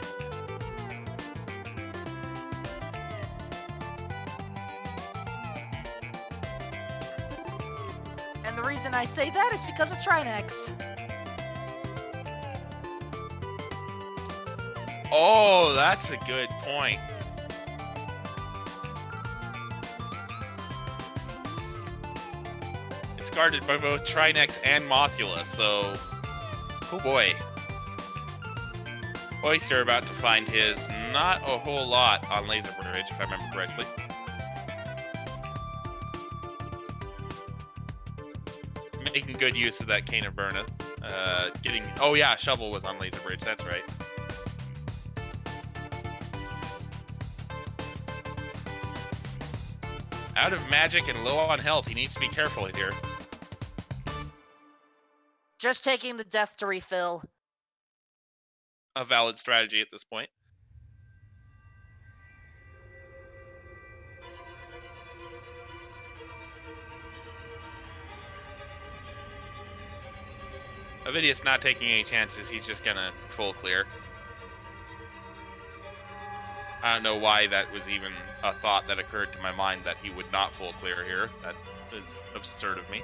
And the reason I say that is because of Trinex. Oh, that's a good point. It's guarded by both Trinex and Mothula, so... Oh boy. Oyster about to find his not a whole lot on Laser Bridge, if I remember correctly. Making good use of that Cane of Burna. Oh yeah, Shovel was on Laser Bridge, that's right. Out of magic and low on health, he needs to be careful here. Just taking the death to refill. A valid strategy at this point. Ovidius not taking any chances, he's just gonna full clear. I don't know why that was even a thought that occurred to my mind that he would not full clear here. That is absurd of me.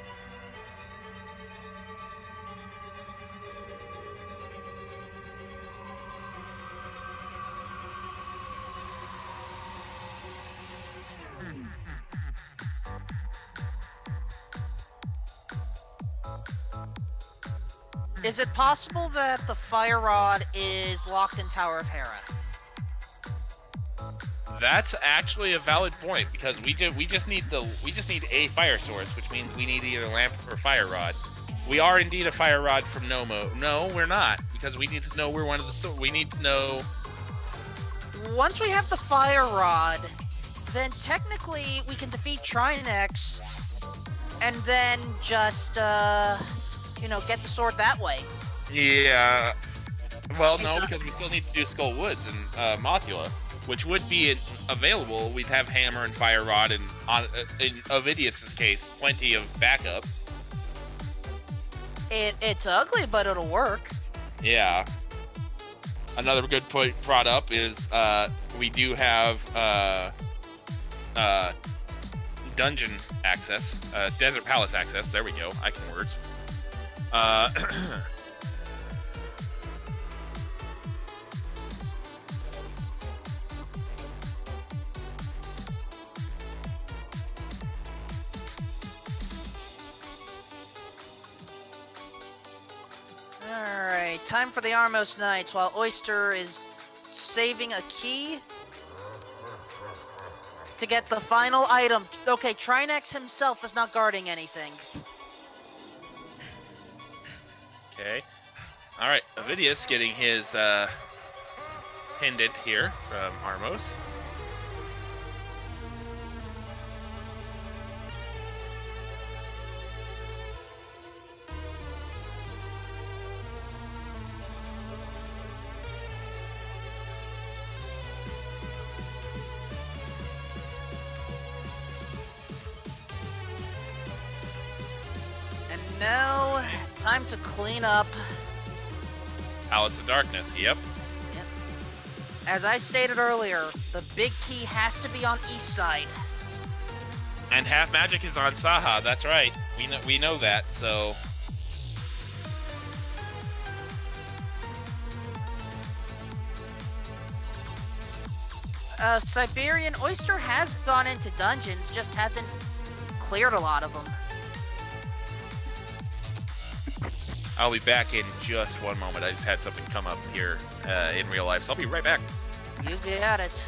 Is it possible that the fire rod is locked in Tower of Hera? That's actually a valid point because we just need a fire source, which means we need either lamp or fire rod. We are indeed a fire rod from Nomo. No, we're not, because we need to know we're one of the. We need to know. Once we have the fire rod, then technically we can defeat Trinex, and then just you know, get the sword that way. Yeah. Well, no, because we still need to do Skull Woods and Mothula, which would be available. We'd have Hammer and Fire Rod, and in Ovidius's case, plenty of backup. It's ugly, but it'll work. Yeah. Another good point brought up is we do have dungeon access, Desert Palace access. There we go. I can words. Alright, time for the Armos Knights while Oyster is saving a key to get the final item. Okay, Trinex himself is not guarding anything. Okay. Alright, Ovidius getting his pendant here from Armos. And now, time to clean up. Palace of Darkness, yep. Yep. As I stated earlier, the big key has to be on east side. And half magic is on Saha, that's right. We know that, so... Siberian Oyster has gone into dungeons, just hasn't cleared a lot of them. I'll be back in just one moment. I just had something come up here in real life, so I'll be right back. You got it.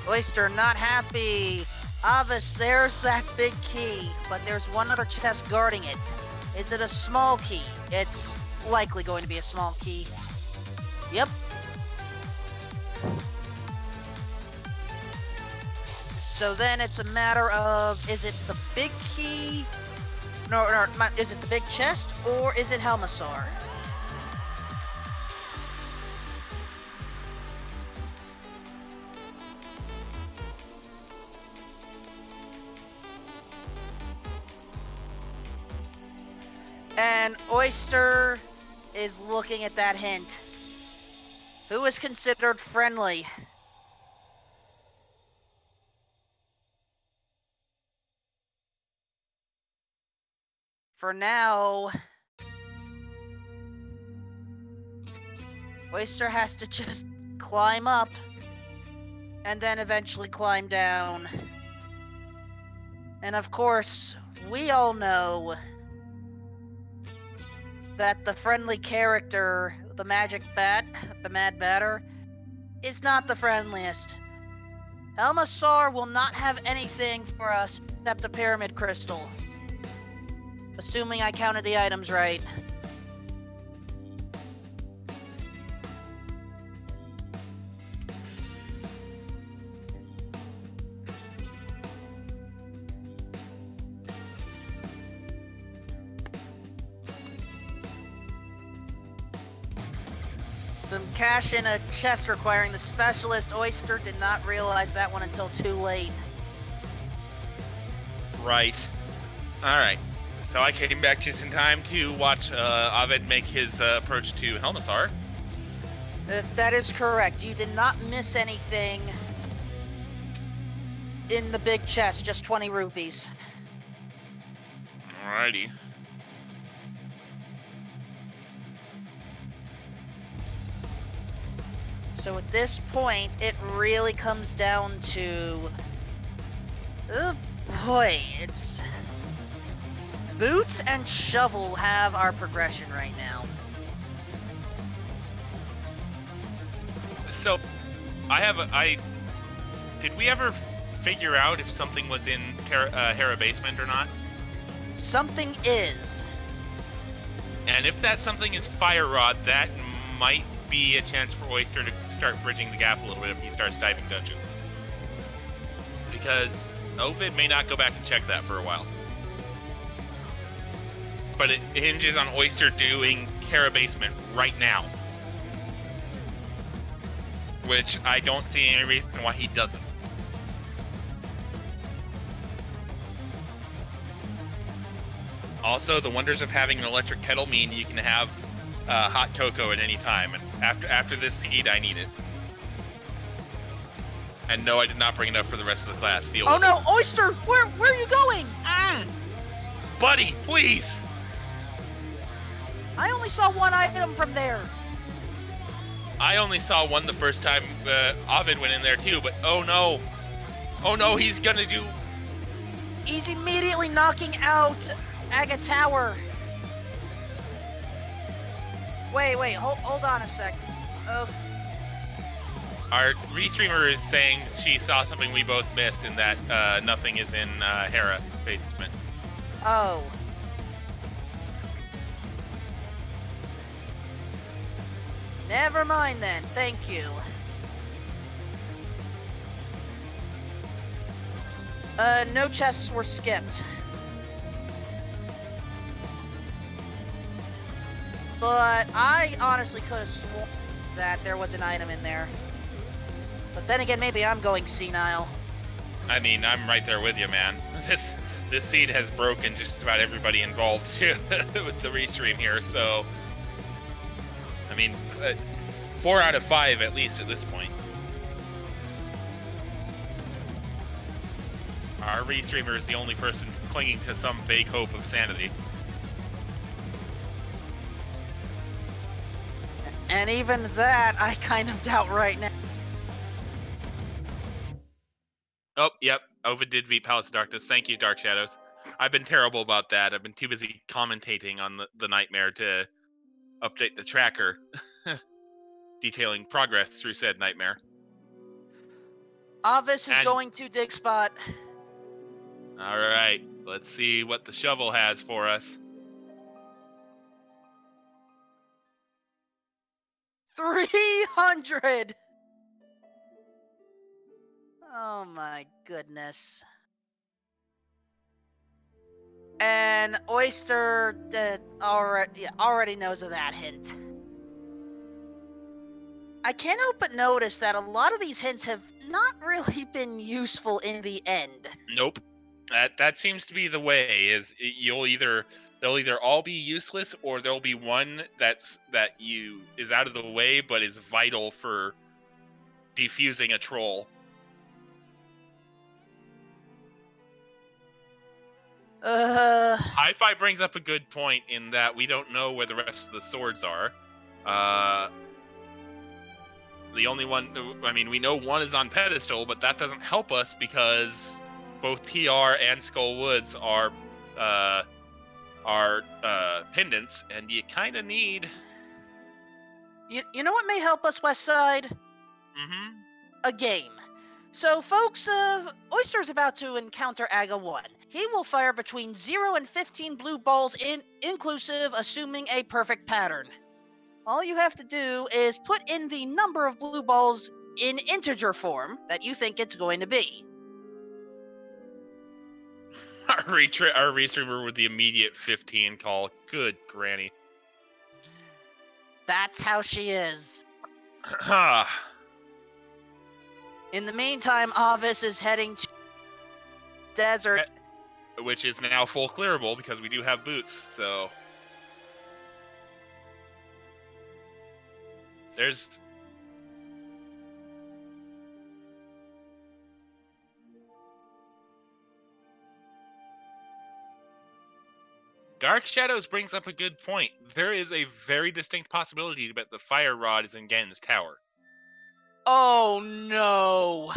Oyster not happy. Avis, there's that big key, but there's one other chest guarding it. Is it a small key? It's likely going to be a small key. Yep. So then it's a matter of, is it the big key? No, is it the big chest, or is it Helmasaur? And Oyster is looking at that hint. Who is considered friendly? For now, Oyster has to just climb up and then eventually climb down. And of course, we all know that the friendly character, the magic bat, the mad batter, is not the friendliest. Helmasaur will not have anything for us except a pyramid crystal. Assuming I counted the items right. Some cash in a chest requiring the specialist. Oyster did not realize that one until too late. Right. Alright. So I came back just in time to watch Ovid make his approach to Helmasaur. That is correct. You did not miss anything in the big chest, just 20 rupees. Alrighty. So at this point, it really comes down to... oh boy, it's... Boots and Shovel have our progression right now. So, did we ever figure out if something was in Hera basement or not? Something is. And if that something is Fire Rod, that might be a chance for Oyster to start bridging the gap a little bit if he starts diving dungeons. Because Ovid may not go back and check that for a while. But it hinges on Oyster doing Hera basement right now. Which I don't see any reason why he doesn't. Also, the wonders of having an electric kettle mean you can have hot cocoa at any time. And after this seed, I need it. And no, I did not bring enough for the rest of the class. Deal with no, it. Oyster! Where are you going? Buddy, please! I only saw one item from there. I only saw one the first time Ovid went in there too, but oh no. Oh no, he's gonna do... He's immediately knocking out Aga Tower. Wait, hold on a sec. Our restreamer is saying she saw something we both missed and that nothing is in Hera basement. Oh. Never mind then, thank you. No chests were skipped. But I honestly could have sworn that there was an item in there. But then again, maybe I'm going senile. I mean, I'm right there with you, man. This seed has broken just about everybody involved too with the restream here, so... I mean, 4 out of 5 at least at this point. Our restreamer is the only person clinging to some vague hope of sanity. And even that, I kind of doubt right now. Oh, yep. Ovid did beat Palace of Darkness. Thank you, Dark Shadows. I've been terrible about that. I've been too busy commentating on the nightmare to update the tracker, detailing progress through said nightmare. Avis is going to dig spot. All right, let's see what the shovel has for us. 300! Oh my goodness. And Oyster already knows of that hint. I can't help but notice that a lot of these hints have not really been useful in the end. Nope. That seems to be the way, is you'll either They'll either all be useless, or there'll be one that is out of the way but is vital for defusing a troll. Hi-Fi brings up a good point in that we don't know where the rest of the swords are. The only one, I mean, we know one is on pedestal, but that doesn't help us because both TR and Skull Woods are pendants, and you kind of need. You know what may help us, Westside? Mm-hmm. A game. So, folks, Oyster's about to encounter Aga 1. He will fire between 0 and 15 blue balls inclusive, assuming a perfect pattern. All you have to do is put in the number of blue balls in integer form that you think it's going to be. Our restreamer with the immediate 15 call. Good granny. That's how she is. In the meantime, Avis is heading to desert. Which is now full clearable because we do have boots, so... There's... Dark Shadows brings up a good point. There is a very distinct possibility that the fire rod is in Gen's tower. Oh no!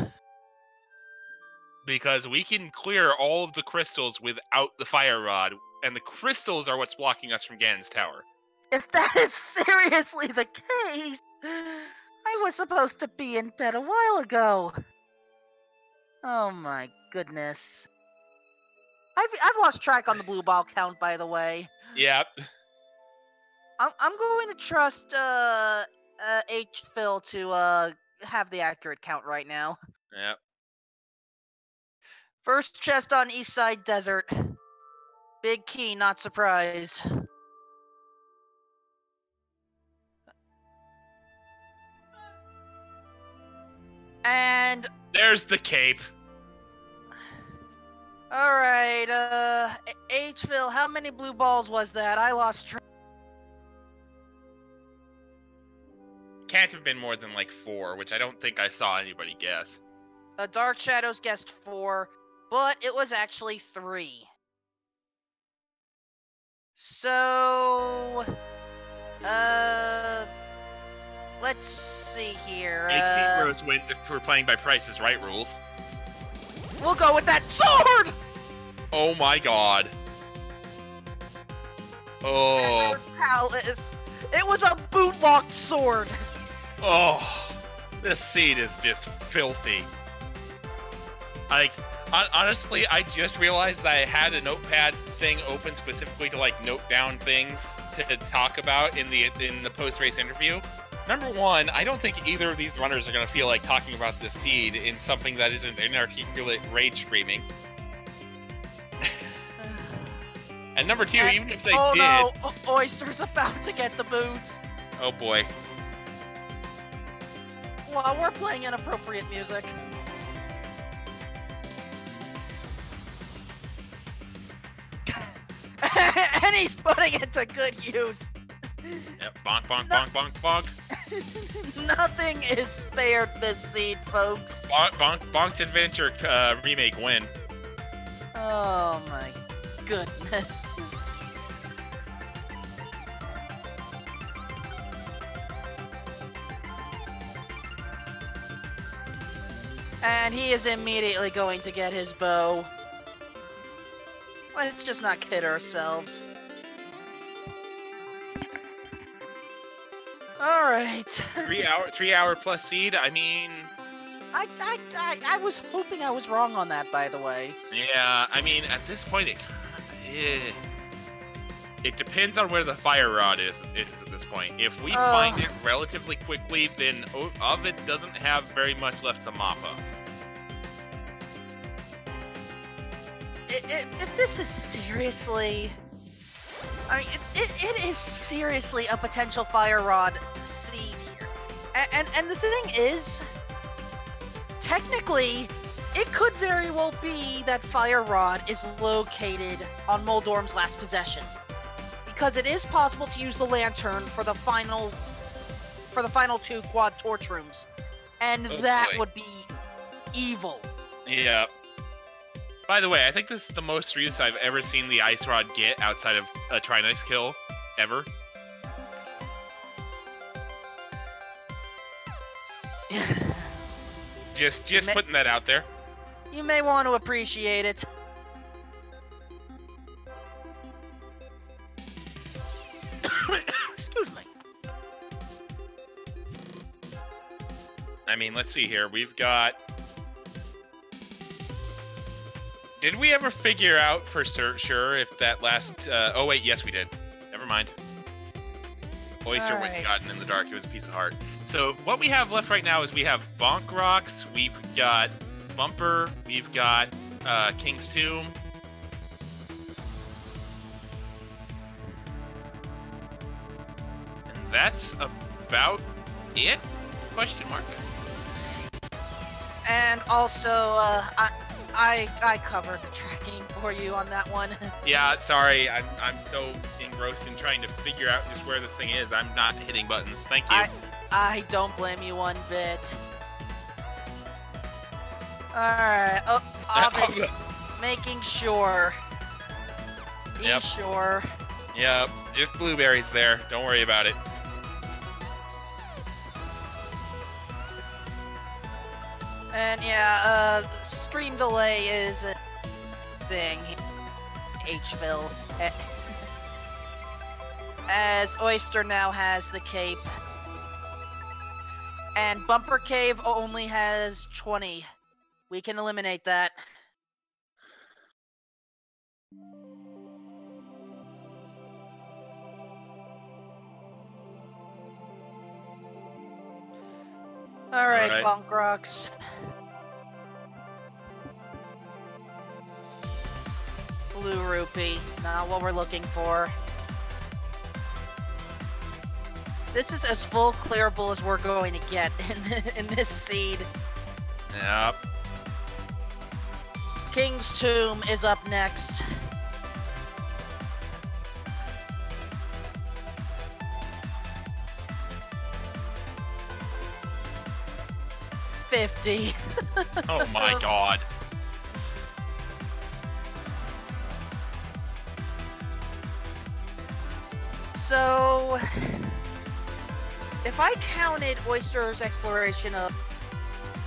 Because we can clear all of the crystals without the fire rod, and the crystals are what's blocking us from Gen's tower. If that is seriously the case, I was supposed to be in bed a while ago. Oh my goodness. I've lost track on the blue ball count, by the way. Yep. I'm going to trust H-Phil to have the accurate count right now. Yep. First chest on East Side Desert. Big key, not surprised. And there's the cape. Alright, H-Phil, how many blue balls was that? I lost track. Can't have been more than like 4, which I don't think I saw anybody guess. Dark Shadows guessed 4, but it was actually 3. So, let's see here. HP Rose wins if we're playing by Price is Right rules. We'll go with that sword! Oh my god. Oh. Palace. It was a boot-locked sword. Oh. This seed is just filthy. Like, honestly, I just realized that I had a notepad thing open specifically to, like, note down things to talk about in the post-race interview. Number one, I don't think either of these runners are going to feel like talking about the seed in something that isn't inarticulate rage screaming. And number two, even if they did... Oh no, Oyster's about to get the boots. Oh boy. Well, we're playing inappropriate music. And he's putting it to good use. Yep, bonk, bonk, bonk, bonk, bonk. Nothing is spared this seed, folks. Bonk's Adventure remake win. Oh my goodness. And he is immediately going to get his bow. Let's just not kid ourselves. Alright. 3 hour plus seed, I mean... I was hoping I was wrong on that, by the way. Yeah, I mean, at this point, it depends on where the fire rod is at this point. If we find it relatively quickly, then Ovid doesn't have very much left to mop up. If this is seriously... I mean, it is seriously a potential fire rod seed here. And the thing is, technically, it could very well be that fire rod is located on Moldorm's last possession. because it is possible to use the lantern for the final 2 quad torch rooms, and that would be evil. Yeah. By the way, I think this is the most use I've ever seen the ice rod get outside of a Tri-Nice kill ever. just putting that out there. You may want to appreciate it. Excuse me. I mean, let's see here. We've got... Did we ever figure out for sure if that last... oh, wait, yes, we did. Never mind. Oyster went and gotten in the dark. It was a piece of heart. So what we have left right now is we have Bonk Rocks, we've got Bumper, we've got King's Tomb. And that's about it? Question mark. And also, I covered the tracking for you on that one. Yeah, sorry. I'm so engrossed in trying to figure out just where this thing is. I'm not hitting buttons. Thank you. I don't blame you one bit. Alright. Oh, making sure. Be sure. Yep. Just blueberries there. Don't worry about it. And yeah, stream delay is a thing. H-Phil. As Oyster now has the cape. And Bumper Cave only has 20. We can eliminate that. Alright, Bonk Rocks. Blue Rupee, not what we're looking for. This is as full clearable as we're going to get in this seed. Yep. King's Tomb is up next. $50. Oh my god. So, if I counted Oyster's exploration of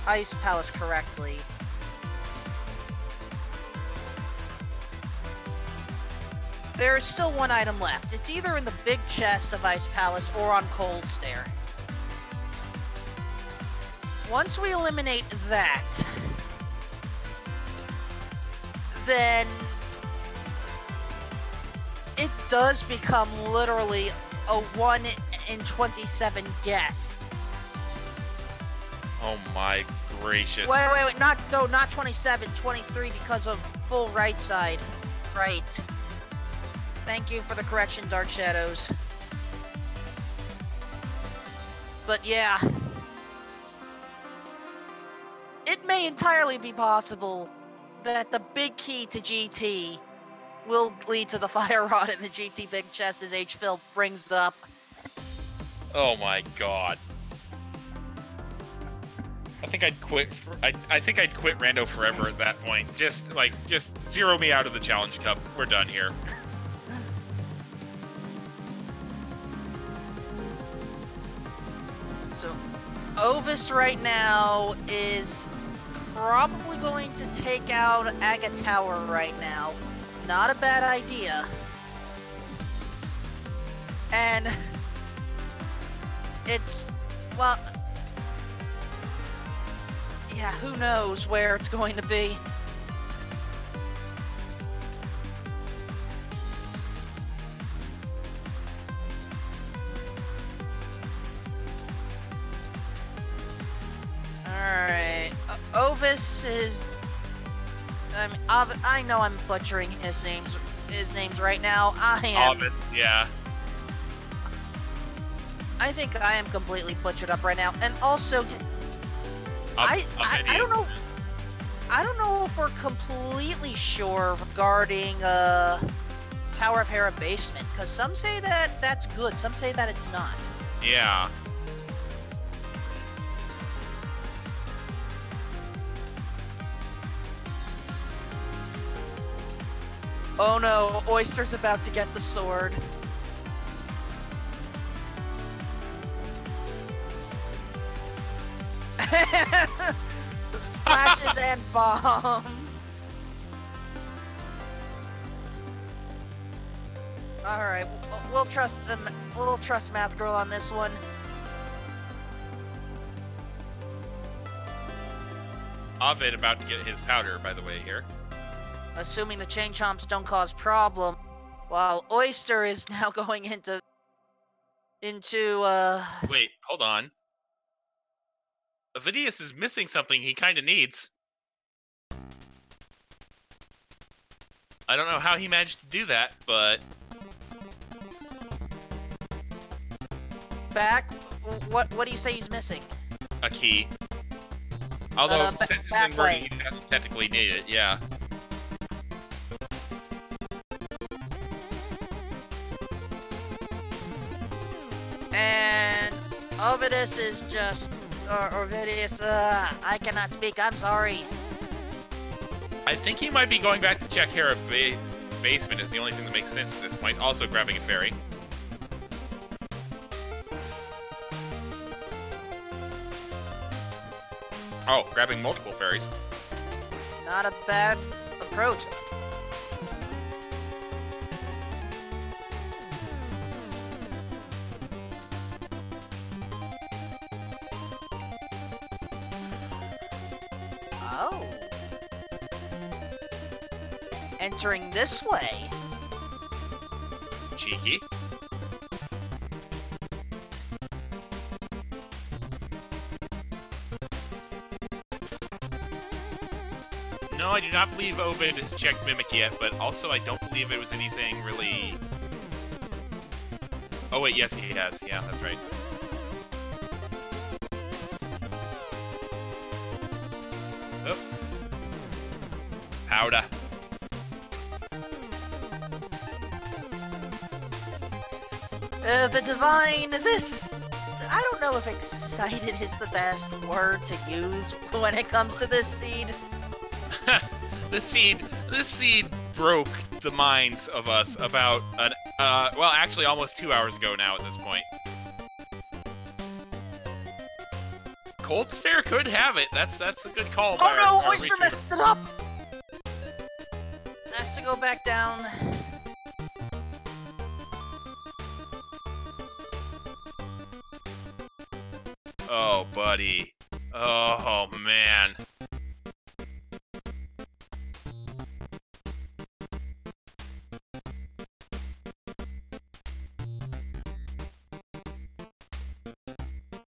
Ice Palace correctly, there is still one item left. It's either in the big chest of Ice Palace or on Cold Stare. Once we eliminate that, then it does become literally a 1 in 27 guess. Oh my gracious. Wait, not 27, 23 because of full right side. Right. Thank you for the correction, Dark Shadows. But yeah. It may entirely be possible that the big key to GT will lead to the fire rod in the GT big chest as H-Phil brings up. Oh my god. I think I'd quit. I think I'd quit Rando forever at that point. Just zero me out of the challenge cup. We're done here. So, Ovis right now is probably going to take out Aga Tower right now. Not a bad idea. And it's, well, yeah, who knows where it's going to be. Alright, Ovis is, I mean, I know I'm butchering his names right now. I am. Ovis, yeah. I think I am completely butchered up right now, and also, I don't know. I don't know if we're completely sure regarding Tower of Hera basement, because some say that that's good, some say that it's not. Yeah. Oh no, Oyster's about to get the sword. Slashes and bombs. Alright, we'll trust we'll trust Math Girl on this one. Ovid about to get his powder, by the way, here. Assuming the chain chomps don't cause problem, while Oyster is now going into Wait, hold on. Ovidius is missing something he kind of needs. I don't know how he managed to do that, but... Back? What do you say he's missing? A key. Although, since it's inverted, way. he doesn't technically need it, yeah. And Ovidus is just... Ovidius, I cannot speak, I'm sorry. I think he might be going back to check Hera basement is the only thing that makes sense at this point. Also grabbing a ferry. Oh, grabbing multiple ferries. Not a bad approach. Oh. Entering this way. Cheeky. No, I do not believe Ovid has checked Mimic yet, but also I don't believe it was anything really... Oh wait, yes he has. Yeah, that's right. Oh. Powder. The Divine, I don't know if excited is the best word to use when it comes to this seed. This seed broke the minds of us about well, actually almost 2 hours ago now at this point. Cold Stare could have it. That's a good call. Oh no, Oyster messed it up! Has to go back down. Oh, buddy. Oh, man.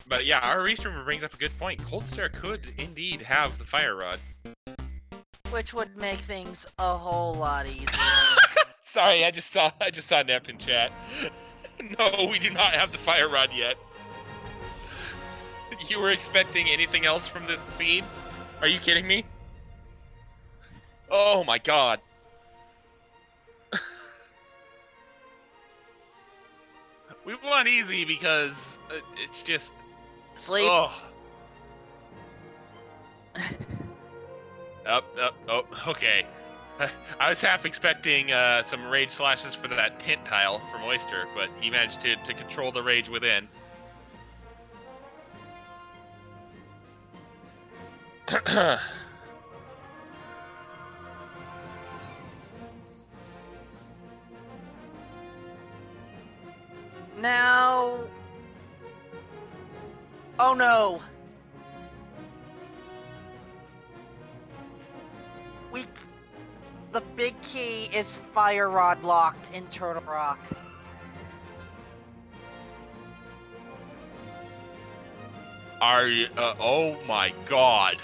But yeah, our restreamer brings up a good point. Cold Stare could indeed have the fire rod. Which would make things a whole lot easier. Sorry, I just saw Nep in chat. No, we do not have the fire rod yet. You were expecting anything else from this scene? Are you kidding me? Oh my god. We won easy because it's just... Sleep. Oh. Oh, okay. I was half expecting some rage slashes for that tint tile from Oyster, but he managed to control the rage within. Now... Oh no! The big key is fire rod locked in Turtle Rock. Are you, oh my god.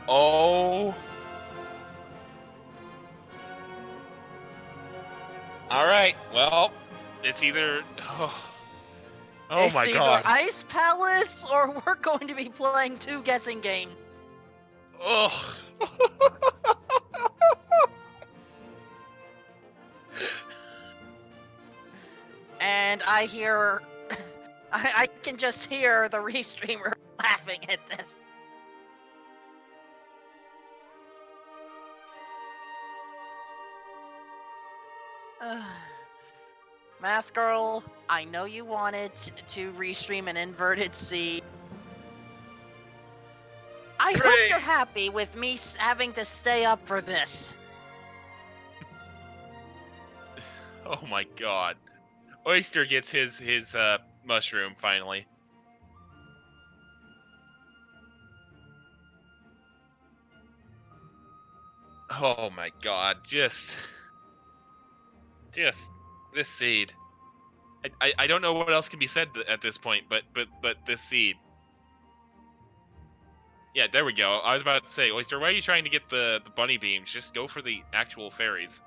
Oh. Alright, well, it's either... Oh my god. It's either Ice Palace or we're going to be playing two guessing games. Oh. I hear... I can just hear the restreamer laughing at this. Math Girl, I know you wanted to restream an inverted seed. I hope you're happy with me having to stay up for this. Oh my god. Oyster gets his mushroom finally. Oh my god, just this seed. I don't know what else can be said at this point, but this seed. Yeah, there we go. I was about to say, Oyster, why are you trying to get the bunny beams? Just go for the actual fairies.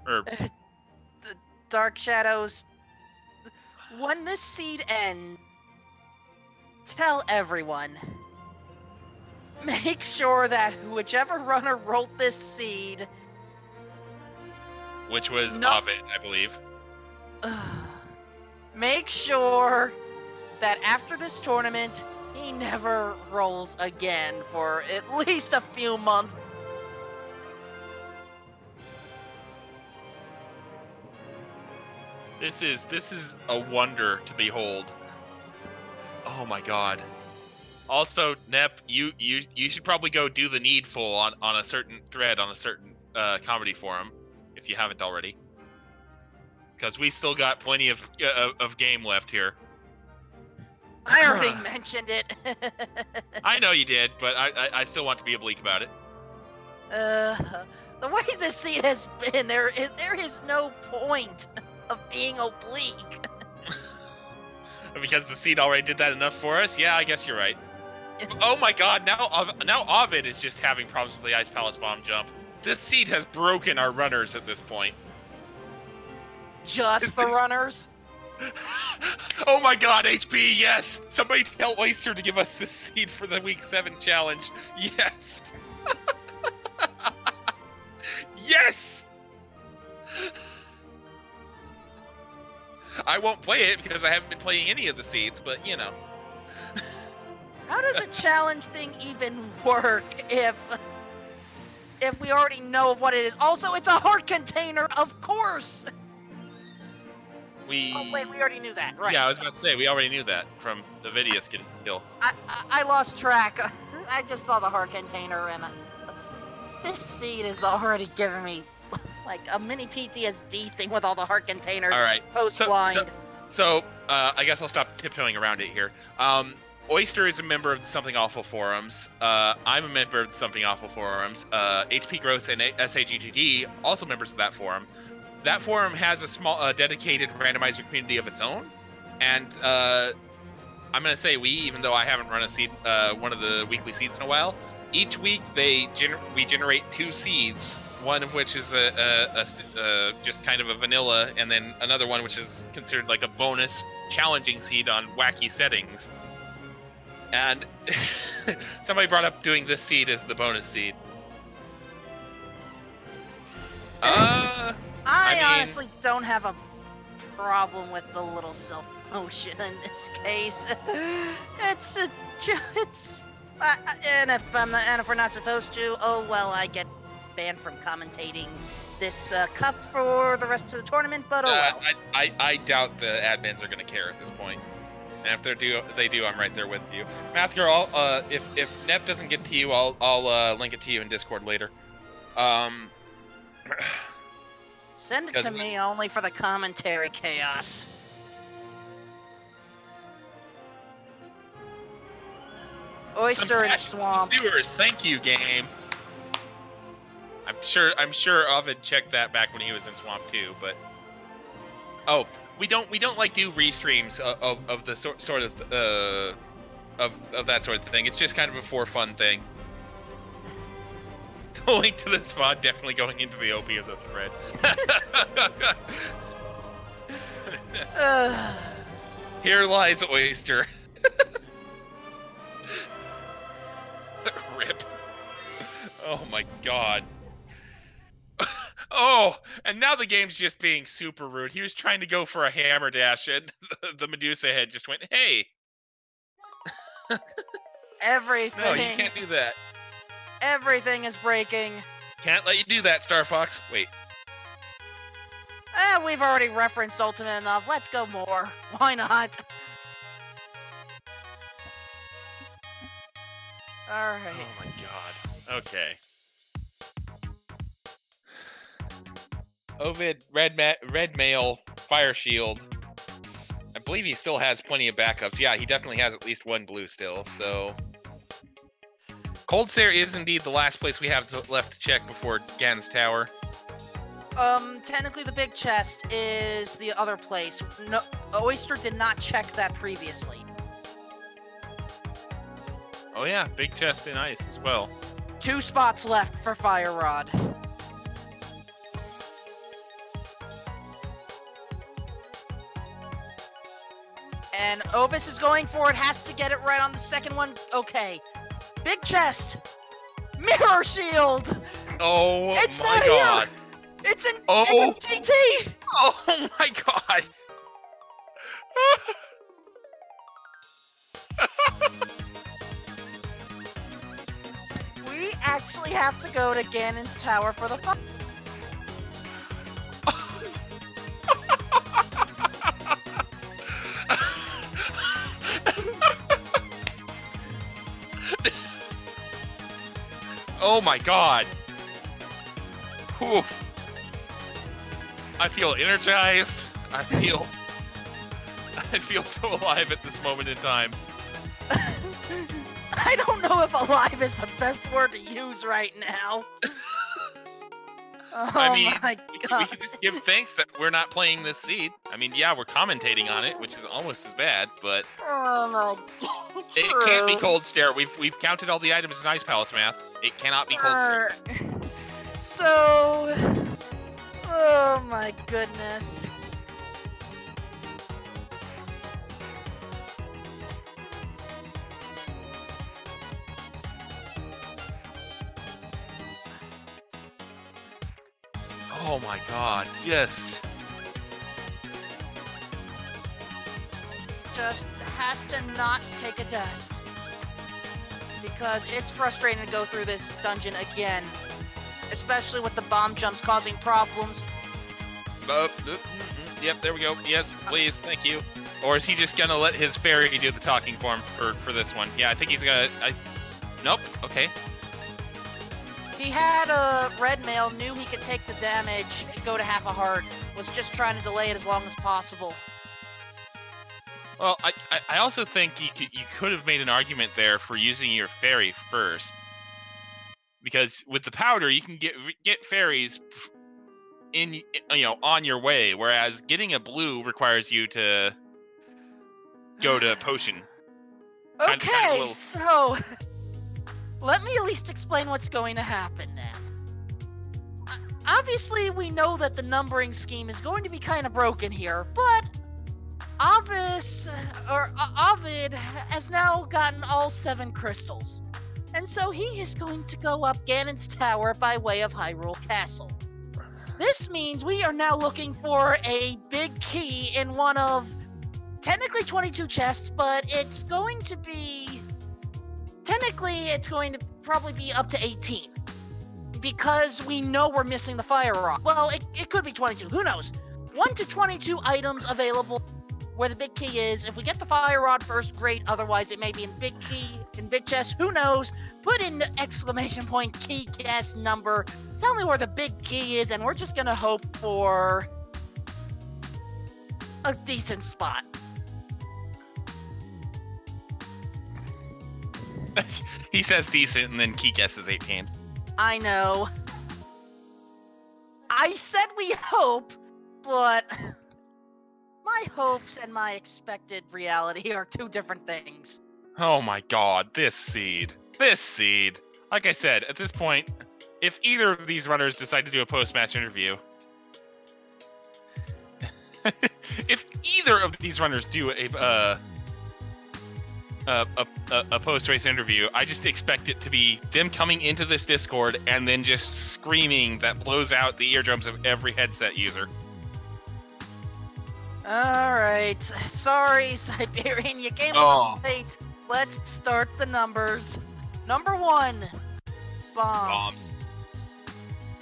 Or The Dark Shadows. When this seed ends, tell everyone. Make sure that whichever runner rolled this seed, which was Ovid, I believe. Make sure that after this tournament, he never rolls again for at least a few months. This is a wonder to behold. Oh my god. Also, Nep, you should probably go do the needful on a certain thread on a certain comedy forum, if you haven't already. Because we still got plenty of game left here. I already mentioned it. I know you did, but I still want to be oblique about it. The way this seed has been, there is no point of being oblique. Because the seed already did that enough for us? Yeah, I guess you're right. Oh my god, now Ovid is just having problems with the Ice Palace Bomb jump. This seed has broken our runners at this point. Just the runners? Oh my god, HP, yes! Somebody tell Oyster to give us this seed for the Week 7 challenge. Yes! Yes! I won't play it because I haven't been playing any of the seeds, but you know. How does a challenge thing even work if we already know what it is? Also, it's a heart container, of course! Oh wait, we already knew that, right? Yeah, I was about to say, we already knew that from the Ovidius kill. I lost track. I just saw the heart container, and this seed is already giving me like a mini PTSD thing with all the heart containers. All right. Post-blind. So I guess I'll stop tiptoeing around it here. Oyster is a member of the Something Awful forums. I'm a member of the Something Awful forums. HP Gross and SAGGD, also members of that forum. That forum has a small, dedicated randomizer community of its own, and I'm gonna say even though I haven't run a seed, one of the weekly seeds in a while, each week we generate 2 seeds, one of which is just kind of a vanilla, and then another one which is considered like a bonus challenging seed on wacky settings. And somebody brought up doing this seed as the bonus seed. I mean, honestly don't have a problem with the little self-promotion in this case. And if we're not supposed to, oh well, I get banned from commentating this cup for the rest of the tournament. But oh well. I doubt the admins are going to care at this point. And if they do, I'm right there with you. Math Girl, if Nep doesn't get to you, I'll link it to you in Discord later. Send it to me only for the commentary chaos. Oyster and Swamp. Viewers, thank you, game. I'm sure Ovid checked that back when he was in Swamp too, but we don't like do restreams of the sort of that sort of thing. It's just kind of a for fun thing. The link to this VOD definitely going into the OP of the thread. Here lies Oyster. Rip. Oh my god. Oh, and now the game's just being super rude. He was trying to go for a hammer dash, and the Medusa head just went, hey. Everything. No, you can't do that. Everything is breaking. Can't let you do that, Star Fox. Wait. We've already referenced Ultimate enough. Let's go more. Why not? Alright. Oh my god. Okay. Ovid, red mail, fire shield. I believe he still has plenty of backups. Yeah, he definitely has at least one blue still, so... Cold Stare is indeed the last place we have left to check before Gan's Tower. Technically the big chest is the other place. No, Oyster did not check that previously. Oh yeah, big chest in ice as well. 2 spots left for Fire Rod. And Ovis is going for it, has to get it right on the second one. Okay. Big chest! Mirror shield! Oh it's my not god. Here. It's in Oh. It's in GT! Oh my god. We actually have to go to Ganon's Tower for the fun. Oh my god. Oof. I feel energized. I feel so alive at this moment in time. I don't know if alive is the best word to use right now. Oh I mean, my we god. can just give thanks that we're not playing this seed. I mean, yeah, we're commentating on it, which is almost as bad, but Oh my god. it can't be Cold Stare. We've counted all the items in Ice Palace math. It cannot be Cold Stare. So, oh my goodness. Oh my god, just Has to not take a death. Because it's frustrating to go through this dungeon again. Especially with the bomb jumps causing problems. Yep, there we go. Yes, please, thank you. Or is he just gonna let his fairy do the talking for him for this one? Yeah, I think he's gonna... Nope, okay. He had a red mail, knew he could take the damage, go to half a heart. Was just trying to delay it as long as possible. Well, I also think you could have made an argument there for using your fairy first. Because with the powder, you can get fairies on your way, whereas getting a blue requires you to go to potion. Okay, so let me at least explain what's going to happen then. Obviously, we know that the numbering scheme is going to be kind of broken here, but Ovid has now gotten all 7 crystals. And so he is going to go up Ganon's Tower by way of Hyrule Castle. This means we are now looking for a big key in one of technically 22 chests, but it's going to be... Technically, it's going to probably be up to 18. Because we know we're missing the Fire Rock. Well, it could be 22, who knows? 1 to 22 items available where the big key is. If we get the Fire Rod first, great. Otherwise, it may be in big key, in big chest. Who knows? Put in the exclamation point key guess number. Tell me where the big key is, and we're just gonna hope for a decent spot. He says decent, and then key guesses 18. I know. I said we hope, but my hopes and my expected reality are 2 different things. Oh my god, this seed. This seed. Like I said, at this point, if either of these runners decide to do a post-match interview... if either of these runners do a post-race interview, I just expect it to be them coming into this Discord and then just screaming that blows out the eardrums of every headset user. Alright. Sorry, Siberian, you came a little late. Let's start the numbers. Number 1, bombs.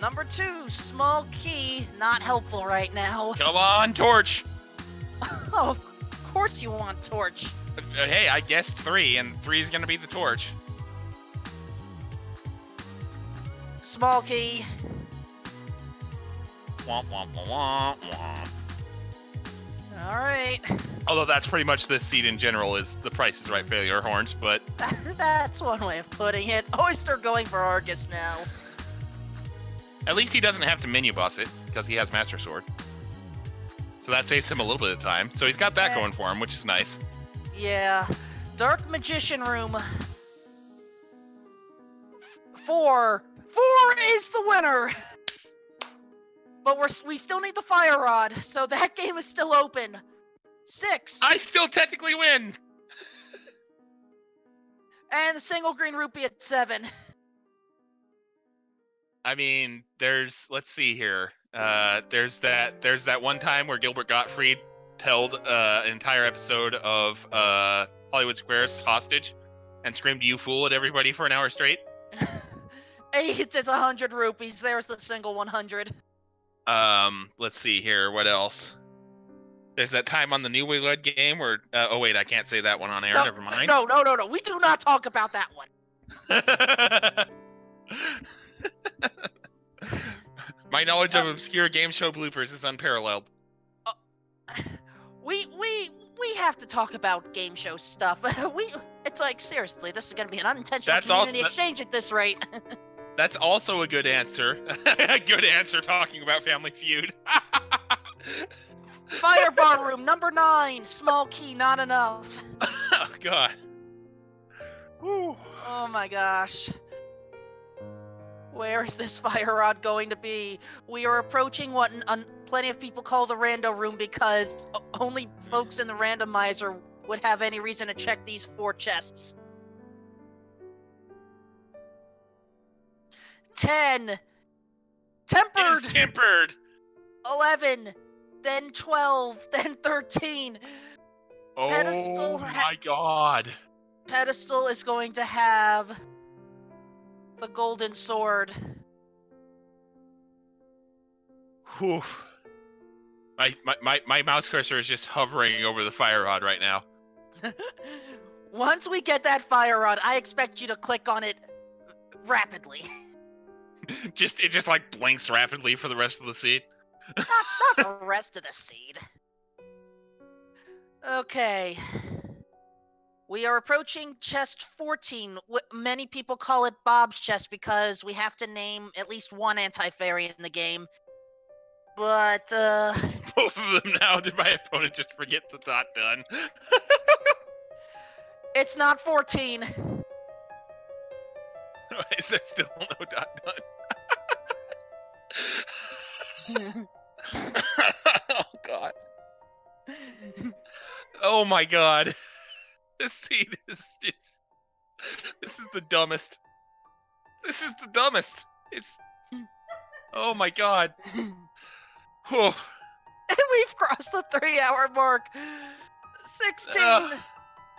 Number 2, small key, not helpful right now. Come on, torch! Oh, of course you want torch. Hey, I guessed 3, and 3 is gonna be the torch. Small key. Womp womp womp womp. Alright. Although that's pretty much the seed in general is the Price is Right failure horns, but... That's one way of putting it. Oyster going for Argus now. At least he doesn't have to menu boss it, because he has Master Sword. So that saves him a little bit of time. So he's got that going for him, which is nice. Yeah. Dark Magician Room. 4. 4 is the winner! But we still need the Fire Rod, so that game is still open. 6. I still technically win! And the single green rupee at 7. I mean, let's see here. There's that one time where Gilbert Gottfried held an entire episode of Hollywood Squares hostage and screamed "You fool" at everybody for an hour straight. 8 is 100 rupees. There's the single 100. Let's see here. What else? There's that time on the Newlywed Game where... oh, wait, I can't say that one on air. No, Never mind. No. We do not talk about that one. My knowledge of obscure game show bloopers is unparalleled. We have to talk about game show stuff. It's like, seriously, this is going to be an unintentional community exchange at this rate. That's also a good answer. A good answer talking about Family Feud. Firebar Room, number 9. Small key, not enough. Oh, God. Whew. Oh, my gosh. Where is this fire rod going to be? We are approaching what plenty of people call the rando room because only folks in the randomizer would have any reason to check these 4 chests. 10. Tempered. It is tempered. 11. Then 12. Then 13. Oh Pedestal my God. Pedestal is going to have the golden sword. Whew. My mouse cursor is just hovering over the fire rod right now. Once we get that fire rod, I expect you to click on it rapidly. It just like blinks rapidly for the rest of the seed. Not the rest of the seed. Okay. We are approaching chest 14. Many people call it Bob's chest because we have to name at least one anti-fairy in the game. But, both of them now. Did my opponent just forget the dot done? It's not 14. Is there still no dot done? Oh, God. Oh, my God. This seed is just... This is the dumbest. This is the dumbest. It's... Oh, my God. Whew. We've crossed the 3-hour mark. 16.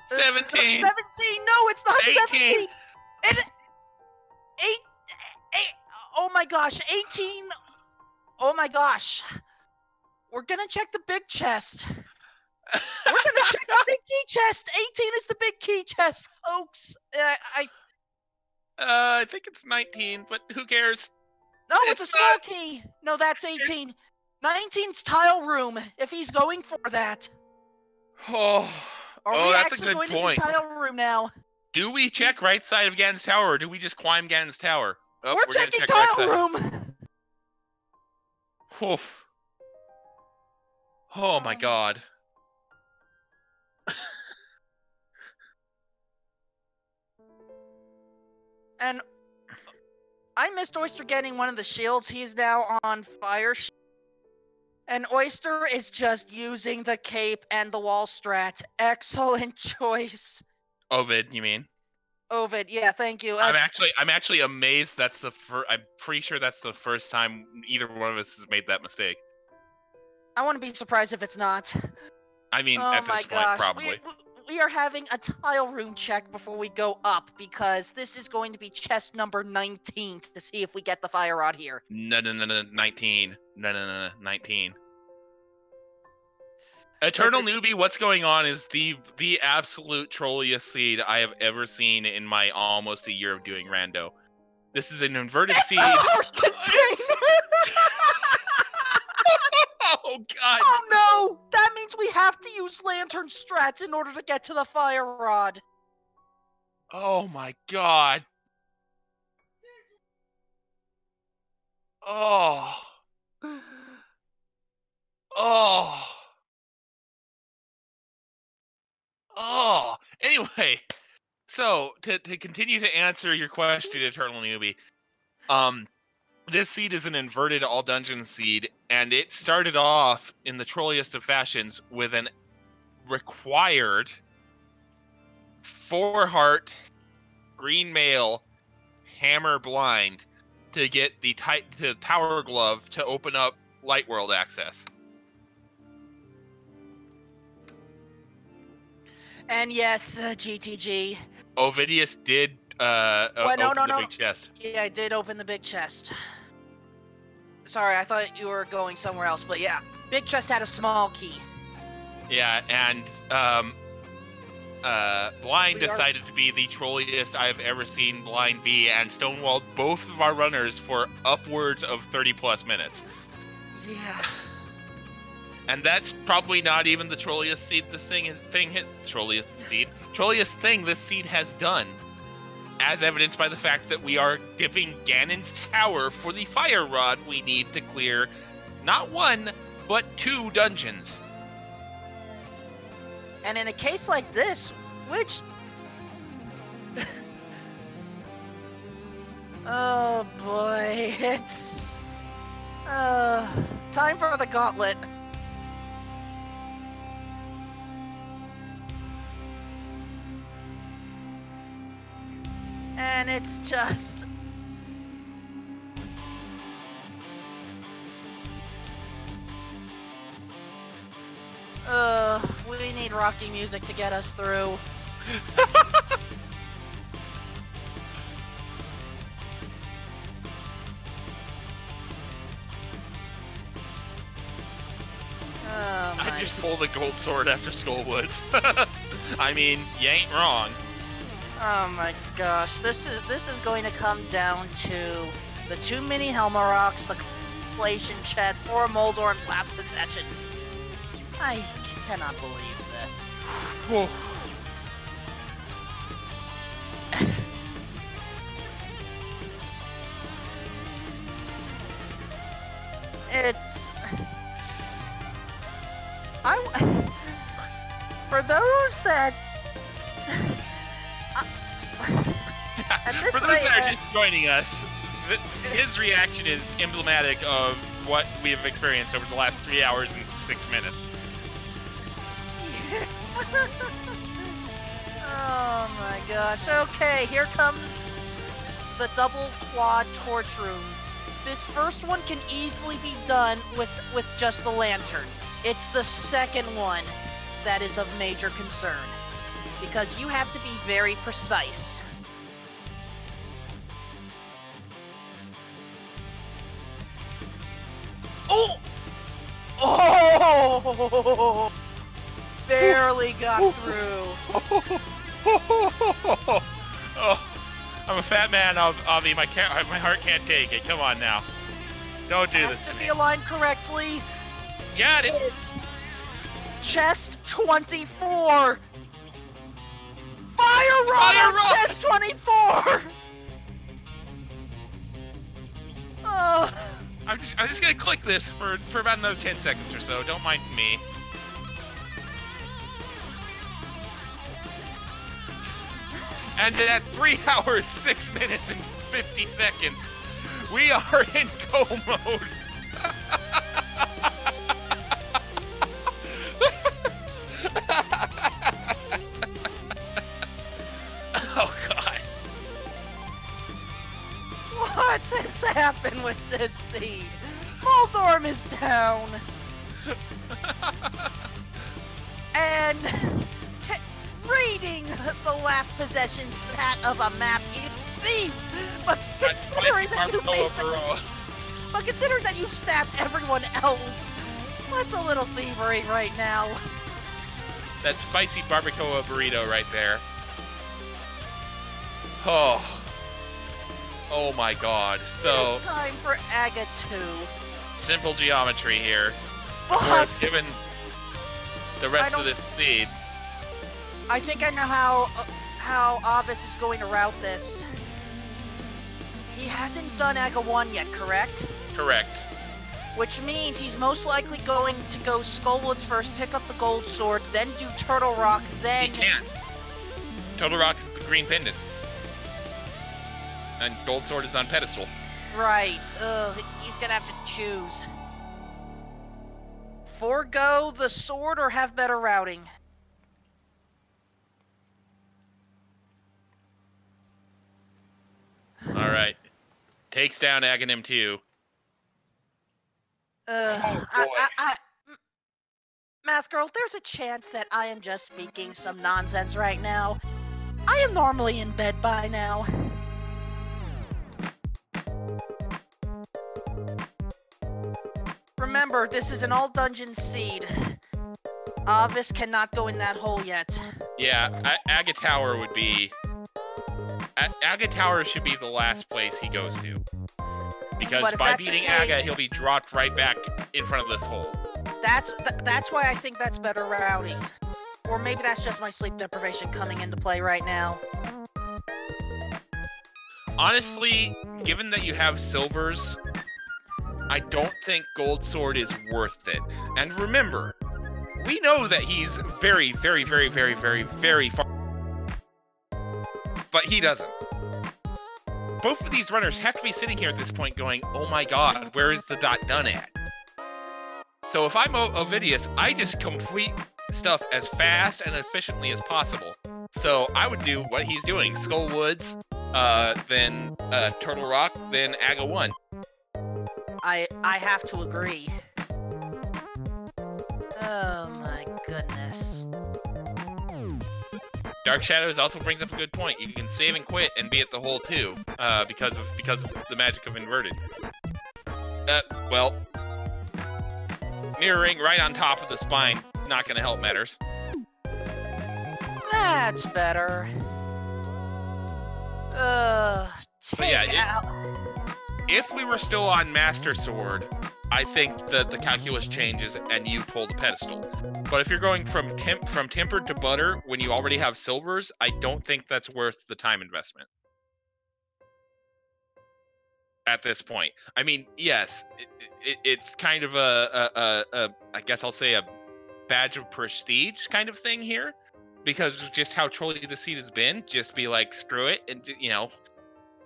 17. 17. No, it's not 18. 17. It, 8. Oh my gosh. 18. Oh my gosh. We're gonna check the big chest. We're gonna check the big key chest. 18 is the big key chest, folks. I think it's 19, but who cares? No, it's a small key. No, that's 18. 19's tile room, if he's going for that. Oh, we that's a actually good going point. to the tile room now? Do we check right side of Gan's tower, or do we just climb Gan's tower? Oh, we're checking check tile right room. Oof. Oh my God. And I missed Oyster getting one of the shields. He's now on fire. And Oyster is just using the cape and the wall strat. Excellent choice. Ovid, you mean? Ovid, yeah, thank you. I'm actually amazed. That's the I'm pretty sure that's the first time either one of us has made that mistake. I wouldn't be surprised if it's not. I mean, Oh at my this point, gosh, probably. we are having a tile room check before we go up because this is going to be chest number 19 to see if we get the fire rod here. No, 19. No, 19. Eternal Newbie, what's going on is the absolute trolliest seed I have ever seen in my almost a year of doing rando. This is an inverted seed. Oh god! Oh no! That means we have to use lantern strats in order to get to the fire rod. Oh my god! Oh! Oh! Oh! Anyway, so to continue to answer your question, Eternal Newbie, this seed is an inverted all dungeons seed, and it started off in the trolliest of fashions with an required 4-heart green mail hammer blind to get the power glove to open up light world access. And yes, GTG. Ovidius did open the big chest. Yeah, I did open the big chest. Sorry, I thought you were going somewhere else, but yeah. Big chest had a small key. Yeah, and Blind decided to be the trolliest I've ever seen Blind be, and stonewalled both of our runners for upwards of 30 plus minutes. Yeah. And that's probably not even the trolliest seed this trolliest thing this seed has done, as evidenced by the fact that we are dipping Ganon's tower for the fire rod we need to clear not 1, but 2 dungeons. And in a case like this, which... oh boy, it's... time for the gauntlet. And it's just... we need rocky music to get us through. I just pulled the gold sword after Skullwoods. I mean, you ain't wrong. Oh my gosh, this is going to come down to the 2 mini Helmaroks, the compilation chest, or Moldorm's last possessions. I cannot believe this. Whoa. It's... For those that... For those that are just joining us, his reaction is emblematic of what we have experienced over the last 3 hours and 6 minutes. Oh my gosh. Okay, here comes the double quad torch rooms. This first one can easily be done with just the lantern. It's the second one that is of major concern, because you have to be very precise. Oh! Oh! Barely got through. Oh, I'm a fat man, Avi. My heart can't take it. Come on now. Don't do this to me. Be aligned correctly. Got it. Chest 24. Fire rod! Chest 24. Oh. I'm just gonna click this for about another 10 seconds or so. Don't mind me. And at 3 hours, 6 minutes, and 50 seconds, we are in go mode. done with this seed. Moldorm is down. And reading the last possession stat of a map, you thief! But considering that you basically... But considering that you've stabbed everyone else, that's a little thievery right now. That spicy barbacoa burrito right there. Oh. Oh my god. So... It's time for Aga 2. Simple geometry here. But... Of course, given the rest of the seed. I think I know how Ovis is going to route this. He hasn't done Aga 1 yet, correct? Correct. Which means he's most likely going to go Skullwoods first, pick up the gold sword, then do Turtle Rock, then... He can't. Turtle Rock is the green pendant. And gold sword is on pedestal. Right. He's gonna have to choose. Forgo the sword or have better routing? Alright. Takes down Aghanim 2. Math Girl, there's a chance that I am just speaking some nonsense right now. I am normally in bed by now. Remember, this is an all-dungeon seed. Ovis cannot go in that hole yet. Yeah, Aga Tower would be... Aga Tower should be the last place he goes to. Because by beating Aga, he'll be dropped right back in front of this hole. That's why I think that's better routing. Or maybe that's just my sleep deprivation coming into play right now. Honestly, given that you have silvers, I don't think Gold Sword is worth it. And remember, we know that he's very, very, very, very, very, very far. But he doesn't. Both of these runners have to be sitting here at this point going, oh my god, where is the dot done at? So if I'm Ovidius, I just complete stuff as fast and efficiently as possible. So I would do what he's doing. Skull Woods, then Turtle Rock, then Aga 1. I have to agree. Oh my goodness. Dark Shadows also brings up a good point. You can save and quit and be at the hole too, because of the magic of inverted. Well, mirroring right on top of the spine, not gonna help matters. That's better. If we were still on Master Sword, I think that the calculus changes and you pull the pedestal. But if you're going from tempered to butter when you already have silvers, I don't think that's worth the time investment. At this point, I mean, yes, it's kind of a I guess I'll say a badge of prestige kind of thing here, because of just how trolly the seed has been. Just be like, screw it, and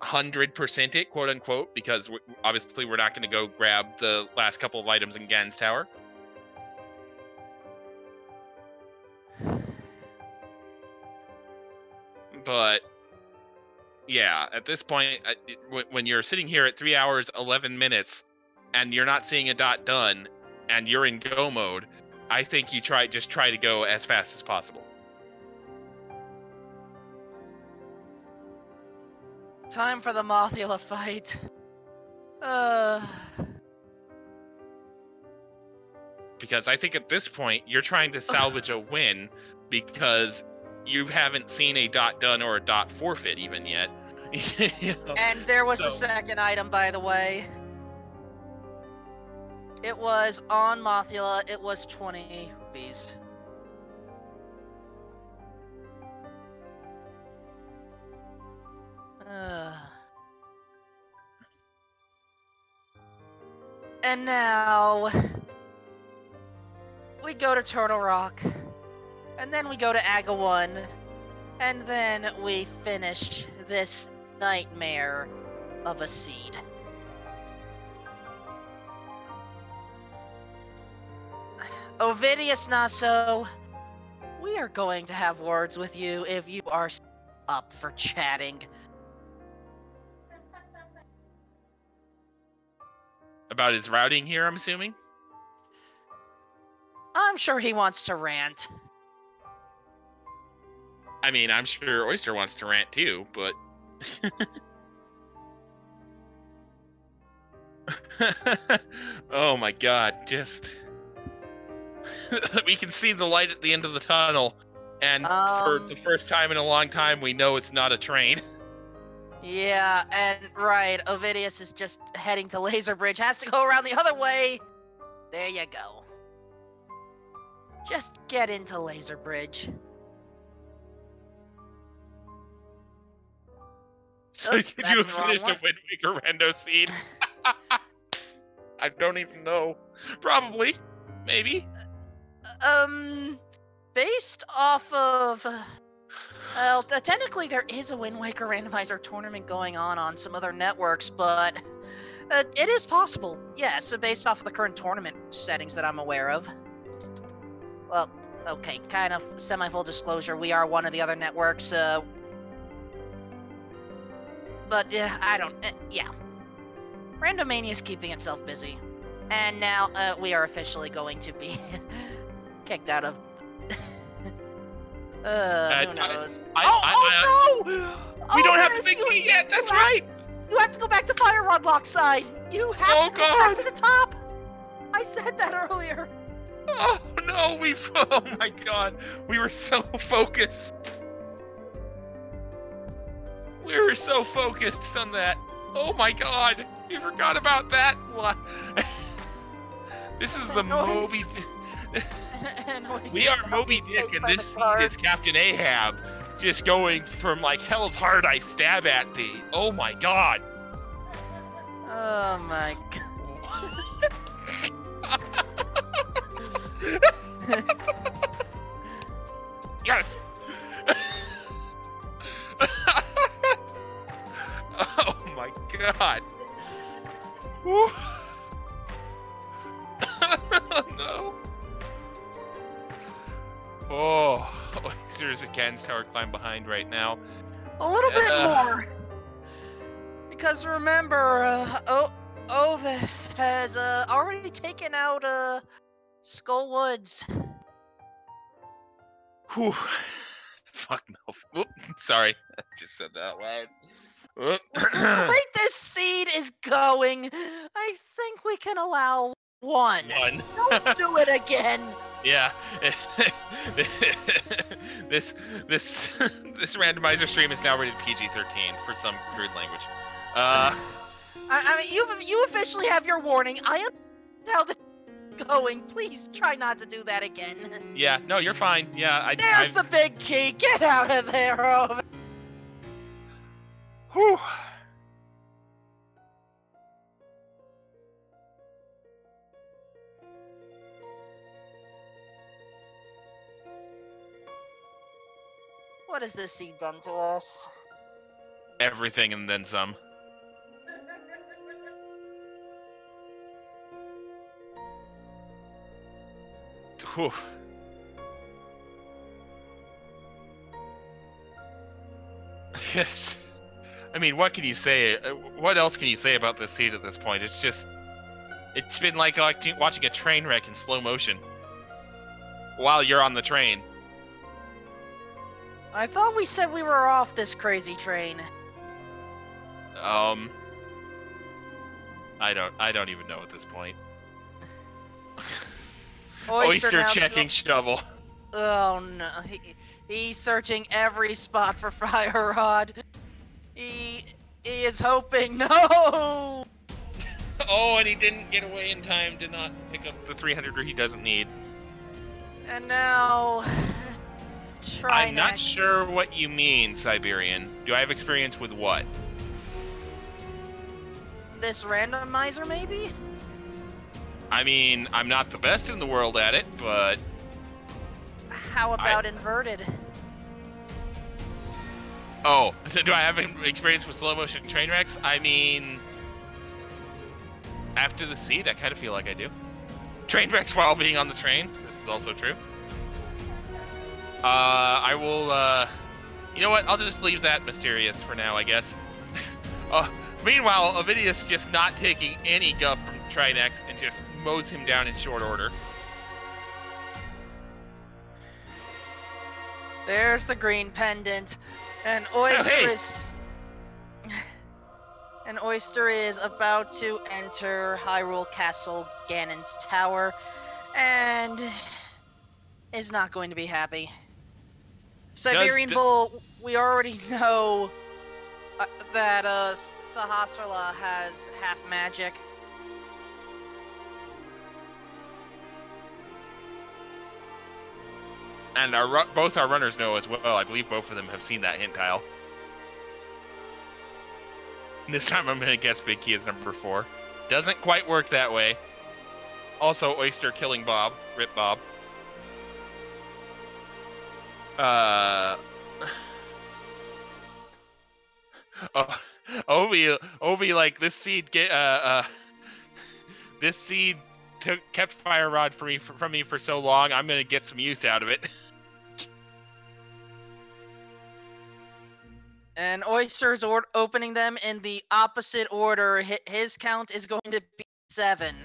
100% it, quote unquote, because obviously we're not going to go grab the last couple of items in Gan's Tower. But yeah, at this point, when you're sitting here at 3 hours 11 minutes and you're not seeing a dot done and you're in go mode, I think you just try to go as fast as possible. Time for the Mothula fight. Because I think at this point, you're trying to salvage a win because you haven't seen a dot done or a dot forfeit even yet. And there was the second item, by the way. It was on Mothula. It was 20 rupees. And now we go to Turtle Rock, and then we go to Aga 1, and then we finish this nightmare of a seed. OvidiusNaso, we are going to have words with you if you are up for chatting. About his routing here, I'm assuming? I'm sure he wants to rant. I mean, I'm sure Oyster wants to rant too, but... Oh my god, just... We can see the light at the end of the tunnel, and for the first time in a long time, we know it's not a train. Yeah, and right, Ovidius is just heading to Laser Bridge, has to go around the other way. There you go. Just get into Laser Bridge. So could you have finished a Wind Waker rando seed? I don't even know. Probably. Maybe. Based off of... Well, technically there is a Wind Waker randomizer tournament going on some other networks, but it is possible. Yeah, so based off of the current tournament settings that I'm aware of. Well, okay, kind of semi-full disclosure, we are one of the other networks, but yeah, I don't, yeah. Randomania's keeping itself busy. And now, we are officially going to be kicked out of... who knows? No! We don't have the big key yet, that's right! You have to go back to Fire Rod Lock side! You have to go back to the top! I said that earlier! Oh no, oh my god, we were so focused. We were so focused on that. Oh my god, we forgot about that. This is the Moby Dick. We are Moby Dick, and this is Captain Ahab, just going from like hell's hard I stab at thee. Oh my god. Oh my god. Yes. Oh my god. No. Oh, there's a Can's Tower climb behind right now. A little bit more. Because remember, Ovis has already taken out Skull Woods. Whew. Fuck no. Whoop. Sorry, I just said that out loud. The way this seed is going, I think we can allow one. Don't do it again. Yeah. This randomizer stream is now rated PG-13 for some weird language. I mean, you officially have your warning. I am now going. Please try not to do that again. Yeah, no, you're fine. Yeah, There's the big key. Get out of there, Ovid. Whew. What has this seed done to us? Everything and then some. Whew. Yes. I mean, what can you say? What else can you say about this seed at this point? It's just... It's been like watching a train wreck in slow motion. While you're on the train. I thought we said we were off this crazy train. I don't even know at this point. Oyster checking shovel. Oh no, he's searching every spot for Fire Rod. He is hoping. No. Oh, and he didn't get away in time to not pick up the 300 he doesn't need. And now, I'm not sure what you mean, Siberian. Do I have experience with what? This randomizer, maybe? I mean, I'm not the best in the world at it, but... How about inverted? Oh, do I have experience with slow motion train wrecks? I mean... After the seed, I kind of feel like I do. Train wrecks while being on the train. This is also true. I will, you know what? I'll just leave that mysterious for now, I guess. Meanwhile, Ovidius just not taking any guff from Trinex and just mows him down in short order. There's the green pendant, and Oyster is about to enter Hyrule Castle Ganon's Tower, and is not going to be happy. Siberian Bull, we already know that Sahasrahla has half magic. And both our runners know as well. I believe both of them have seen that hint tile. And this time I'm going to guess Big Key is number 4. Doesn't quite work that way. Also, Oyster killing Bob. Rip Bob. Ovi, like, this seed this seed kept Fire Rod from me for so long, I'm gonna get some use out of it. And Oyster's opening them in the opposite order. His count is going to be 7.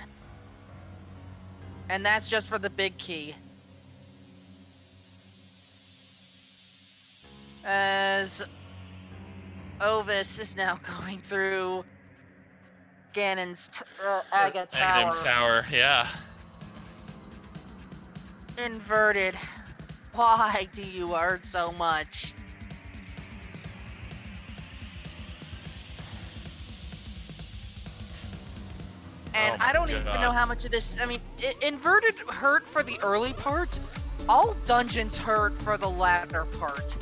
And that's just for the big key. As Ovis is now going through Ganon's Aga Tower. Ganon's Tower, yeah. Inverted. Why do you hurt so much? And I don't even know how much of this. I mean, inverted hurt for the early part. All dungeons hurt for the latter part.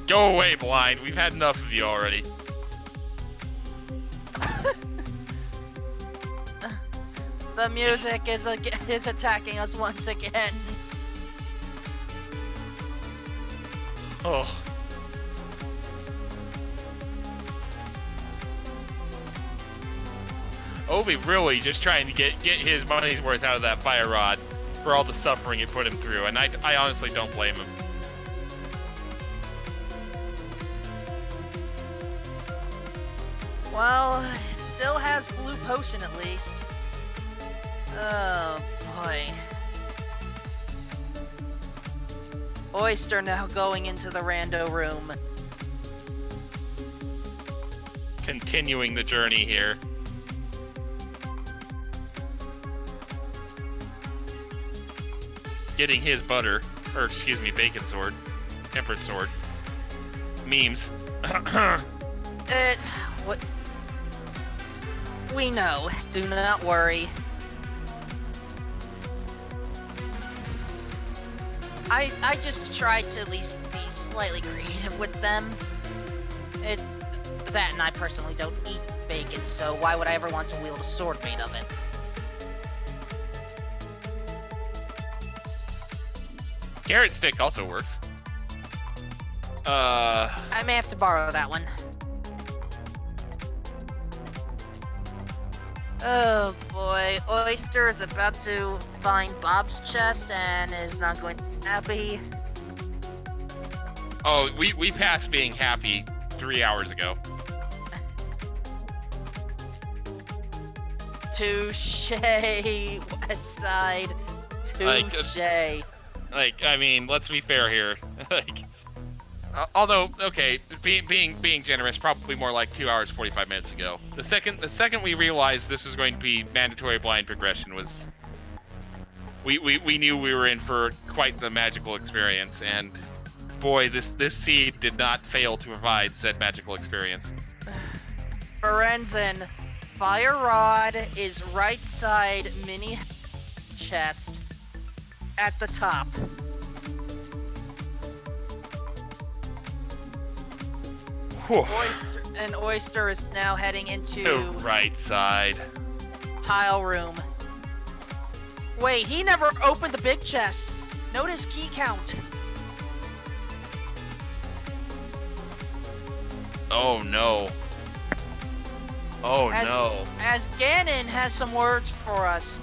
Go away, Blind. We've had enough of you already. The music is attacking us once again. Oh. Ovi really just trying to get his money's worth out of that Fire Rod for all the suffering it put him through, and I honestly don't blame him. Well, it still has blue potion at least. Oh boy. Oyster now going into the rando room. Continuing the journey here. Getting his bacon sword. Tempered sword. Memes. What? We know. Do not worry. I just tried to at least be slightly creative with them. That and I personally don't eat bacon, so why would I ever want to wield a sword made of it? Carrot stick also works. I may have to borrow that one. Oh boy, Oyster is about to find Bob's chest and is not going to be happy. Oh, we passed being happy 3 hours ago. Touche, West Side. Touche. Like, I mean, let's be fair here. Like, although, okay, being generous, probably more like 2 hours 45 minutes ago. The second we realized this was going to be mandatory blind progression was, we knew we were in for quite the magical experience, and boy, this seed did not fail to provide said magical experience. Ferenzen, Fire Rod is right side mini chest at the top. Oyster is now heading into right side tile room. Wait, he never opened the big chest. Note his key count. Oh no. Oh no. As Ganon has some words for us.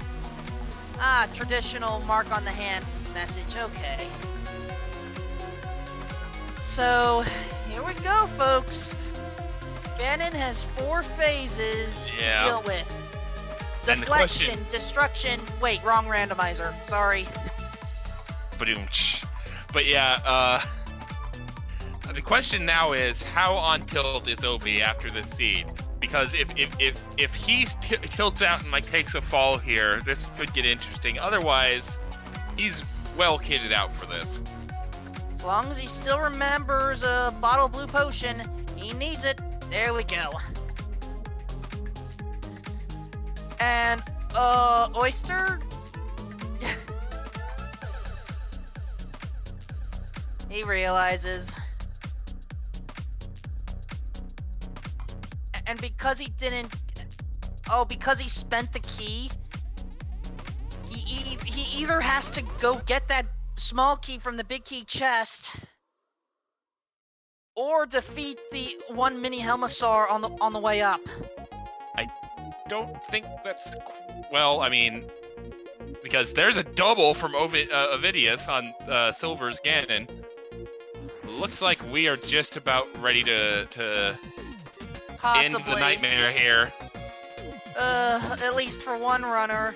Ah, traditional mark on the hand message, okay. So, here we go, folks. Ganon has 4 phases to deal with. And Deflection, destruction. Wait, wrong randomizer. Sorry. But yeah, the question now is, how on tilt is Ovi after this seed? Because if he tilts out and like takes a fall here, this could get interesting. Otherwise, he's well kitted out for this. As long as he still remembers a bottle blue potion, he needs it. There we go. And Oyster. He realizes. And because he didn't... Oh, because he spent the key, he either has to go get that small key from the big key chest, or defeat the 1 mini Helmasaur on the way up. I don't think that's... Well, I mean... Because there's a double from Ovidius on Silver's Ganon. Looks like we are just about ready to Possibly. end the nightmare here. At least for one runner.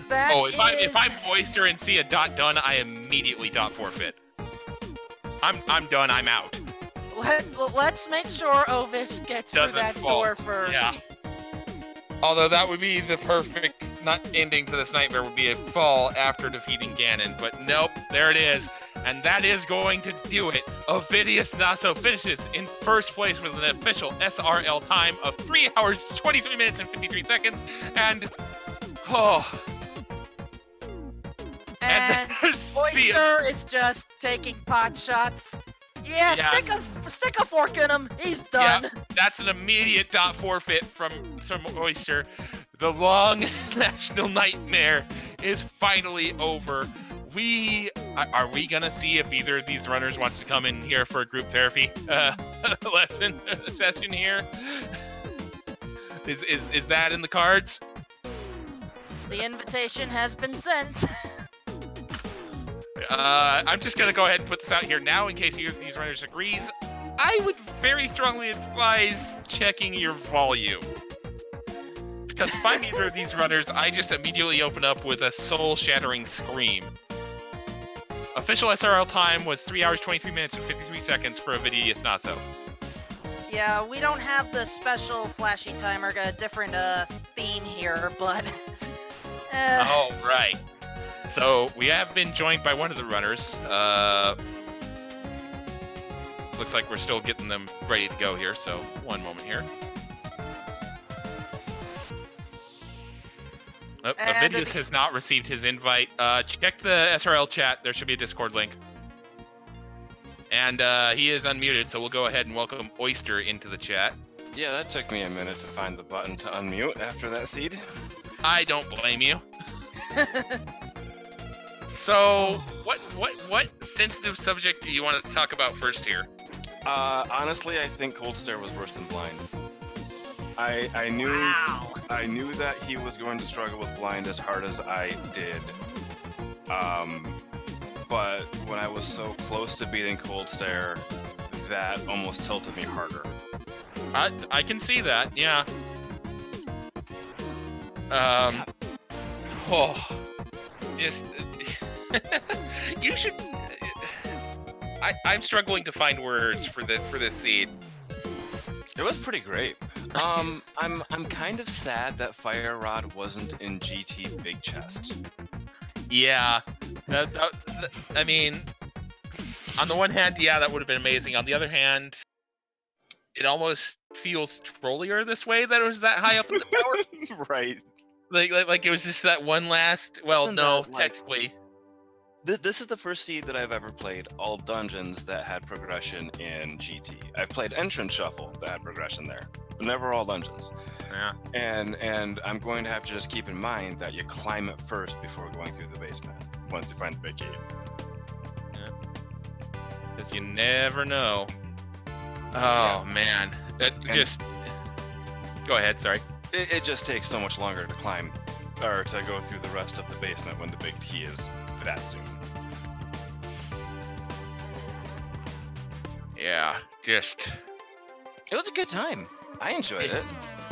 That if I'm Oyster and see a dot done, I immediately dot forfeit. I'm done. I'm out. Let's make sure Ovis gets through that door first. Yeah. Although that would be the perfect ending to this nightmare, would be a fall after defeating Ganon. But nope, there it is. And that is going to do it. OvidiusNaso finishes in first place with an official SRL time of 3 hours, 23 minutes, and 53 seconds. And And Oyster is just taking pot shots. Yeah, stick a fork in him. He's done. Yeah, that's an immediate dot forfeit from Oyster. The long national nightmare is finally over. Are we gonna see if either of these runners wants to come in here for a group therapy session here? Is that in the cards? The invitation has been sent. I'm just gonna go ahead and put this out here now in case either of these runners agrees. I would very strongly advise checking your volume. Because if I'm either of these runners, I just immediately open up with a soul-shattering scream. Official SRL time was 3 hours, 23 minutes, and 53 seconds for OvidiusNaso. Yeah, we don't have the special flashy timer, got a different theme here, but... Oh, right. So, we have been joined by one of the runners. Looks like we're still getting them ready to go here, so one moment here. Oh, Ovidius has not received his invite. Check the SRL chat. There should be a Discord link. And he is unmuted, so we'll go ahead and welcome Oyster into the chat. Yeah, that took me a minute to find the button to unmute after that seed. I don't blame you. So, what sensitive subject do you want to talk about first here? Honestly, I think Cold Stare was worse than Blind. I knew that he was going to struggle with Blind as hard as I did. But when I was so close to beating Cold Stare, that almost tilted me harder. I can see that, yeah. You should. I'm struggling to find words for this seed. It was pretty great. I'm kind of sad that Fire Rod wasn't in GT Big Chest. Yeah, I mean, on the one hand, yeah, that would have been amazing. On the other hand, it almost feels trollier this way that it was that high up in the tower. Right. Like it was just that one last. Well, no, technically. This is the first seed that I've ever played all dungeons that had progression in GT. I've played Entrance Shuffle that had progression there, but never all dungeons. Yeah. And I'm going to have to just keep in mind that you climb it first before going through the basement, once you find the big gate. Yeah. Because you never know. Oh, yeah. Man. Go ahead, sorry. It just takes so much longer to climb, or to go through the rest of the basement when the big key is that soon. Yeah, just It was a good time. I enjoyed it,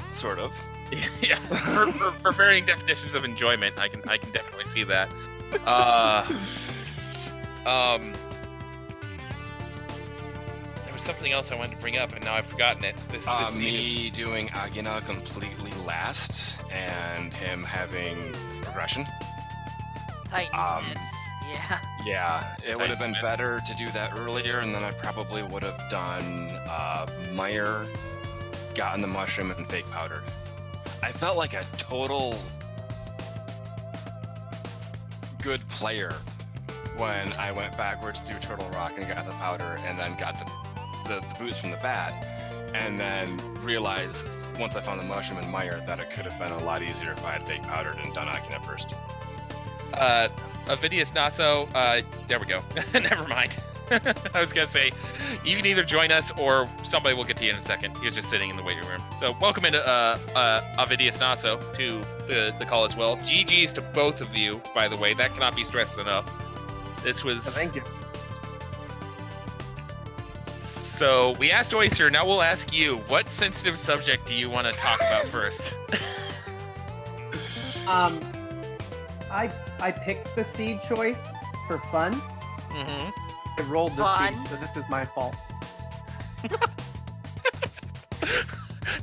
sort of. Yeah, for varying definitions of enjoyment, I can definitely see that. There was something else I wanted to bring up, and now I've forgotten it. This me doing Agina completely last, and him having progression. Titans hits. Yeah. Yeah, it would have been better to do that earlier, and then I probably would have done Meyer, gotten the mushroom, and fake powdered. I felt like a total good player when I went backwards through Turtle Rock and got the powder, and then got the boost from the bat, and then realized once I found the mushroom and Meyer that it could have been a lot easier if I had fake powdered and done Agina first. OvidiusNaso, there we go. Never mind. I was gonna say, you can either join us or somebody will get to you in a second. He was just sitting in the waiting room. So welcome into OvidiusNaso to the call as well. GG's to both of you, by the way. That cannot be stressed enough. This was... Thank you. So we asked Oyster, now we'll ask you, what sensitive subject do you want to talk about first? I picked the seed choice for fun. Mm-hmm. I rolled the Fun. seed, so this is my fault.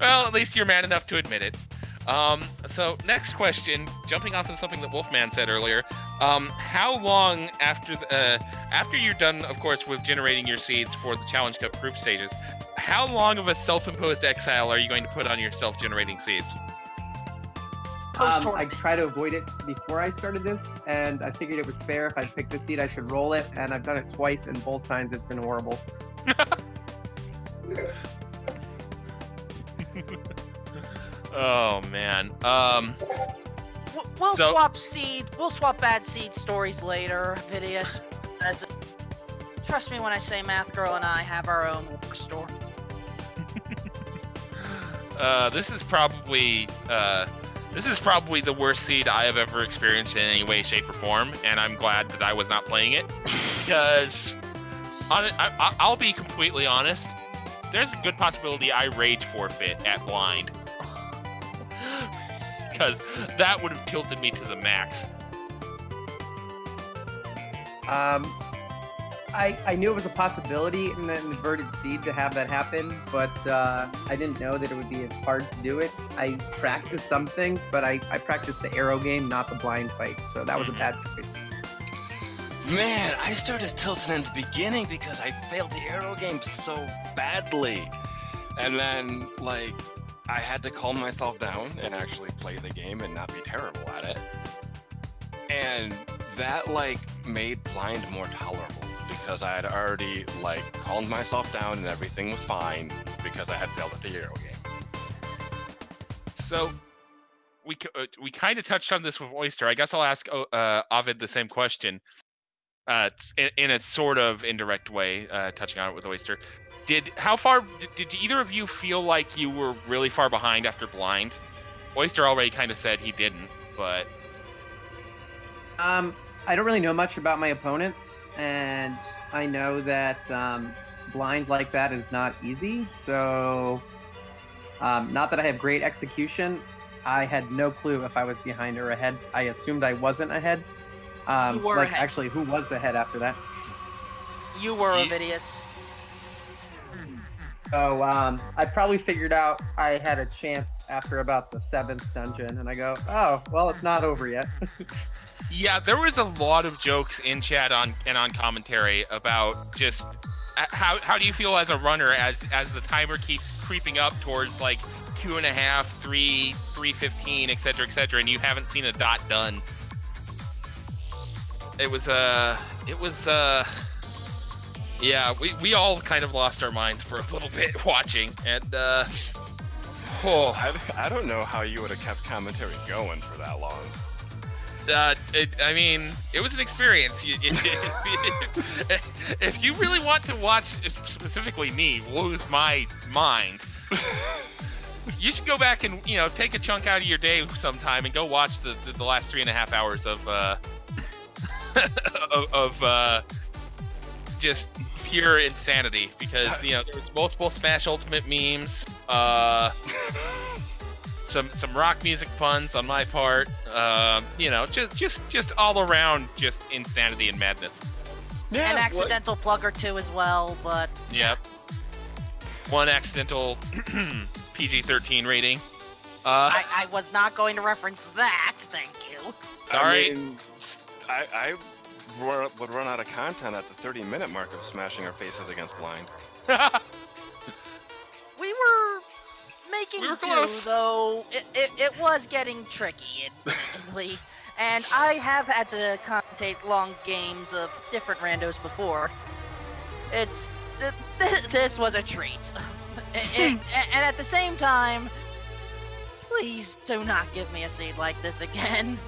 Well, at least you're man enough to admit it. So next question, jumping off of something that Wolfman said earlier, how long after you're done, of course, with generating your seeds for the Challenge Cup group stages, how long of a self-imposed exile are you going to put on your self-generating seeds? I try to avoid it before I started this, and I figured it was fair. If I picked a seed, I should roll it, and I've done it twice, and both times it's been horrible. Oh man. We'll swap bad seed stories later, Vidius. Trust me when I say Math Girl and I have our own war store. This is probably the worst seed I have ever experienced in any way, shape, or form, and I'm glad that I was not playing it. Because, I'll be completely honest, there's a good possibility I rage forfeit at blind. Because that would have tilted me to the max. I knew it was a possibility in an inverted seed to have that happen, but I didn't know that it would be as hard to do it. I practiced some things, but I practiced the arrow game, not the blind fight, so that was a bad choice. Man, I started tilting in the beginning because I failed the arrow game so badly. And then, like, I had to calm myself down and actually play the game and not be terrible at it. And that, like, made blind more tolerable because I had already, like, calmed myself down and everything was fine because I had failed at the arrow game. So, we kind of touched on this with Oyster. I guess I'll ask Ovid the same question. In a sort of indirect way, touching on it with Oyster. How far did either of you feel like you were really far behind after blind? Oyster already kind of said he didn't, but I don't really know much about my opponents, and I know that blind like that is not easy. So, not that I have great execution, I had no clue if I was behind or ahead. I assumed I wasn't ahead. You were like, ahead. actually, who was ahead after that? You were Ovidius. So, I probably figured out I had a chance after about the 7th dungeon, and I go, oh, well, it's not over yet. yeah, there was a lot of jokes in chat and on commentary about just how do you feel as a runner as the timer keeps creeping up towards like 2.5, 3, 3:15, etc., and you haven't seen a dot done. It was yeah, we all kind of lost our minds for a little bit watching, and I don't know how you would have kept commentary going for that long. I mean, it was an experience. If you really want to watch specifically me lose my mind, you should go back and take a chunk out of your day sometime and go watch the last 3.5 hours of just pure insanity because there was multiple Smash Ultimate memes, some rock music puns on my part, just all around just insanity and madness. Yeah, an accidental plug or two as well, but yep, one accidental PG-13 rating. I was not going to reference that. Thank you. Sorry. I mean, I would run out of content at the 30-minute mark of smashing our faces against Blind. We were making do, close. though. It was getting tricky, admittedly. And I have had to commentate long games of different randos before. This was a treat. And at the same time, please do not give me a seed like this again.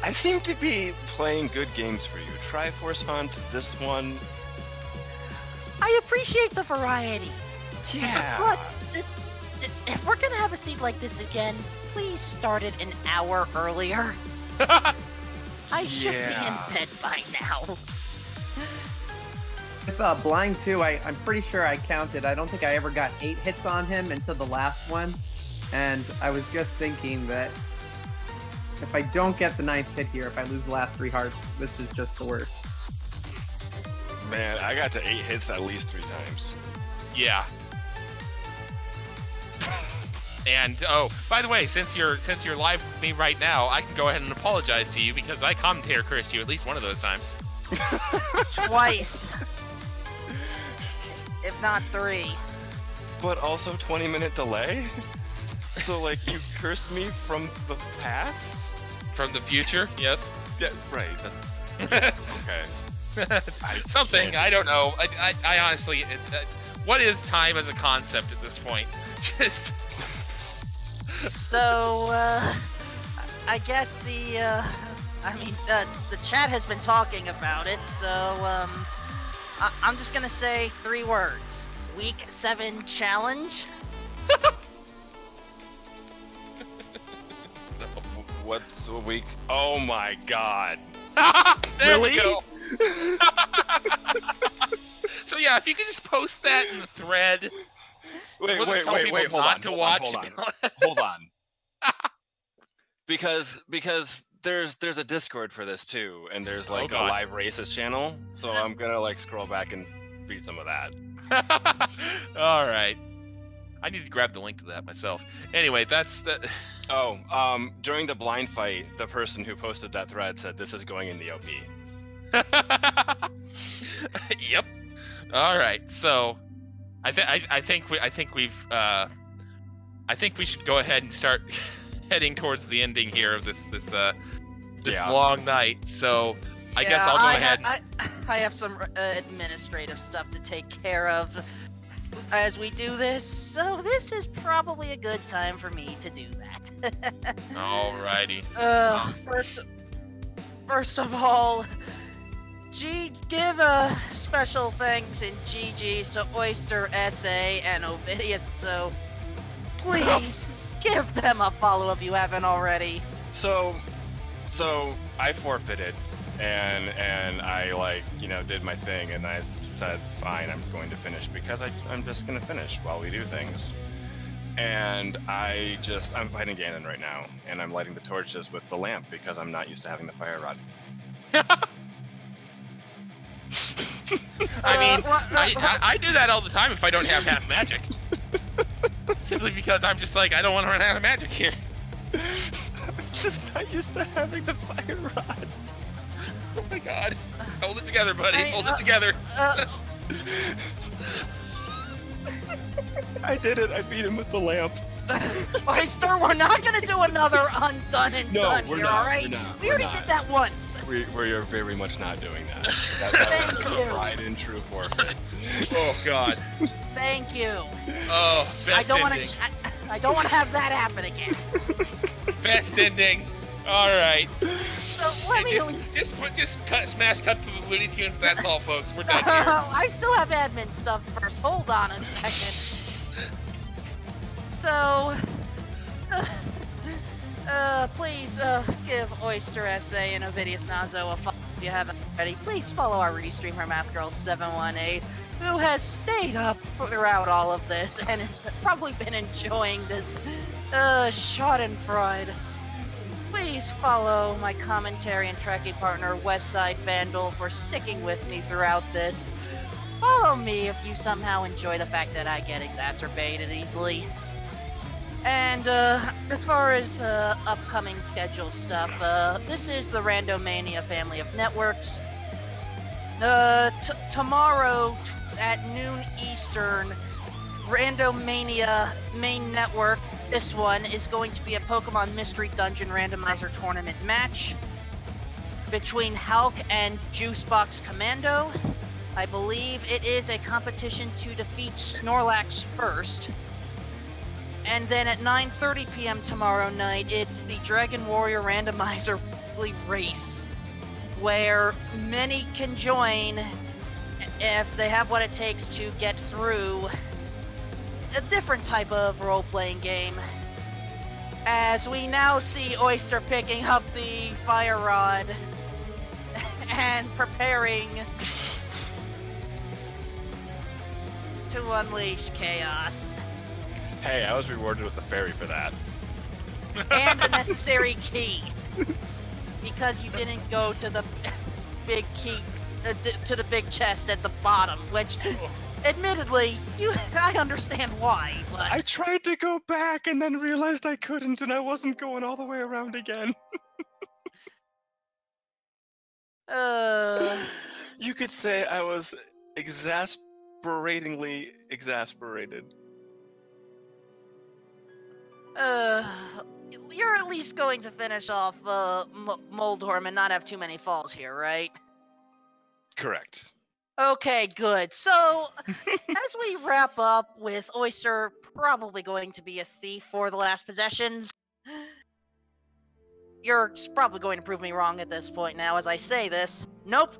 I seem to be playing good games for you. Triforce Hunt, this one. I appreciate the variety. Yeah. But if we're gonna have a seed like this again, please start it an hour earlier. I should be in bed by now. With Blind 2, I'm pretty sure I counted. I don't think I ever got 8 hits on him until the last one. And I was just thinking that if I don't get the 9th hit here, if I lose the last 3 hearts, this is just the worst. Man, I got to 8 hits at least 3 times. Yeah. And by the way, since you're live with me right now, I can go ahead and apologize to you because I commentator cursed you at least one of those times. Twice. If not 3. But also 20-minute delay? So, like, you cursed me from the past? From the future, yes. Yeah, right. Okay. Something, I don't know. I honestly, what is time as a concept at this point? Just... So, I guess the chat has been talking about it, so, I'm just gonna say 3 words. Week 7 challenge? What's a week? Oh my god. There Really? we go. So yeah, if you could just post that in the thread. Wait, we'll just tell people hold not on, to hold watch. on, hold on. Because there's a Discord for this too, and there's like a live races channel, so I'm gonna like scroll back and read some of that. All right. I need to grab the link to that myself. Anyway, that's the. Oh, during the blind fight, the person who posted that thread said this is going in the OP. Yep. All right. So, I think we should go ahead and start heading towards the ending here of this long night. So, I guess I'll go ahead. I have some administrative stuff to take care of as we do this, so this is probably a good time for me to do that. Alrighty. First of all, give a special thanks and GG's to OysterSA and OvidiusNaso. Please give them a follow if you haven't already. So I forfeited, and I did my thing, and I said fine, I'm going to finish because I'm just gonna finish while we do things. And I'm fighting Ganon right now, and I'm lighting the torches with the lamp because I'm not used to having the fire rod. I mean, I do that all the time if I don't have half magic. Simply because I'm just like, I don't want to run out of magic here. I'm just not used to having the fire rod. Oh my god. Hold it together, buddy. Hold it together. I did it. I beat him with the lamp. Oyster, we're not gonna do another undone and done we're here, not, alright? We already did that once. We're very much not doing that. That's a tried and true forfeit. Oh god. Thank you. Oh, best ending. I don't want to have that happen again. Best ending. All right. So Just smash cut to the Looney Tunes. That's all, folks. We're done here. I still have admin stuff first. Hold on a second. So, please give OysterSA and OvidiusNaso a follow if you haven't already, please follow our restreamer MathGirl718, who has stayed up throughout all of this and has probably been enjoying this Schadenfreude. Please follow my commentary and tracking partner Westside Vandal for sticking with me throughout this. Follow me if you somehow enjoy the fact that I get exacerbated easily. And as far as upcoming schedule stuff, this is the Randomania family of networks. Tomorrow at noon Eastern, Randomania main network, this one, is going to be a Pokemon Mystery Dungeon Randomizer Tournament match between Hulk and Juicebox Commando. I believe it is a competition to defeat Snorlax first. And then at 9:30 p.m. tomorrow night, it's the Dragon Warrior Randomizer weekly race, where many can join if they have what it takes to get through a different type of role-playing game. As we now see Oyster picking up the Fire Rod and preparing to unleash chaos. Hey, I was rewarded with a fairy for that. And a necessary key. Because you didn't go to the big key, to the big chest at the bottom, which, admittedly, I understand why, but... I tried to go back and then realized I couldn't, and I wasn't going all the way around again. You could say I was exasperatingly exasperated. You're at least going to finish off Moldorm and not have too many falls here, right? Correct. Okay, good. So, as we wrap up with Oyster probably going to be a thief for the last possessions, you're probably going to prove me wrong at this point now as I say this. Nope.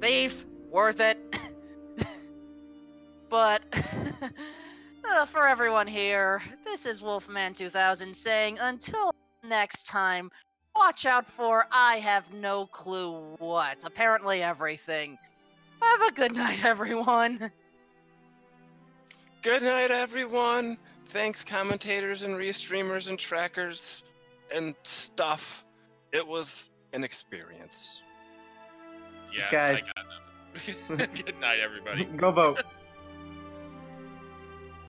Thief. Worth it. But... for everyone here, this is Wolfman2000 saying, until next time, watch out for I have no clue what. Apparently everything. Have a good night, everyone. Good night, everyone. Thanks, commentators and restreamers and trackers and stuff. It was an experience. Yeah, Guys. I got nothing. Good night, everybody. Go vote.